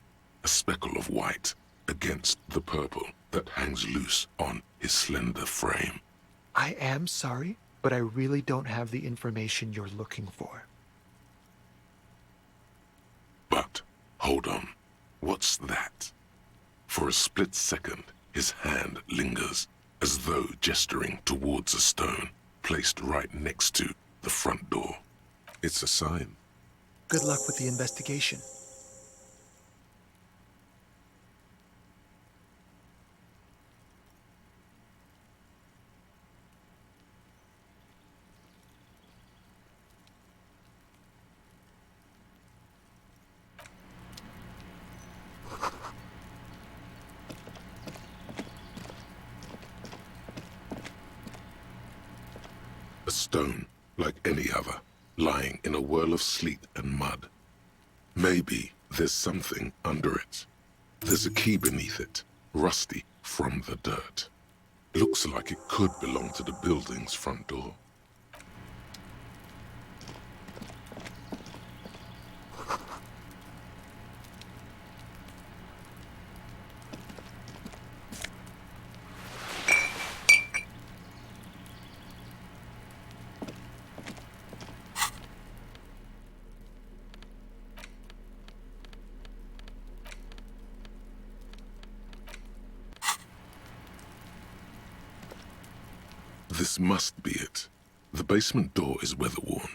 B: a speckle of white against the purple that hangs loose on his slender frame.
F: I am sorry, but I really don't have the information you're looking for.
B: But, hold on, what's that? For a split second, his hand lingers, as though gesturing towards a stone placed right next to the front door. It's a sign.
F: Good luck with the investigation.
B: A stone, like any other, lying in a whirl of sleet and mud. Maybe there's something under it. There's a key beneath it, rusty from the dirt. Looks like it could belong to the building's front door. This must be it. The basement door is weather-worn.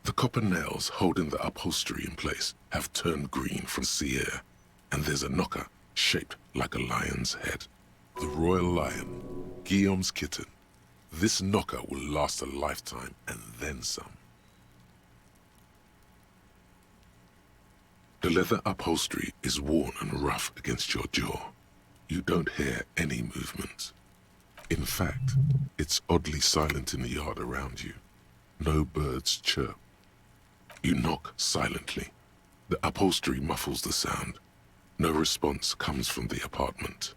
B: The copper nails holding the upholstery in place have turned green from sea air, and there's a knocker shaped like a lion's head. The royal lion, Guillaume's kitten. This knocker will last a lifetime and then some. The leather upholstery is worn and rough against your jaw. You don't hear any movement. In fact, it's oddly silent in the yard around you. No birds chirp. You knock silently. The upholstery muffles the sound. No response comes from the apartment.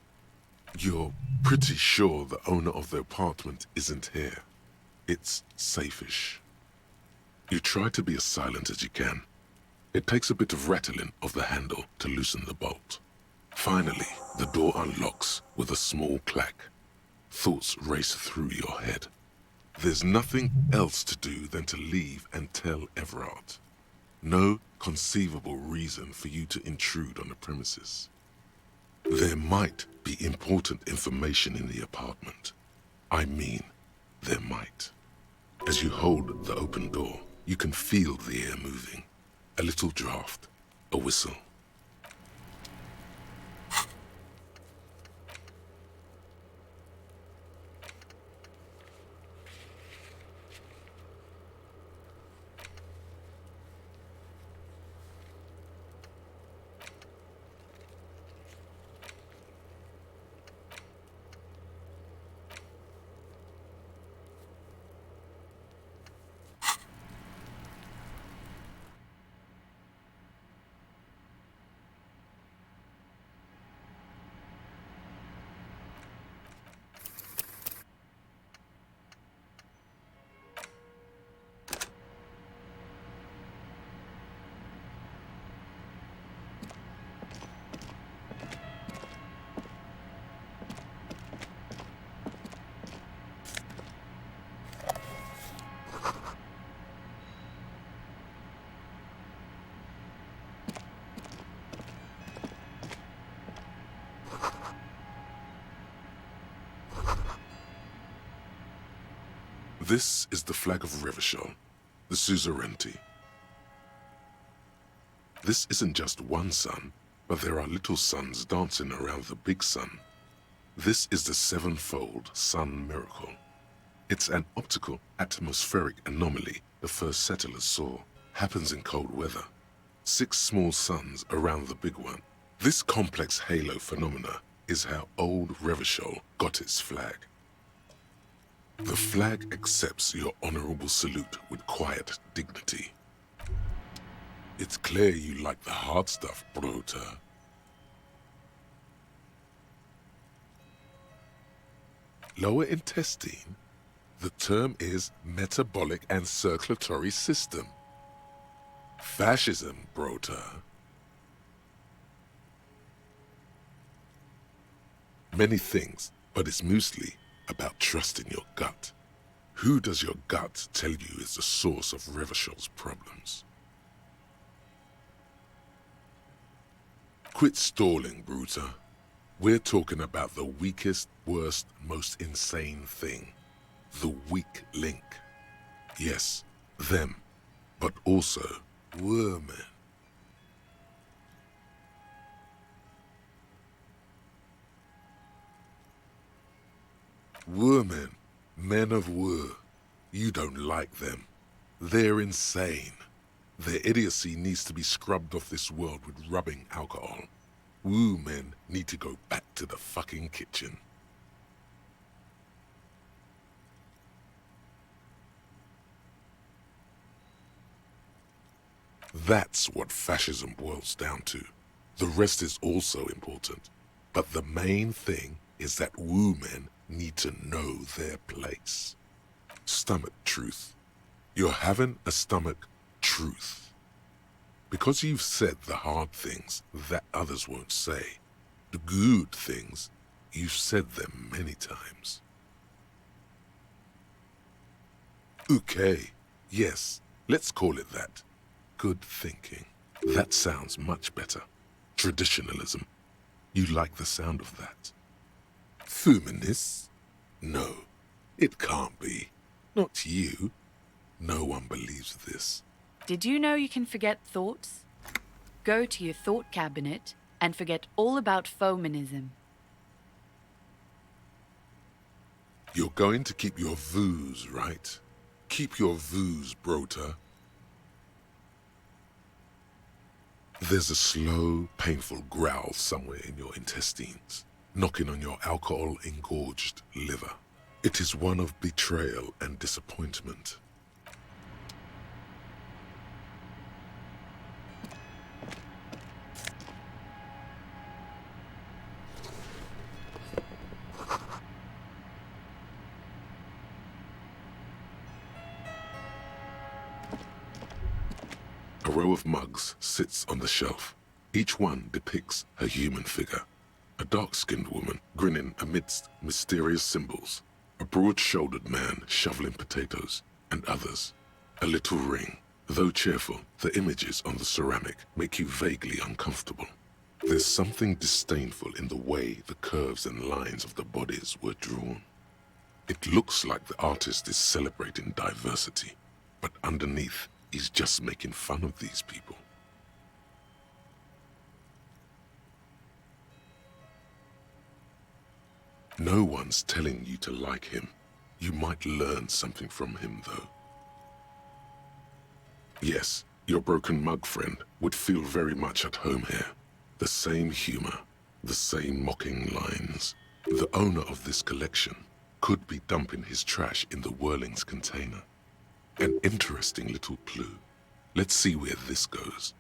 B: You're pretty sure the owner of the apartment isn't here. It's safe-ish. You try to be as silent as you can. It takes a bit of rattling of the handle to loosen the bolt. Finally, the door unlocks with a small clack. Thoughts race through your head. There's nothing else to do than to leave and tell Everard. No conceivable reason for you to intrude on the premises. There might be important information in the apartment. I mean, there might. As you hold the open door, you can feel the air moving. A little draft, a whistle. This is the flag of Revachol, the suzerainty. This isn't just one sun, but there are little suns dancing around the big sun. This is the sevenfold sun miracle. It's an optical atmospheric anomaly the first settlers saw. Happens in cold weather. 6 small suns around the big one. This complex halo phenomena is how old Revachol got its flag. The flag accepts your honorable salute with quiet dignity. It's clear you like the hard stuff, Brota. Lower intestine? The term is metabolic and circulatory system. Fascism, Brota. Many things, but it's mostly about trusting your gut. Who does your gut tell you is the source of Revachol's problems? Quit stalling, Bruta. We're talking about the weakest, worst, most insane thing. The weak link. Yes, them, but also women. Women, men of war. You don't like them. They're insane. Their idiocy needs to be scrubbed off this world with rubbing alcohol. Woo men need to go back to the fucking kitchen. That's what fascism boils down to. The rest is also important. But the main thing is that woo men need to know their place. Stomach truth. You're having a stomach truth. Because you've said the hard things that others won't say, the good things, you've said them many times. Okay, yes, let's call it that. Good thinking. That sounds much better. Traditionalism. You like the sound of that. Feminists? No, it can't be. Not you. No one believes this.
U: Did you know you can forget thoughts? Go to your thought cabinet and forget all about feminism.
B: You're going to keep your views, right? Keep your views, Brota. There's a slow, painful growl somewhere in your intestines, knocking on your alcohol-engorged liver. It is one of betrayal and disappointment. A row of mugs sits on the shelf. Each one depicts a human figure. A dark-skinned woman grinning amidst mysterious symbols. A broad-shouldered man shoveling potatoes, and others. A little ring. Though cheerful, the images on the ceramic make you vaguely uncomfortable. There's something disdainful in the way the curves and lines of the bodies were drawn. It looks like the artist is celebrating diversity, but underneath, he's just making fun of these people. No one's telling you to like him. You might learn something from him, though. Yes, your broken mug friend would feel very much at home here. The same humor, the same mocking lines. The owner of this collection could be dumping his trash in the Whirling's container. An interesting little clue. Let's see where this goes.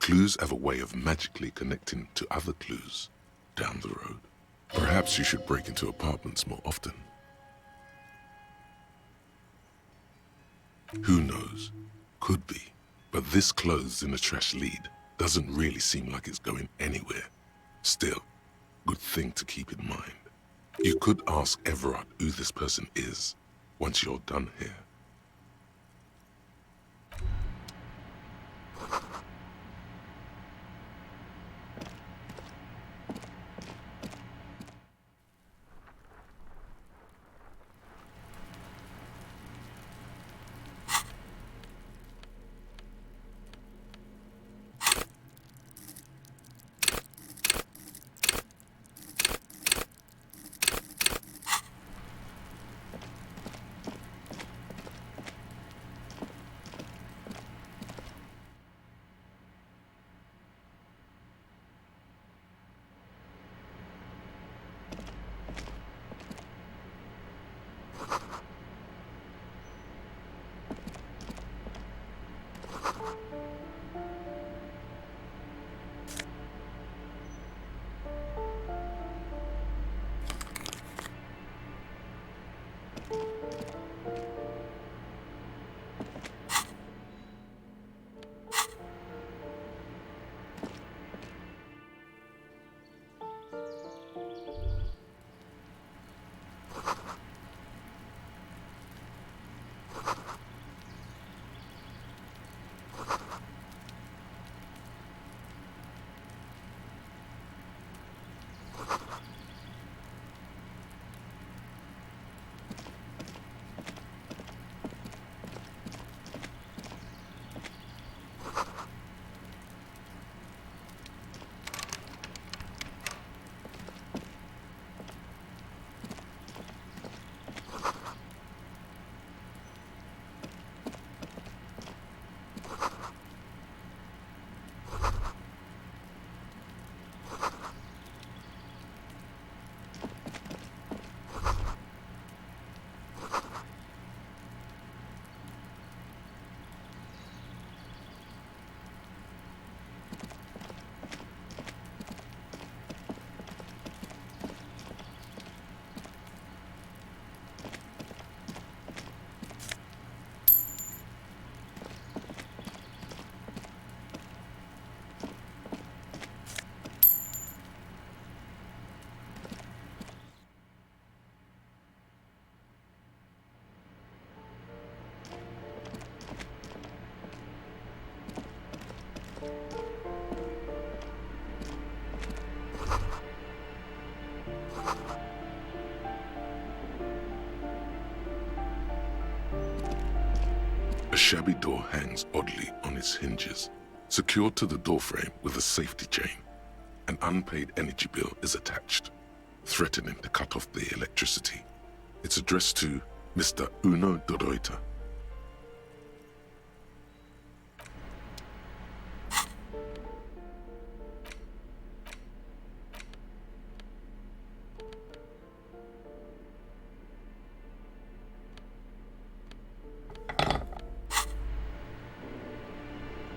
B: Clues have a way of magically connecting to other clues down the road. Perhaps you should break into apartments more often. Who knows? Could be. But this clothes in a trash lead doesn't really seem like it's going anywhere. Still, good thing to keep in mind. You could ask Everard who this person is once you're done here. shabby door hangs oddly on its hinges, secured to the doorframe with a safety chain. An unpaid energy bill is attached, threatening to cut off the electricity. It's addressed to Mr. Uno de Reuter.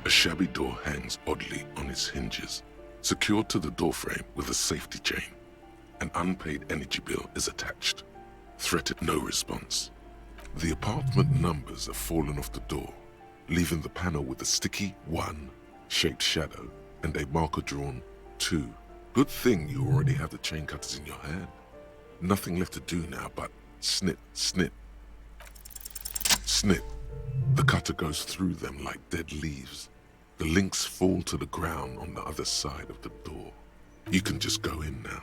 B: A shabby door hangs oddly on its hinges, secured to the doorframe with a safety chain. An unpaid energy bill is attached. Threatened no response. The apartment numbers have fallen off the door, leaving the panel with a sticky 1 shaped shadow and a marker drawn 2. Good thing you already have the chain cutters in your hand. Nothing left to do now but snip, snip, snip. The cutter goes through them like dead leaves. The links fall to the ground on the other side of the door. You can just go in now.